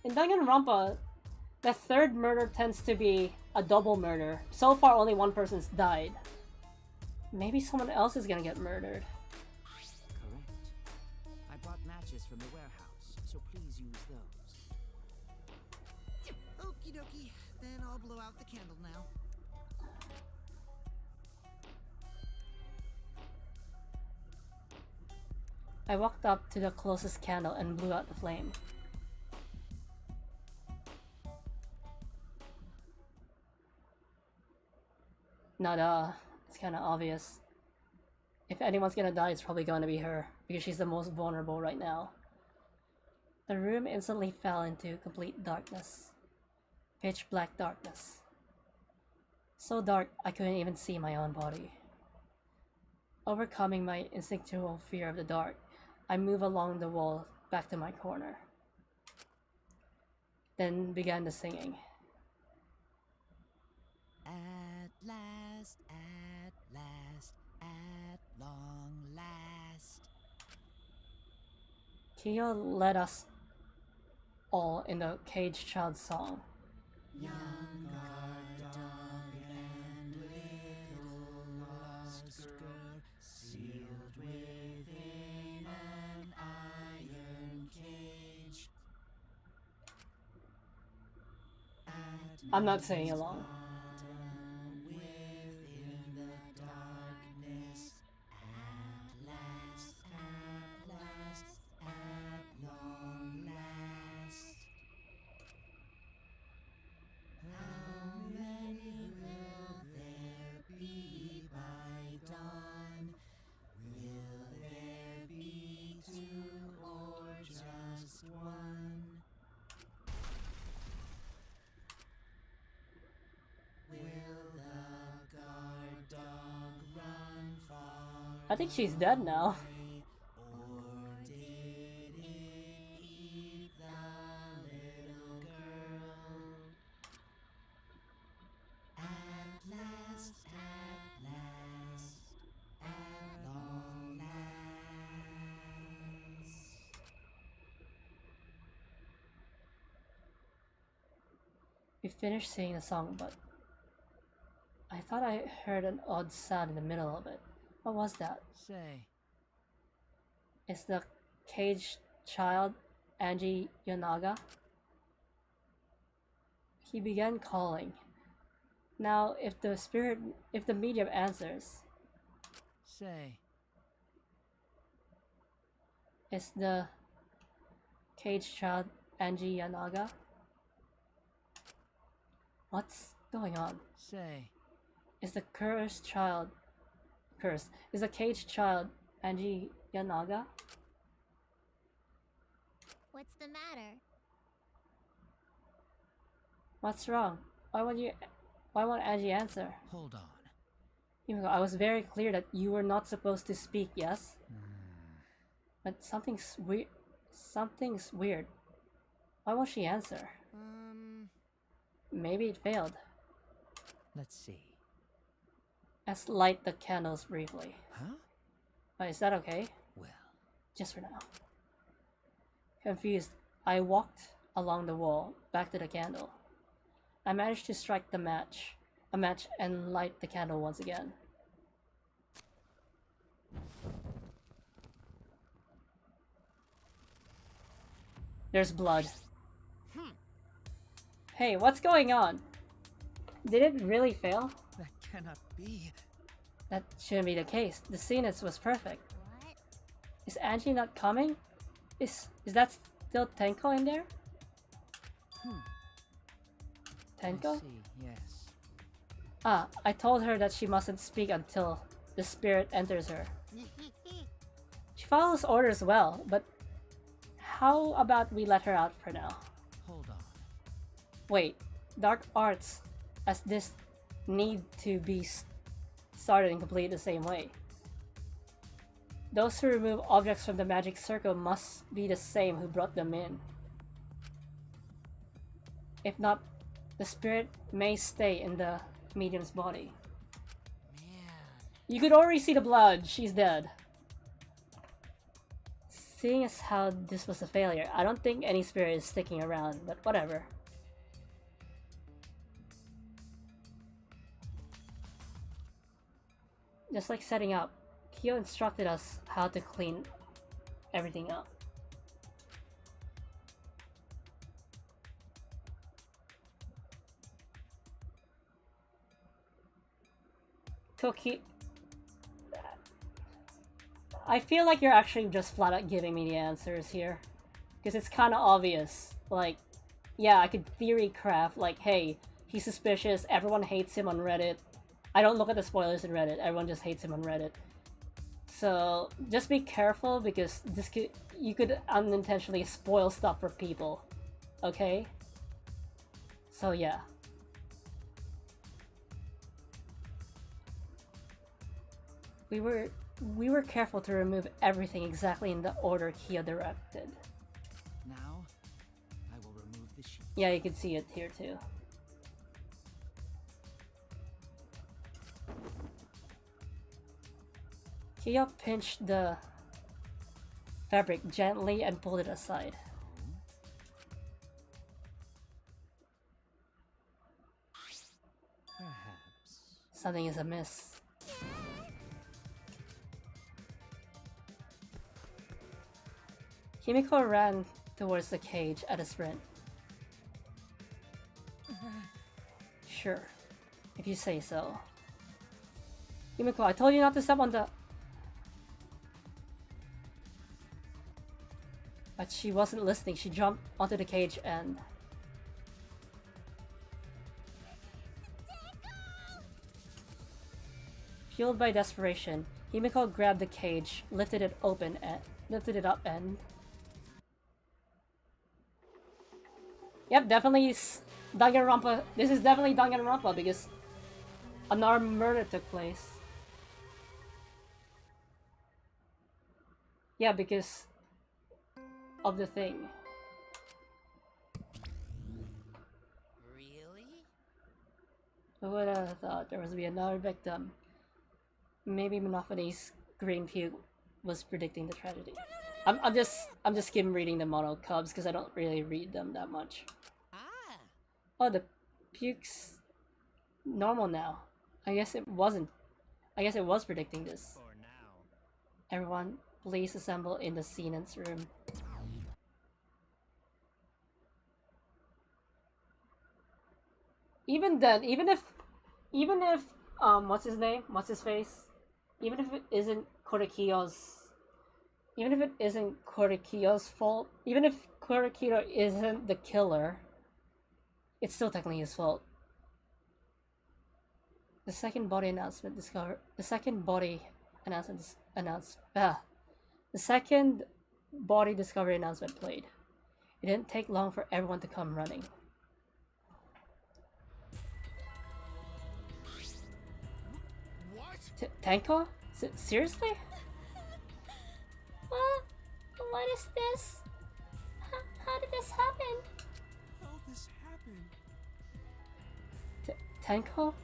In Danganronpa, the third murder tends to be a double murder. So far, only one person's died. Maybe someone else is gonna get murdered.
Correct. I brought matches from the warehouse, so please use those.
Okie dokie, then I'll blow out the candle now.
I walked up to the closest candle and blew out the flame. Nada. It's kinda obvious. If anyone's gonna die, it's probably gonna be her, because she's the most vulnerable right now. The room instantly fell into complete darkness. Pitch black darkness. So dark, I couldn't even see my own body. Overcoming my instinctual fear of the dark, I move along the wall back to my corner. Then began the singing.
At last, at long last.
Kiyo led us all in the cage child song.
Young guard dog and little lost girl, sealed within an iron cage.
I'm not singing along.
Within the darkness, at last, at long last. How many will there be by dawn? Will there be 2 or just 1? Will the guard dog run far
I think she's dead now.
away, or did it eat the little girl? At
We finished singing the song, but I thought I heard an odd sound in the middle of it. What was that?
Say,
Is the caged child Angie Yonaga? He began calling. Now, if the medium answers,
say,
is the caged child Angie Yonaga? What's going on?
say,
Is the cursed child... Is the caged child Angie Yonaga?
What's the matter?
What's wrong? Why won't Angie answer?
hold on.
Yumiko, I was very clear that you were not supposed to speak, yes? But something's weird. Why won't she answer? Maybe it failed.
Let's see.
Let's light the candles briefly.
Huh?
Is that okay?
Well,
Just for now. Confused, I walked along the wall, back to the candle. I managed to strike a match and light the candle once again. There's blood. Hey, what's going on? Did it really fail?
that cannot be.
That shouldn't be the case. The scenes was perfect.
What?
Is Angie not coming? Is that still Tenko in there?
I
Tenko?
see, yes.
Ah, I told her that she mustn't speak until the spirit enters her. She follows orders well, but how about we let her out for now?
Hold on.
Wait, dark arts as this need to be started and completed the same way. Those who remove objects from the magic circle must be the same who brought them in. If not, the spirit may stay in the medium's body.
Man.
You could already see the blood. She's dead. Seeing as how this was a failure, I don't think any spirit is sticking around, but whatever. Just like setting up, Kyo instructed us how to clean everything up. Toki... I feel like you're actually just flat out giving me the answers here. Because it's kind of obvious. Like, yeah, I could theory craft, like, hey, he's suspicious, everyone hates him on Reddit. I don't look at the spoilers in Reddit, everyone just hates him on Reddit. So, just be careful because you could unintentionally spoil stuff for people. Okay? So, yeah. We were careful to remove everything exactly in the order Kyo directed.
Now, I will remove the sheet.
Yeah, you can see it here too. Kyo pinched the fabric gently and pulled it aside.
Perhaps.
Something is amiss. Himiko ran towards the cage at a sprint. Sure, if you say so. Himiko, I told you not to step on the... But she wasn't listening. She jumped onto the cage and... Fueled by desperation, Himiko grabbed the cage, lifted it up and... Yep, definitely Danganronpa. This is definitely Danganronpa because an armed murder took place. Yeah, because of the thing.
Really?
Who would have thought there was to be another victim? Maybe Monophanes' green puke was predicting the tragedy. I'm just skim reading the mono cubs because I don't really read them that much.
Ah!
Oh, the
Puke's normal now. I guess it wasn't. I guess it was predicting this.
For now.
Everyone, please assemble in the scene's room. Even then, even if what's his name? What's his face? Even if it isn't Korekiyo's fault, even if Korekiyo isn't the killer, it's still technically his fault. The second body discovery announcement played. It didn't take long for everyone to come running.
What?
Tenko? Seriously?
What is this? How did this happen?
How this happened?
Tenko?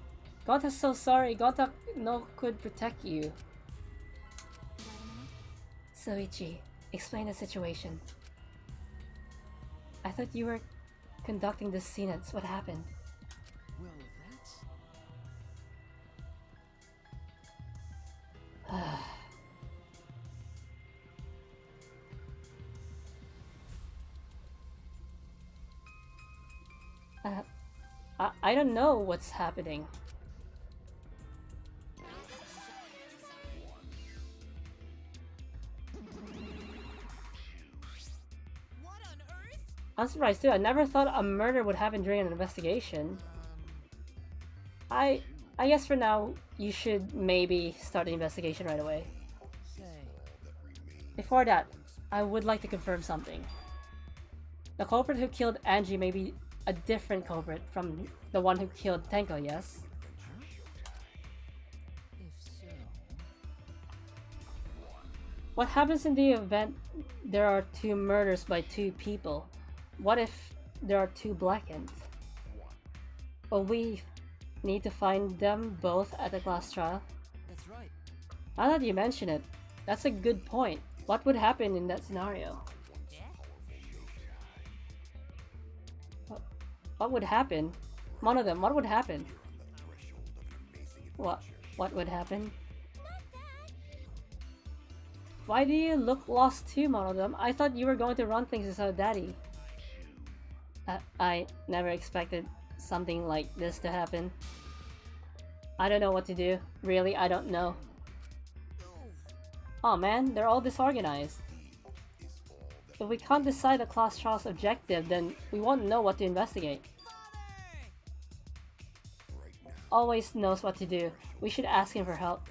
Gonta's so sorry. Gonta no could protect you.
Soichi, explain the situation. I thought you were conducting the scenes. What happened?
Well, that's...
I don't know what's happening.
What on earth?
I'm surprised too. I never thought a murder would happen during an investigation. I guess for now you should maybe start the investigation right away.
Say,
Before that, I would like to confirm something. The culprit who killed Angie may be a different culprit from the one who killed Tenko, yes?
if so...
What happens in the event there are two murders by two people? What if there are two black-ends? Well, we need to find them both at the class trial.
That's right.
Now that you mention it, that's a good point. What would happen in that scenario? What would happen? One of them, what would happen? What would happen? Why do you look lost too, one of them? I thought you were going to run things without Daddy. I never expected something like this to happen. I don't know what to do. Really, I don't know. Oh man, they're all disorganized. If we can't decide the class trial's objective, then we won't know what to investigate. Always knows what to do. We should ask him for help.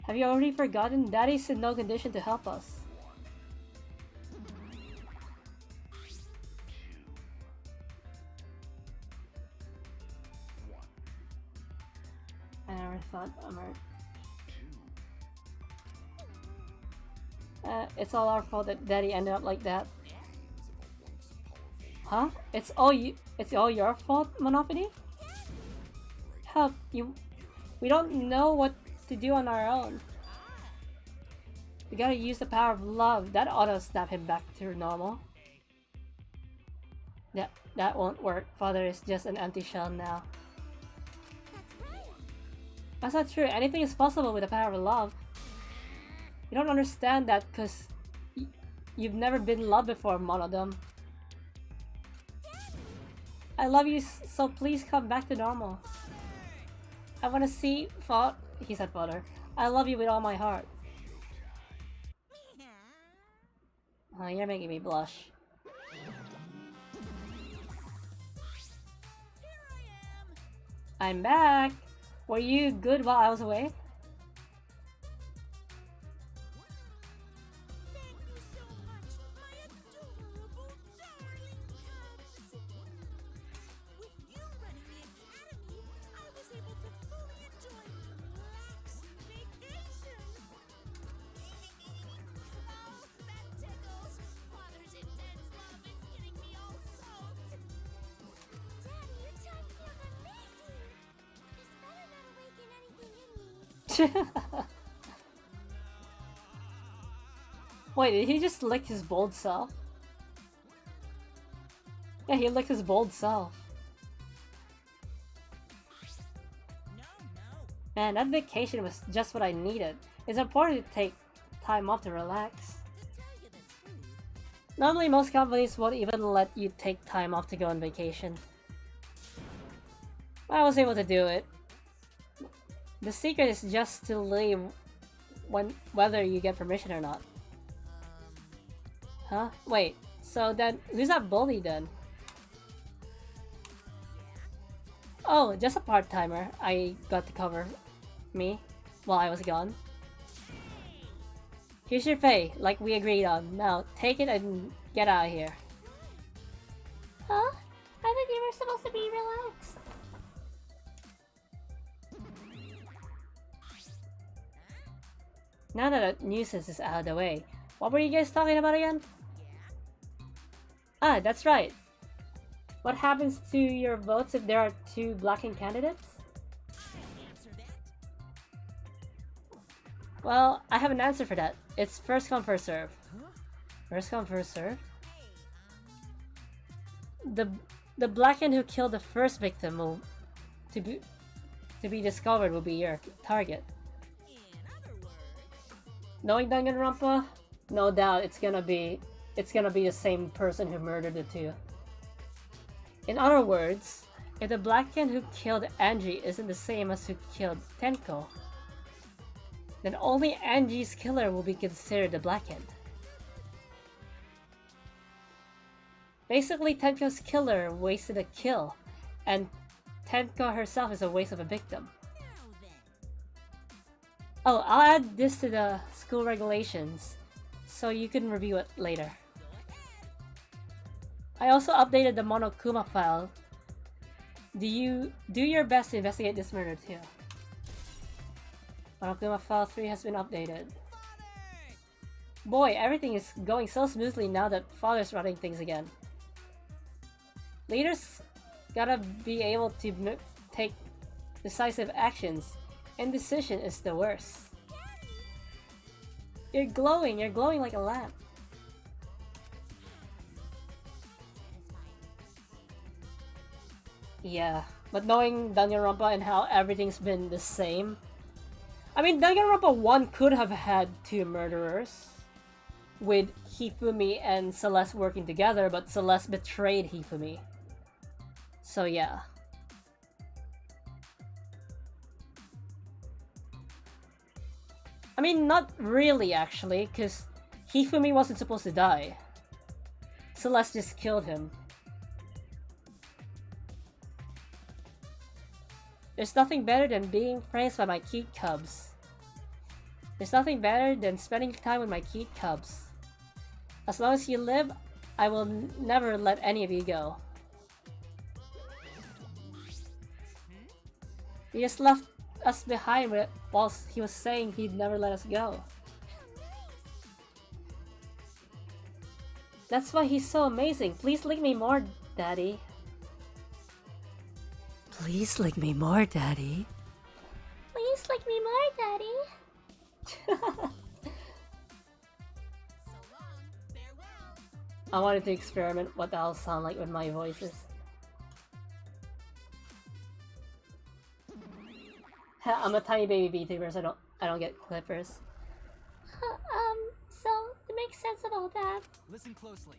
Have you already forgotten? Daddy's in no condition to help us. I never thought it's all our fault that Daddy ended up like that. Huh? It's all your fault, Monopoly? Help you. We don't know what to do on our own. We gotta use the power of love. That ought to snap him back to normal. That won't work. Father is just an empty shell now. That's not true. Anything is possible with the power of love. You don't understand that because you've never been in love before, Monodum. I love you, so please come back to normal. I want to see he said father. I love you with all my heart. Oh, you're making me blush. I'm back! Were you good while I was away?
Thank you so much, my adorable, darling cubs. With you running the academy, I was able to fully enjoy relaxed vacation. Oh, that tickles. Father's intense love is getting me all soaked. Daddy, your time feels amazing. This better not awaken anything in me.
Wait, did he just lick his bold self? Yeah, he licked his bold self. Man, that vacation was just what I needed. It's important to take time off to relax. Normally, most companies won't even let you take time off to go on vacation. I was able to do it. The secret is just to leave whether you get permission or not. Huh? Wait, so then who's that bully then? Oh, just a part-timer I got to cover me while I was gone. Here's your pay, like we agreed on. Now, take it and get out of here.
Huh? I thought you were supposed to be relaxed.
Now that the nuisance is out of the way, what were you guys talking about again? Ah, that's right. What happens to your votes if there are 2 blocking candidates? Well, I have an answer for that. It's first come, first serve. First come, first serve? The blackened who killed the first victim will to be discovered will be your target. Knowing Danganronpa, no doubt it's gonna be the same person who murdered the 2. In other words, if the blackened who killed Angie isn't the same as who killed Tenko, then only Angie's killer will be considered the blackened. Basically, Tenko's killer wasted a kill, and Tenko herself is a waste of a victim. Oh, I'll add this to the school regulations, so you can review it later. I also updated the Monokuma file. Do your best to investigate this murder too. Monokuma file 3 has been updated. Boy, everything is going so smoothly now that Father's running things again. Leaders gotta be able to take decisive actions. Indecision is the worst. You're glowing like a lamp. Yeah, but knowing Danganronpa and how everything's been the same. I mean, Danganronpa 1 could have had 2 murderers, with Hifumi and Celeste working together, but Celeste betrayed Hifumi. So yeah. I mean, not really actually, because Hifumi wasn't supposed to die. Celeste just killed him. There's nothing better than being praised by my cute cubs. There's nothing better than spending time with my cute cubs. As long as you live, I will never let any of you go. He just left us behind whilst he was saying he'd never let us go. That's why he's so amazing. Please lick me more, Daddy. Please lick me more, Daddy.
Please lick me more, Daddy.
I wanted to experiment what I'll sound like with my voices. I'm a tiny baby VTuber, so I don't get clippers.
So to make sense of all that.
Listen closely.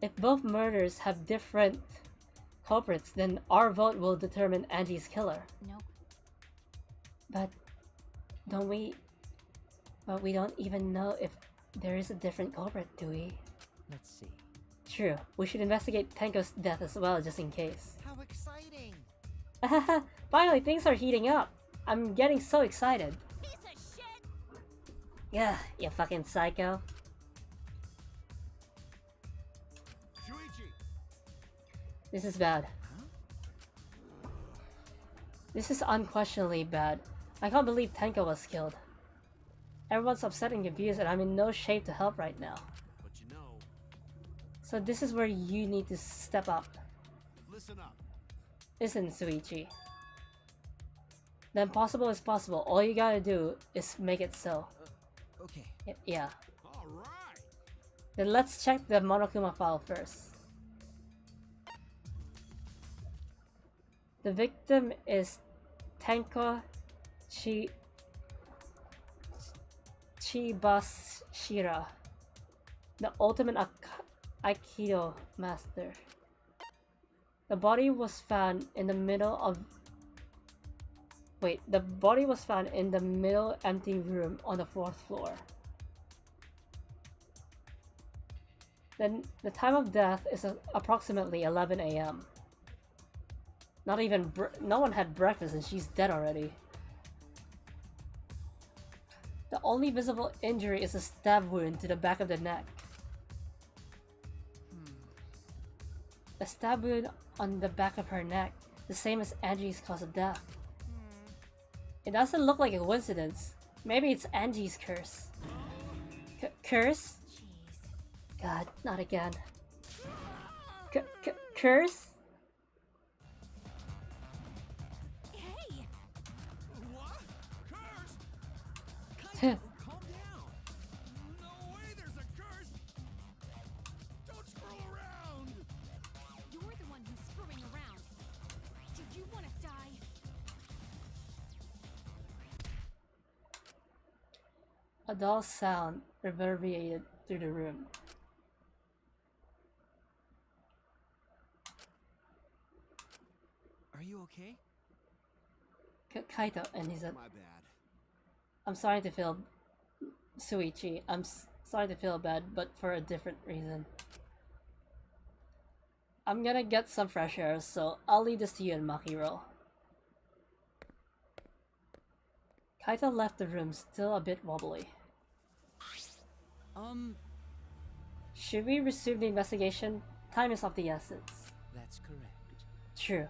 If both murders have different culprits, then our vote will determine Angie's killer.
Nope.
But we don't even know if there is a different culprit, do we?
Let's see.
True. We should investigate Tenko's death as well, just in case.
How exciting!
Finally, things are heating up. I'm getting so excited.
Piece of shit!
Yeah, you fucking psycho. This is bad. This is unquestionably bad. I can't believe Tenko was killed. Everyone's upset and confused, and I'm in no shape to help right now.
But you know,
So this is where you need to step up.
listen up.
Listen, Suichi. The impossible is possible. All you gotta do is make it so.
Okay.
Yeah.
All right.
Then let's check the Monokuma file first. The victim is Tenko Chibashira, the ultimate Aikido master. The body was found in the middle of... Wait, the body was found in the middle empty room on the 4th floor. Then the time of death is approximately 11 a.m. Not even no one had breakfast and she's dead already. The only visible injury is a stab wound to the back of the neck. A stab wound on the back of her neck, the same as Angie's cause of death. It doesn't look like a coincidence. Maybe it's Angie's curse. Curse? God, not again. Curse?
Hey!
What? Curse?
Heh.
Calm down. No way there's a curse. Don't screw around.
You're the one who's screwing around. Do you want to die?
A dull sound reverberated through the room.
Are you okay?
Kaito, and he said,
My bad.
I'm sorry to feel... Suichi, I'm sorry to feel bad, but for a different reason. I'm gonna get some fresh air, so I'll leave this to you and Makiro. Kaito left the room still a bit wobbly. Should we resume the investigation? Time is of the essence.
That's correct.
True.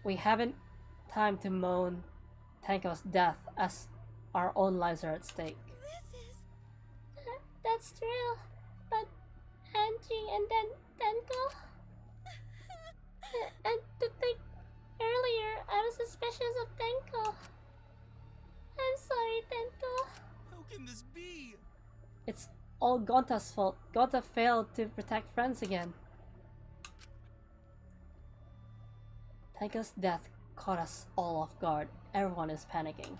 We haven't time to mourn Tanko's death as our own lives are at stake.
This is... That's true. But Angie and then Tenko? And to think earlier I was suspicious of Tenko. I'm sorry, Tenko.
How can this be?
It's all Gonta's fault. Gonta failed to protect friends again. Tanko's death caught us all off guard. Everyone is panicking.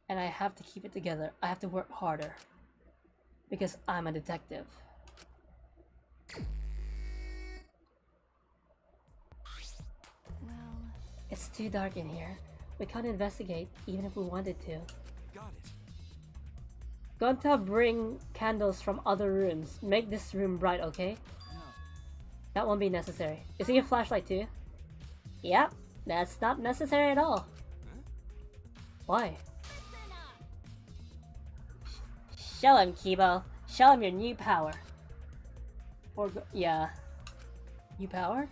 And I have to keep it together. I have to work harder. Because I'm a detective.
Well,
It's too dark in here. We can't investigate even if we wanted to.
Got it.
Gonta, bring candles from other rooms. Make this room bright, okay?
No.
That won't be necessary. Is he a flashlight too? Yep, that's not necessary at all. Why?
listen up.
Show him, Kibo. Show him your new power. Yeah. New power?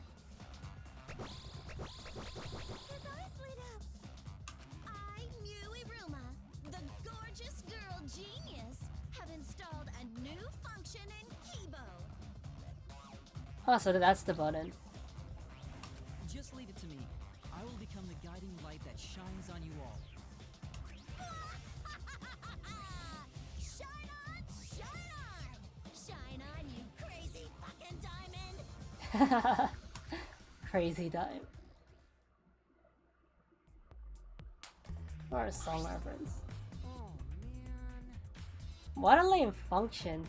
His eyes lit up. I, Muiruma, the gorgeous girl genius, have installed a new function in Kibo.
Oh, so that's the button.
Just leave it to me. I will become the guiding light that shines on you all.
Shine on, shine on! Shine on, you crazy fucking diamond!
Crazy time. Or a song reference.
Oh, man.
What a lame function.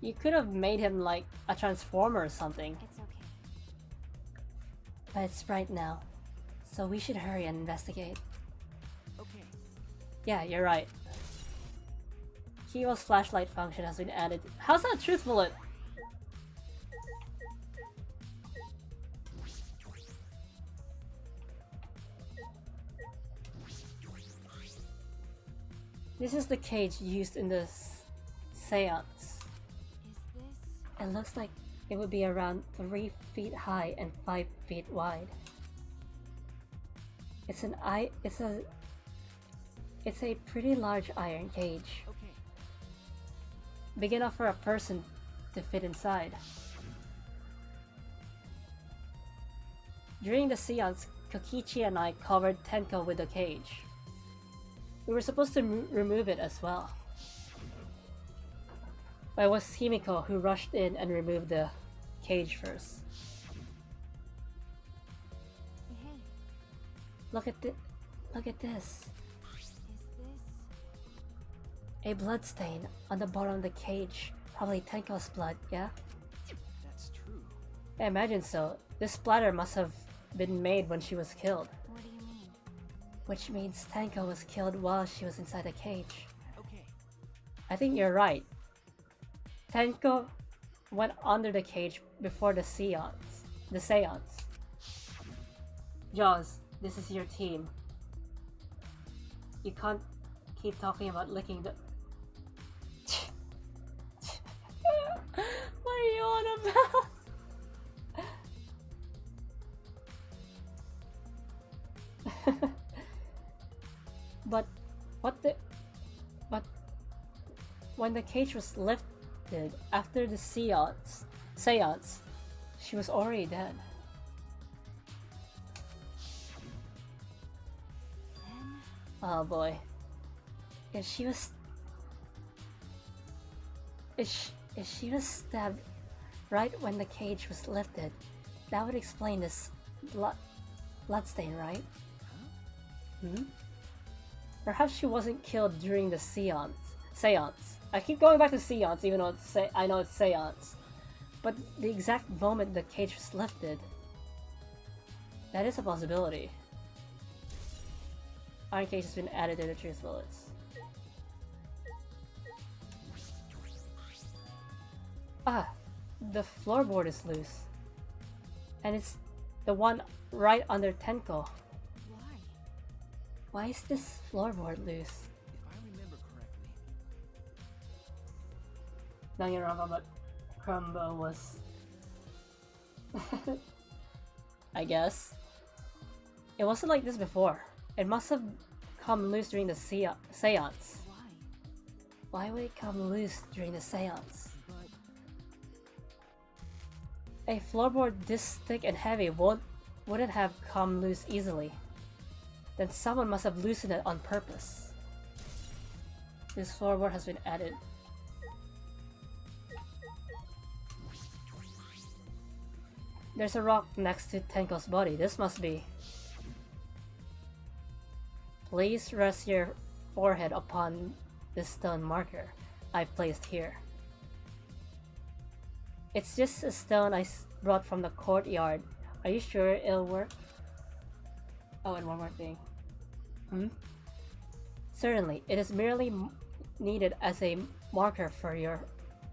You could have made him like a transformer or something.
It's okay.
But it's bright now. So we should hurry and investigate.
Okay.
Yeah, you're right. Kibo's flashlight function has been added. How's that truthful? This is the cage used in the seance.
Is this...
It looks like it would be around 3 feet high and 5 feet wide. It's a pretty large iron cage.
Okay.
Big enough for a person to fit inside. During the seance, Kokichi and I covered Tenko with the cage. We were supposed to remove it as well. But it was Himiko who rushed in and removed the cage first.
Hey,
Look at
Look at this.
Is this...
A blood stain on the bottom of the cage. Probably Tenko's blood, yeah?
That's true.
I imagine so. This splatter must have been made when she was killed.
What do you mean?
Which means Tenko was killed while she was inside the cage.
Okay.
I think you're right. Tenko went under the cage before the seance. Jaws, this is your team. You can't keep talking about licking the... What are you on about? But when the cage was lifted after the seance, she was already dead.
Then...
Oh boy.
If she was stabbed right when the cage was lifted, that would explain this bloodstain, right?
Hmm? Perhaps she wasn't killed during the seance. I keep going back to seance even though I know it's seance. But the exact moment the cage was lifted, that is a possibility. Iron cage has been added to the truth bullets. Ah, the floorboard is loose. And it's the one right under Tenko.
Why?
Why is this floorboard loose?
If I remember correctly,
Danganronpa, but Crumbo was... I guess. It wasn't like this before. It must have come loose during the seance.
Why?
Why would it come loose during the seance?
but
A floorboard this thick and heavy wouldn't have come loose easily. Then someone must have loosened it on purpose. This floorboard has been added. There's a rock next to Tenko's body. This must be. Please rest your forehead upon this stone marker I've placed here. It's just a stone I brought from the courtyard. Are you sure it'll work? Oh, and one more thing. Certainly, it is merely needed as a marker for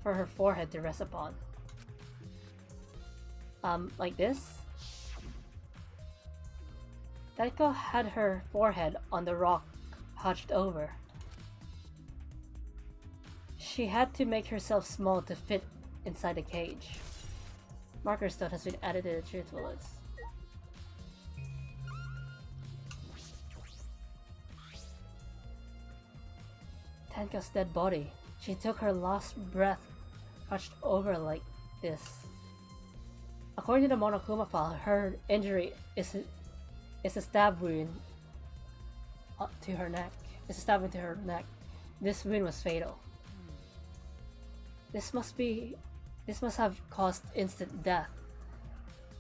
her forehead to rest upon. Like this? Taiko had her forehead on the rock hunched over. She had to make herself small to fit inside the cage. Marker stone has been added to the truth bullets. Tenko's dead body. She took her last breath hunched over like this. According to the Monokuma file, her injury is a stab wound to her neck. It's a stab into her neck. This wound was fatal. This must have caused instant death.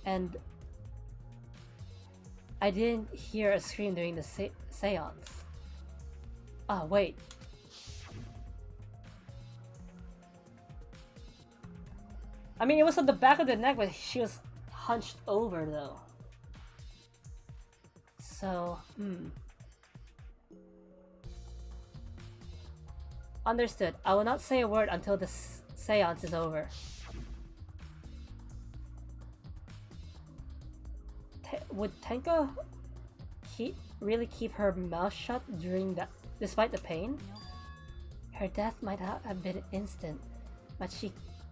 And I didn't hear a scream during the seance. Ah, wait. I mean, it was on the back of the neck, but she was hunched over though. So, Understood. I will not say a word until the seance is over. Would Tenko really keep her mouth shut despite the pain?
Nope.
Her death might have been instant, but she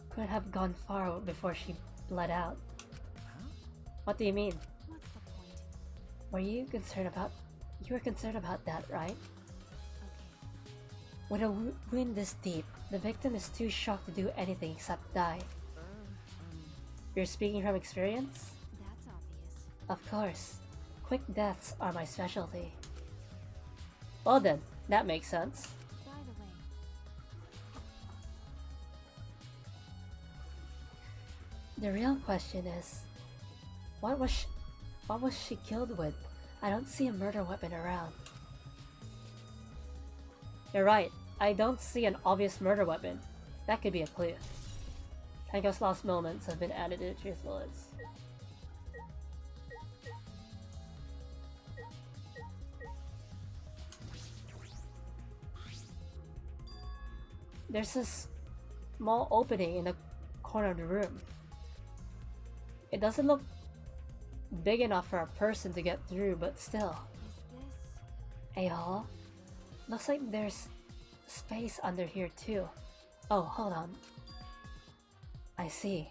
could have gone far before she bled out. What do you mean?
What's the point?
You were concerned about that, right?
Okay.
With a wound this deep, the victim is too shocked to do anything except die. You're speaking from experience?
That's obvious.
Of course. Quick deaths are my specialty.
Well then, that makes sense.
By the way,
The real question is, what was she killed with? I don't see a murder weapon around.
You're right. I don't see an obvious murder weapon. That could be a clue. Tenko's lost moments have been added to truthfulness. There's a small opening in the corner of the room. It doesn't look big enough for a person to get through, but still.
Is this?
A hall? Looks like there's space under here too. Oh, hold on. I see.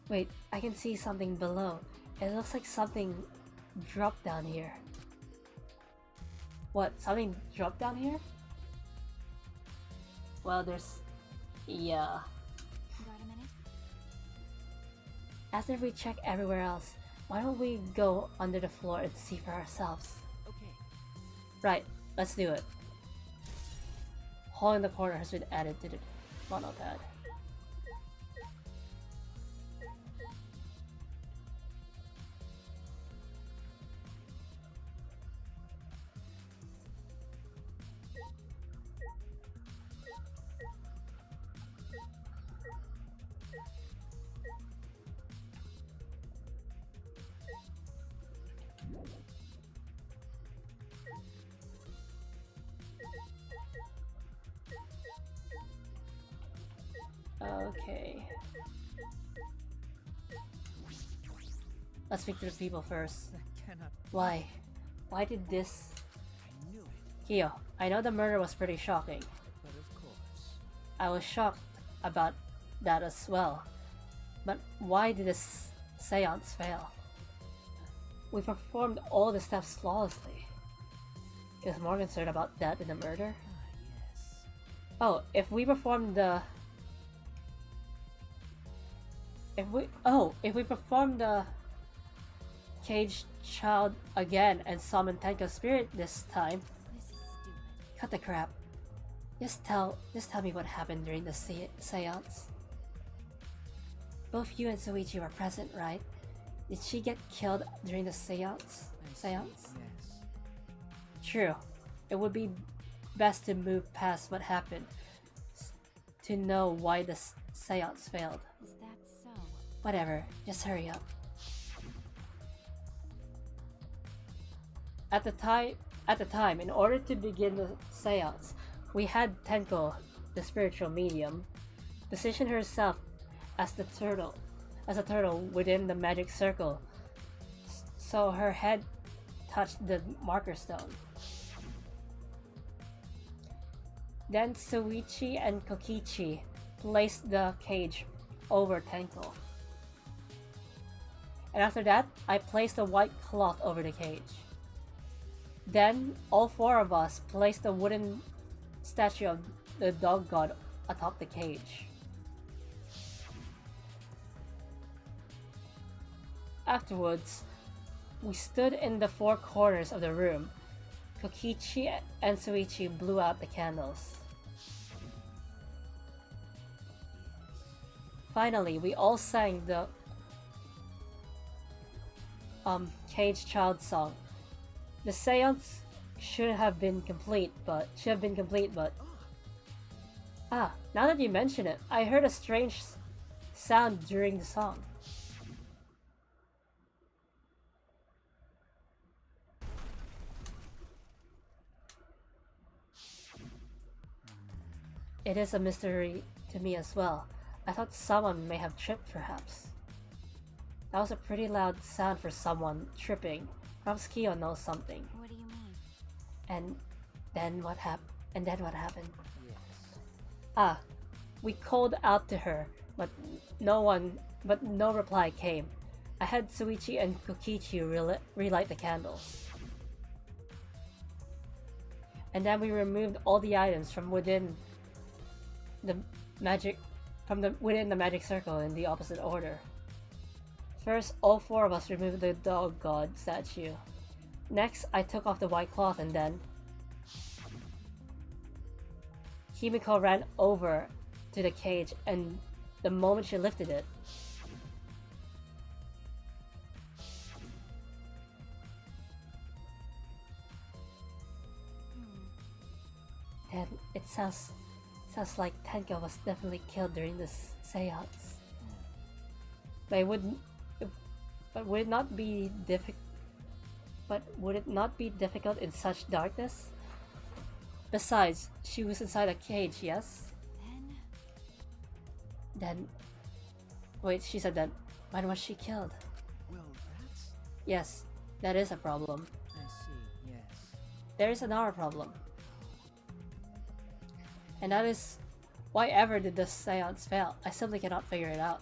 Wait, I can see something below. It looks like something dropped down here.
What? Something dropped down here? Well, there's... yeah.
Got a minute?
After we check everywhere else, why don't we go under the floor and see for ourselves?
Okay.
Right, let's do it. Hole in the corner has been added to the monopad. Okay. Let's speak to the people first.
That cannot.
Why? Why did this...
I knew it.
Kyo, I know the murder was pretty shocking.
But of course.
I was shocked about that as well. But why did this seance fail? We performed all the steps flawlessly. Is more concerned about that than the murder?
Ah, yes.
Oh, if we performed the... If we perform the caged child again and summon Tenko's spirit this time,
This is stupid.
Cut the crap. Just tell me what happened during the seance. Both you and Soichi were present, right? Did she get killed during the seance?
I see.
Seance?
Yes.
true. It would be best to move past what happened to know why the seance failed.
Is that so?
Whatever, just hurry up.
At the time, in order to begin the seance, we had Tenko, the spiritual medium, position herself as a turtle within the magic circle, so her head touched the marker stone. Then Soichi and Kokichi placed the cage over Tenko. And after that, I placed a white cloth over the cage. Then, all four of us placed a wooden statue of the dog god atop the cage. Afterwards, we stood in the four corners of the room. Kokichi and Soichi blew out the candles. Finally, we all sang the Cage Child song. The seance should have been complete, but now that you mention it, I heard a strange sound during the song. It is a mystery to me as well. I thought someone may have tripped, perhaps. That was a pretty loud sound for someone tripping. Perhaps Kyo knows something.
What do you mean?
And then what happened?
Yes.
We called out to her, but no reply came. I had Soichi and Kokichi relight the candles. And then we removed all the items from within the magic circle in the opposite order. First, all four of us removed the dog god statue. Next, I took off the white cloth, and then Himiko ran over to the cage, and the moment she lifted it,
It sounds like Tenko was definitely killed during this seance. But it wouldn't. But would it not be difficult? But would it not be difficult in such darkness? Besides, she was inside a cage, yes? Then... Wait, she said that. When was she killed?
Well, that's...
Yes, that is a problem.
I see, yes.
There is another problem. And that is... Why ever did the seance fail? I simply cannot figure it out.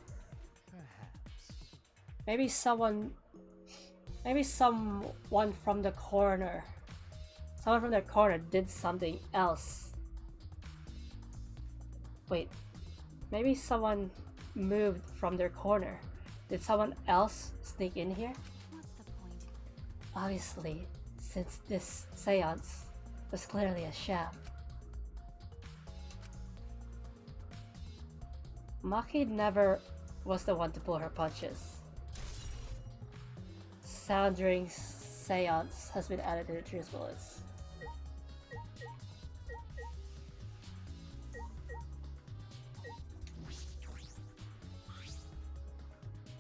Perhaps.
Maybe someone from the corner. Someone from the corner did something else. Wait. Maybe someone moved from their corner. Did someone else sneak in here?
What's the point?
Obviously, since this seance was clearly a sham. Maki never was the one to pull her punches. Sound during seance has been added to the truce bullets.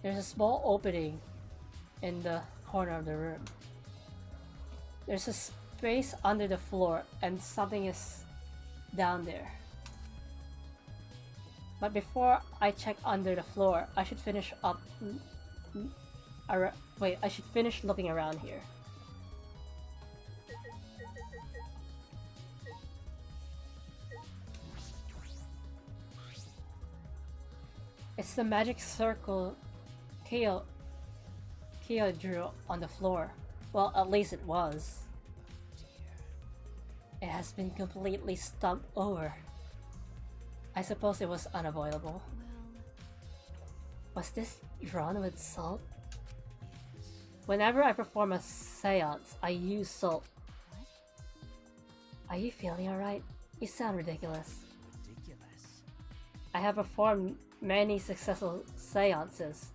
There's a small opening in the corner of the room. There's a space under the floor and something is down there. But before I check under the floor, I should finish up... Wait, I should finish looking around here. It's the magic circle Kyo drew on the floor. Well, at least it was. It has been completely stumped over. I suppose it was unavoidable. Was this drawn with salt? Whenever I perform a seance, I use salt. Are you feeling alright? You sound ridiculous.
Ridiculous.
I have performed many successful seances.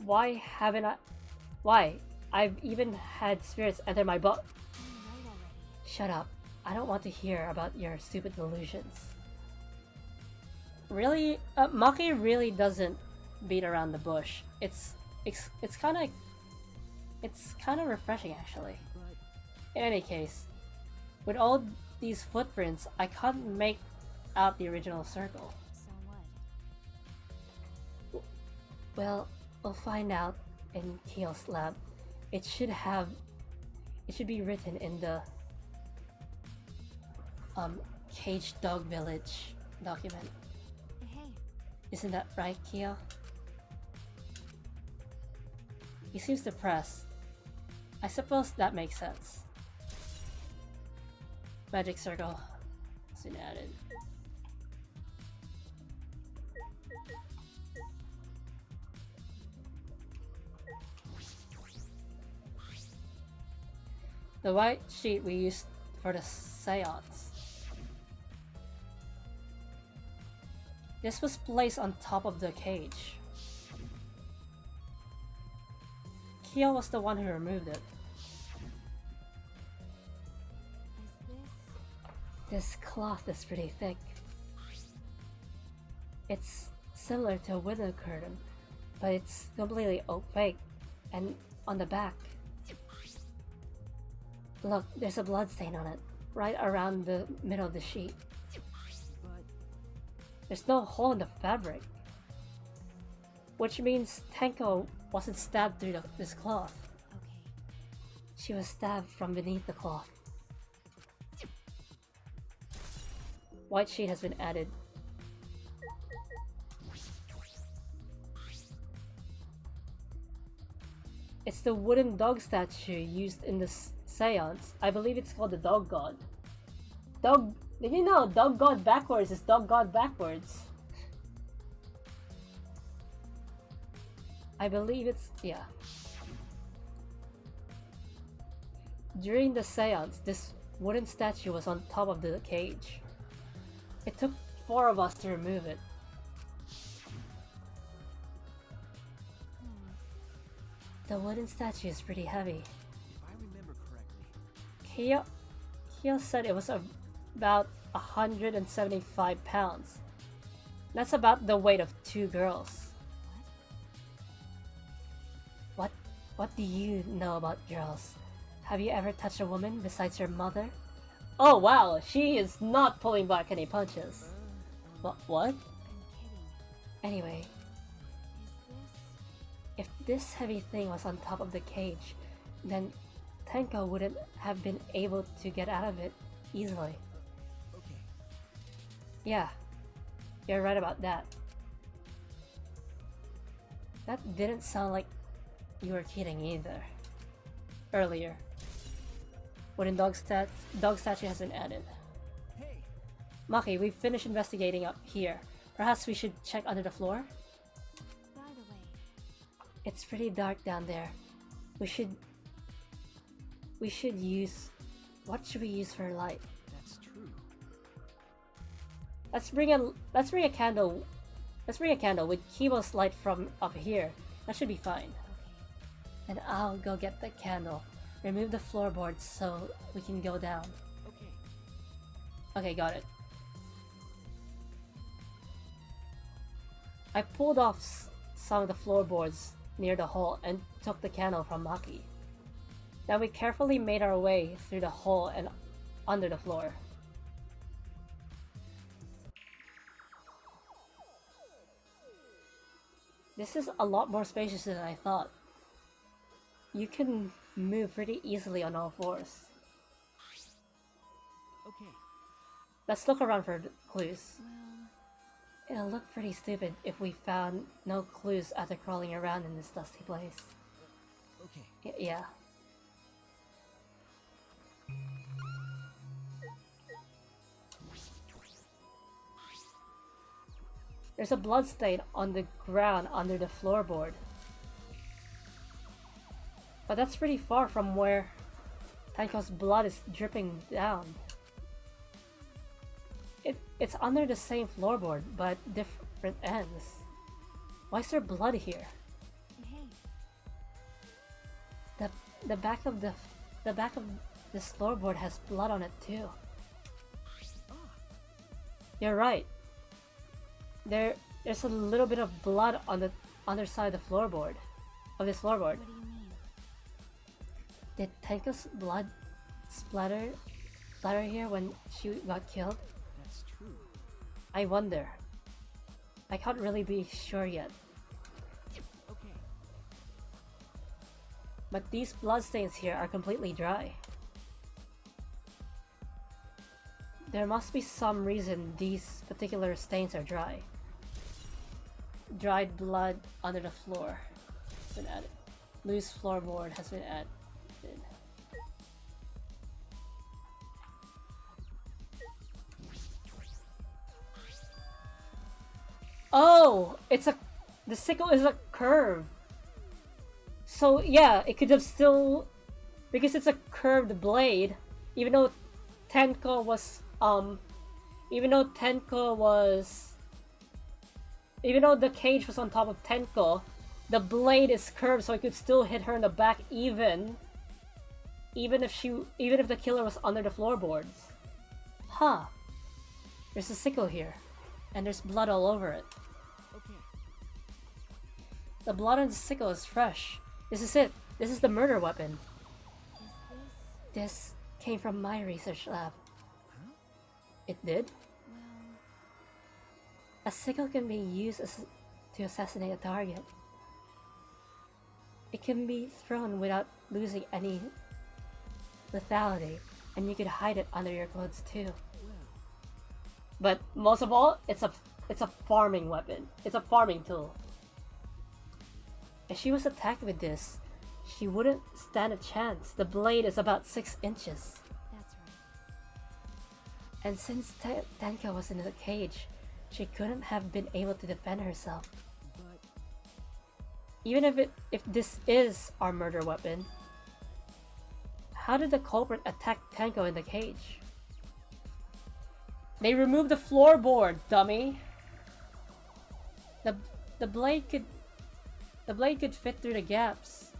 Why haven't I? Why? I've even had spirits enter my butt. Shut up. I don't want to hear about your stupid delusions. Really? Maki really doesn't beat around the bush. It's kind of refreshing actually. In any case, with all these footprints, I can't make out the original circle.
So what?
Well, we'll find out in Kyo's lab. It should be written in the Cage Dog Village document.
Hey.
Isn't that right, Kyo? He seems depressed. I suppose that makes sense. Magic circle has been added. The white sheet we used for the seance. This was placed on top of the cage. Kyo was the one who removed it. This cloth is pretty thick. It's similar to a window curtain, but it's completely opaque. And on the back, look, there's a blood stain on it, right around the middle of the sheet.
But
There's no hole in the fabric, which means Tenko wasn't stabbed through this cloth.
Okay.
She was stabbed from beneath the cloth. White sheet has been added. It's the wooden dog statue used in this seance. I believe it's called the Dog God. Did you know Dog God backwards is Dog God backwards? I believe it's... yeah. During the seance, this wooden statue was on top of the cage. It took 4 of us to remove it. The wooden statue is pretty heavy.
if I remember correctly,
Kyo said it was about
175 pounds. That's about the weight of 2 girls. What do you know about girls? Have you ever touched a woman besides your mother? Oh wow, she is not pulling back any punches. What? Anyway, if this heavy thing was on top of the cage, then Tenko wouldn't have been able to get out of it easily.
Okay.
Yeah, you're right about that. That didn't sound like you were kidding either. Earlier. Wooden dog statue has been added.
Hey,
Maki, we've finished investigating up here. Perhaps we should check under the floor?
By the way,
It's pretty dark down there. We should use... What should we use for light?
That's true.
Let's bring a candle. Let's bring a candle with Kibo's light from up here. That should be fine.
okay.
And I'll go get the candle. Remove the floorboards so we can go down.
Okay.
Okay, got it. I pulled off some of the floorboards near the hole and took the candle from Maki. Then we carefully made our way through the hole and under the floor. This is a lot more spacious than I thought. You can move pretty easily on all fours.
Okay.
Let's look around for clues.
Well,
It'll look pretty stupid if we found no clues after crawling around in this dusty place.
Okay.
Yeah. There's a blood stain on the ground under the floorboard. But that's pretty far from where Tenko's blood is dripping down. It's under the same floorboard, but different ends. Why is there blood here?
hey,
The back of this floorboard has blood on it too. You're right. There's a little bit of blood on the underside of the floorboard. Of this floorboard.
what do you mean?
Did Tenko's blood splatter here when she got killed?
That's true.
I wonder. I can't really be sure yet.
Okay.
But these bloodstains here are completely dry. There must be some reason these particular stains are dry. Dried blood under the floor has been added. Loose floorboard has been added. Oh! The sickle is a curve. So yeah, it could have still... Because it's a curved blade, even though Tenko was... Even though the cage was on top of Tenko, the blade is curved so it could still hit her in the back even if the killer was under the floorboards. Huh. There's a sickle here. And there's blood all over it.
Okay.
The blood on the sickle is fresh. This is it. This is the murder weapon.
Is
This came from my research lab.
Huh?
It did?
well,
A sickle can be used to assassinate a target. It can be thrown without losing any lethality, and you could hide it under your clothes too.
Well,
But most of all, it's a farming weapon. It's a farming tool. If she was attacked with this, she wouldn't stand a chance. The blade is about 6 inches.
that's right.
And since Tenko was in the cage, she couldn't have been able to defend herself.
but
Even if this is our murder weapon, how did the culprit attack Tenko in the cage? They removed the floorboard, dummy. The blade could fit through the gaps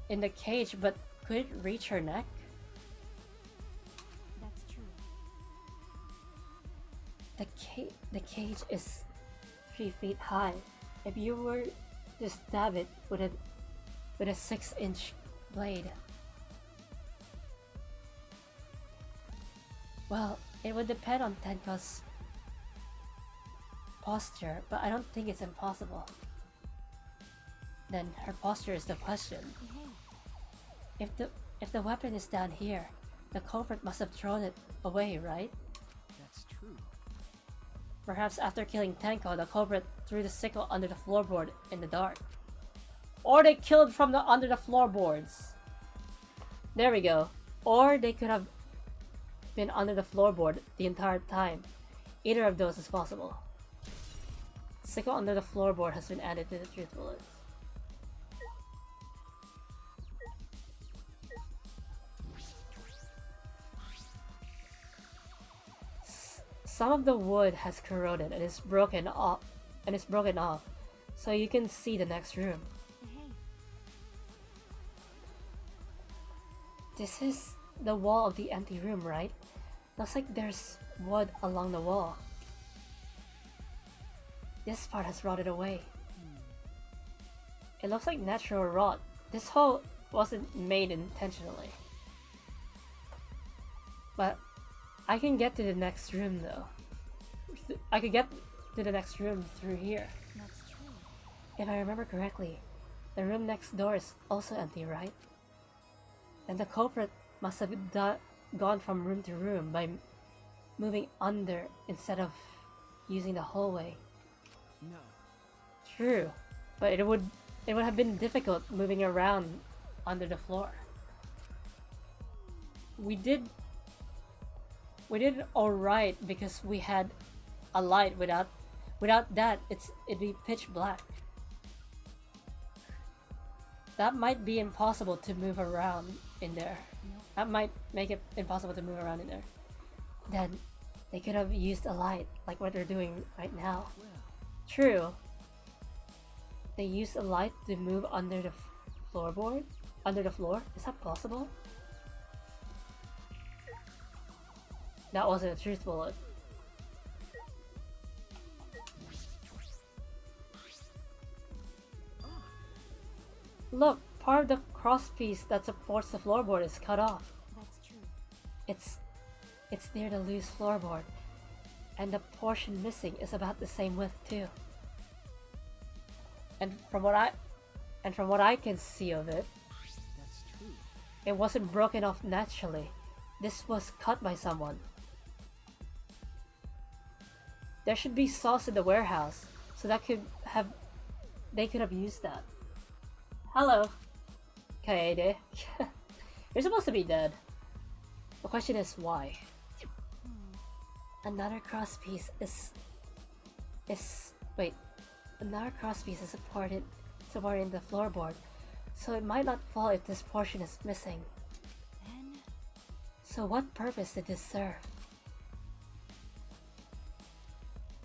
in the cage, but could it reach her neck?
That's true.
The cage is 3 feet high. If you were to stab it with a 6-inch blade, well, it would depend on Tenko's posture, but I don't think it's impossible. Then her posture is the question. If the weapon is down here, the culprit must have thrown it away, right?
That's true.
Perhaps after killing Tenko, the culprit threw the sickle under the floorboard in the dark. Or they killed from under the floorboards. There we go. Or they could have been under the floorboard the entire time. Either of those is possible. Sickle under the floorboard has been added to the truth bullets. Some of the wood has corroded and is broken off, so you can see the next room. This is the wall of the empty room, right? Looks like there's wood along the wall. This part has rotted away. It looks like natural rot. This hole wasn't made intentionally. But I can get to the next room though. I could get to the next room through here.
That's true.
If I remember correctly, the room next door is also empty, right? And the culprit must have gone from room to room by moving under instead of using the hallway.
No.
True, but it would have been difficult moving around under the floor. We did alright because we had a light. Without that, it'd be pitch black. That might be impossible to move around in there. That might make it impossible to move around in there. Then they could have used a light like what they're doing right now. True. They used a light to move under the floorboard? Under the floor? Is that possible? That wasn't a truth bullet. Look, part of the crosspiece that supports the floorboard is cut off.
That's true.
It's near the loose floorboard, and the portion missing is about the same width too. And from what I can see of it,
That's true.
it wasn't broken off naturally. This was cut by someone. There should be sauce in the warehouse, so they could have used that. Hello, Kaede. You're supposed to be dead. The question is why. Another crosspiece another crosspiece is supporting the floorboard, so it might not fall if this portion is missing.
Then
So what purpose did this serve?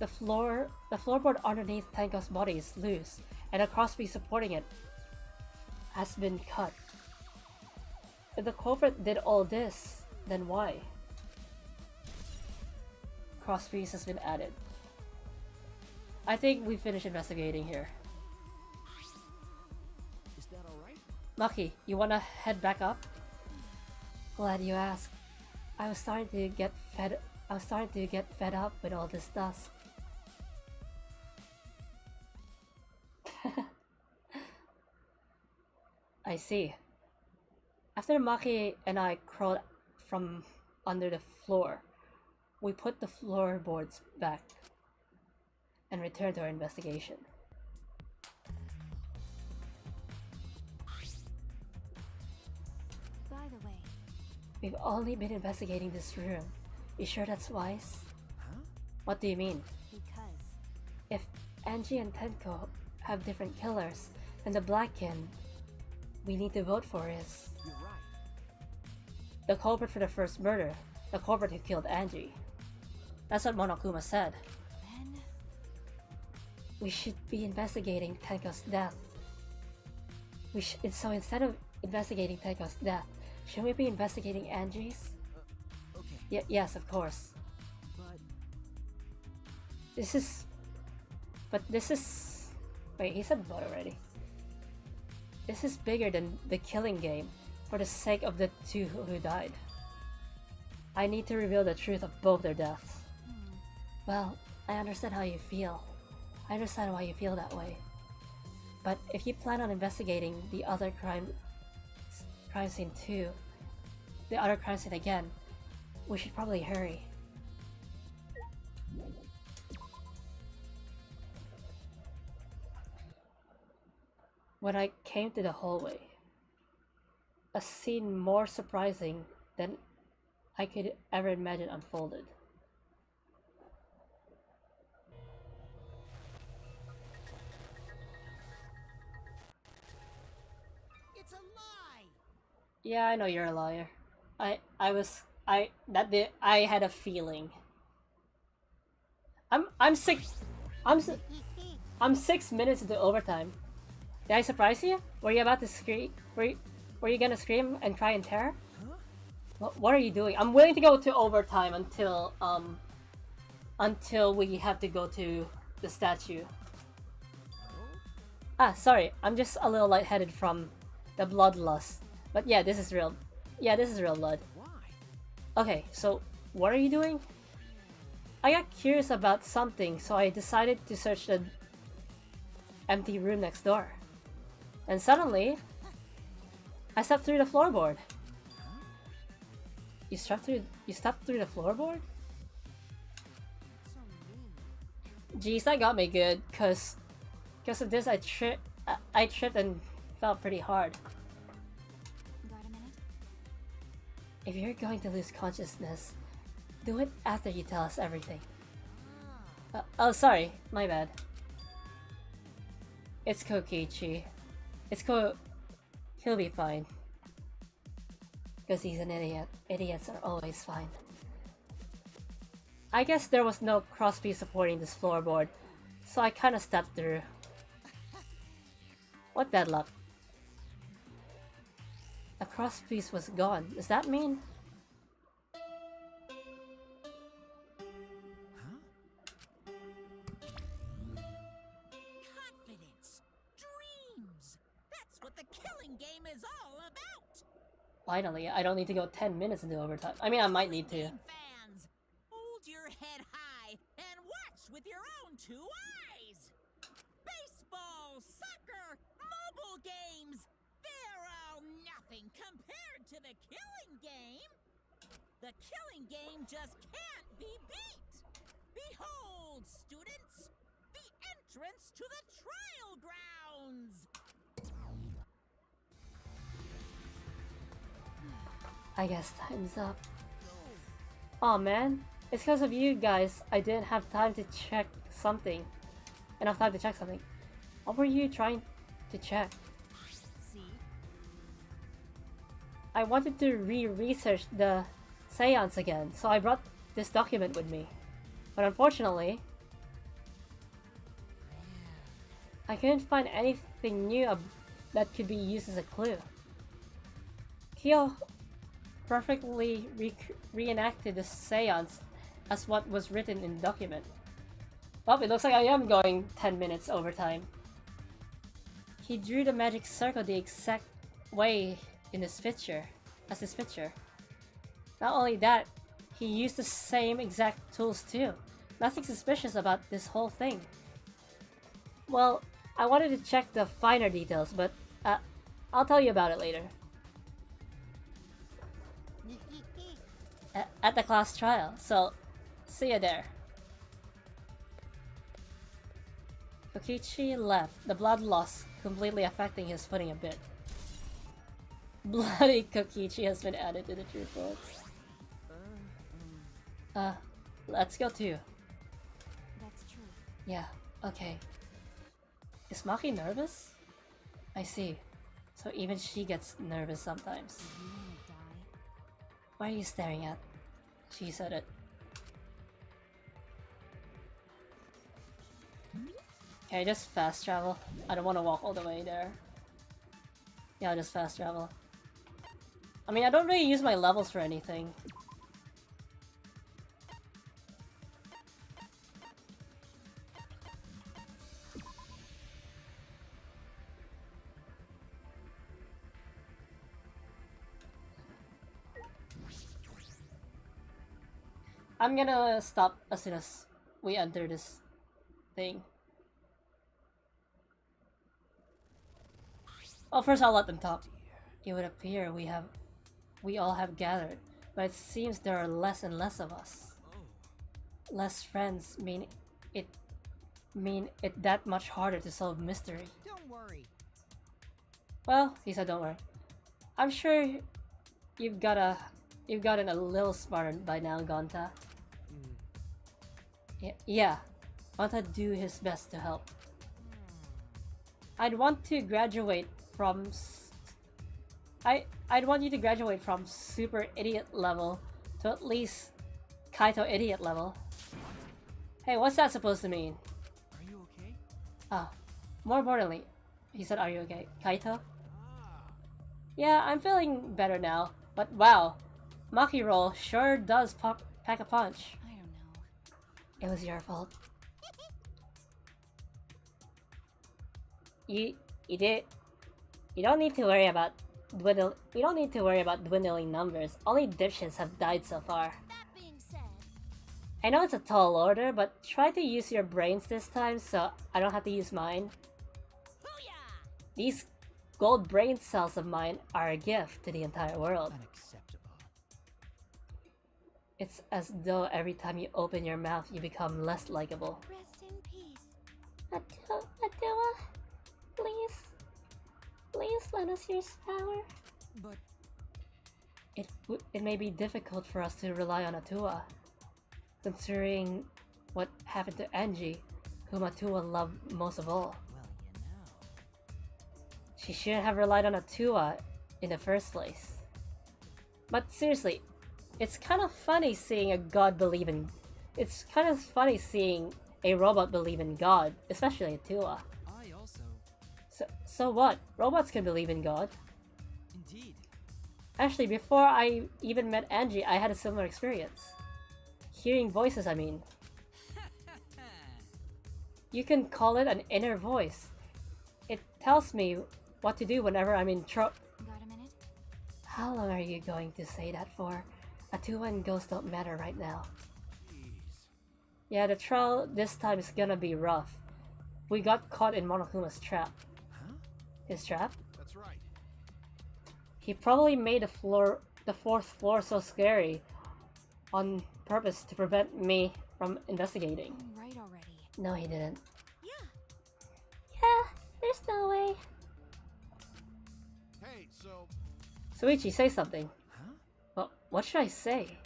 The floorboard underneath Tenko's body is loose, and a crosspiece supporting it has been cut. If the culprit did all this, then why? Crosspiece has been added. I think we finished investigating here.
Is that alright?
Maki, you wanna head back up? Glad you asked. I was starting to get fed up with all this dust. I see. After Maki and I crawled from under the floor, we put the floorboards back and returned to our investigation.
by the way,
We've only been investigating this room. You sure that's wise?
Huh?
What do you mean?
because
If Angie and Tenko have different killers, then the black kin we need to vote for is
You're right.
the culprit for the first murder, the culprit who killed Angie. That's what Monokuma said.
then
We should be investigating Tenko's death. So instead of investigating Tenko's death, shouldn't we be investigating Angie's?
Okay,
Yes, of course.
but
This is... But this is... Wait, he said what already? This is bigger than the killing game, for the sake of the two who died. I need to reveal the truth of both their deaths.
Well, I understand how you feel. I understand why you feel that way. But if you plan on investigating the other crime scene too, the other crime scene again, we should probably hurry.
When I came to the hallway, a scene more surprising than I could ever imagine unfolded.
It's a lie!
Yeah, I know you're a liar. I had a feeling. I'm 6 minutes into overtime. Did I surprise you? Were you about to scream? Were you gonna scream and cry in terror? What are you doing? I'm willing to go to overtime until we have to go to the statue. Ah, sorry. I'm just a little lightheaded from the bloodlust. But yeah, this is real. Yeah, this is real blood.
Why?
Okay, so what are you doing? I got curious about something, so I decided to search the empty room next door. And suddenly, I stepped through the floorboard. You stepped through the floorboard?
So mean.
Jeez, that got me good, cause of this I tripped and fell pretty hard.
Got a minute?
If you're going to lose consciousness, do it after you tell us everything.
Oh, sorry, my bad. It's Kokichi. He'll be fine.
Because he's an idiot. Idiots are always fine.
I guess there was no crosspiece supporting this floorboard, so I kinda stepped through. What bad luck. The crosspiece was gone. Does that mean?
Confidence! Dreams! That's what the killing game is all about!
Finally, I don't need to go 10 minutes into overtime. I mean, I might need to.
Game fans, hold your head high and watch with your own two eyes! Baseball, soccer, mobile games, they're all nothing compared to the killing game! The killing game just can't be beat! Behold, students, the entrance to the trial grounds!
I guess time's up.
Aw man, it's because of you guys I didn't have time to check something. Enough time to check something. What were you trying to check?
See?
I wanted to research the seance again, so I brought this document with me. But unfortunately, I couldn't find anything new that could be used as a clue. Kyo perfectly reenacted the seance as what was written in the document. Well, it looks like I am going 10 minutes overtime. He drew the magic circle the exact way in his picture, as his picture. Not only that, he used the same exact tools too. Nothing suspicious about this whole thing. Well, I wanted to check the finer details, but I'll tell you about it later. At the class trial, so see you there. Kokichi left, the blood loss completely affecting his footing a bit. Bloody Kokichi has been added to the truth books. Let's go too.
That's true.
Yeah, okay.
Is Maki nervous? I see. So even she gets nervous sometimes.
You wanna die?
What are you staring at?
She said it. Can I just fast travel? I don't want to walk all the way there. Yeah, I'll just fast travel. I mean, I don't really use my levels for anything. I'm gonna stop as soon as we enter this thing. Oh, first I'll let them talk. It would appear we all have gathered, but it seems there are less and less of us. Less friends mean it that much harder to solve mystery.
Don't worry.
Well, he said don't worry. I'm sure you've gotten a little smarter by now, Gonta. Yeah. Gonta do his best to help. I'd want to graduate from I'd want you to graduate from super idiot level to at least Kaito idiot level. Hey, what's that supposed to mean?
Are you okay?
Ah, more importantly, he said, are you okay? Kaito? Yeah, I'm feeling better now, but wow, Maki Roll sure does pack a punch.
I don't know.
It was your fault. You did. You don't need to worry about dwindling numbers. Only dipshits have died so far.
That being said,
I know it's a tall order, but try to use your brains this time so I don't have to use mine.
booyah!
These gold brain cells of mine are a gift to the entire world.
Unacceptable.
It's as though every time you open your mouth, you become less likable.
Rest in peace.
Adua, please. Please let us use power.
But
It may be difficult for us to rely on Atua, considering what happened to Angie, whom Atua loved most of all.
well, you know.
She shouldn't have relied on Atua in the first place. But seriously, it's kind of funny seeing a robot believe in God, especially Atua.
I also.
So what? Robots can believe in God.
Indeed.
Actually, before I even met Angie, I had a similar experience. Hearing voices, I mean. You can call it an inner voice. It tells me what to do whenever I'm in trouble.
Got a minute?
How long are you going to say that for? Atua and Ghost don't matter right now.
Jeez.
Yeah, the trial this time is gonna be rough. We got caught in Monokuma's trap.
Huh?
His trap?
That's right.
He probably made the fourth floor so scary on purpose to prevent me from investigating.
Right already.
No, he didn't.
Yeah.
Yeah, there's no way.
Hey, so
Suichi, say something.
Huh?
Well, what should I say?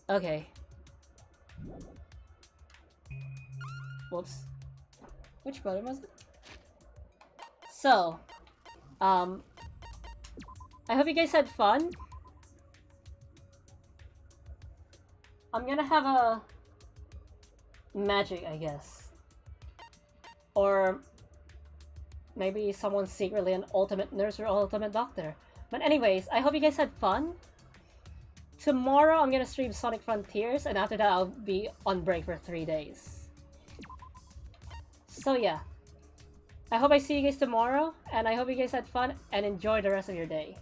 Okay. Whoops. Which button was it? So, I hope you guys had fun. I'm gonna have a magic, I guess. Or maybe someone's secretly an ultimate nurse or ultimate doctor. But anyways, I hope you guys had fun. Tomorrow I'm gonna stream Sonic Frontiers, and after that I'll be on break for 3 days. So yeah. I hope I see you guys tomorrow, and I hope you guys had fun and enjoy the rest of your day.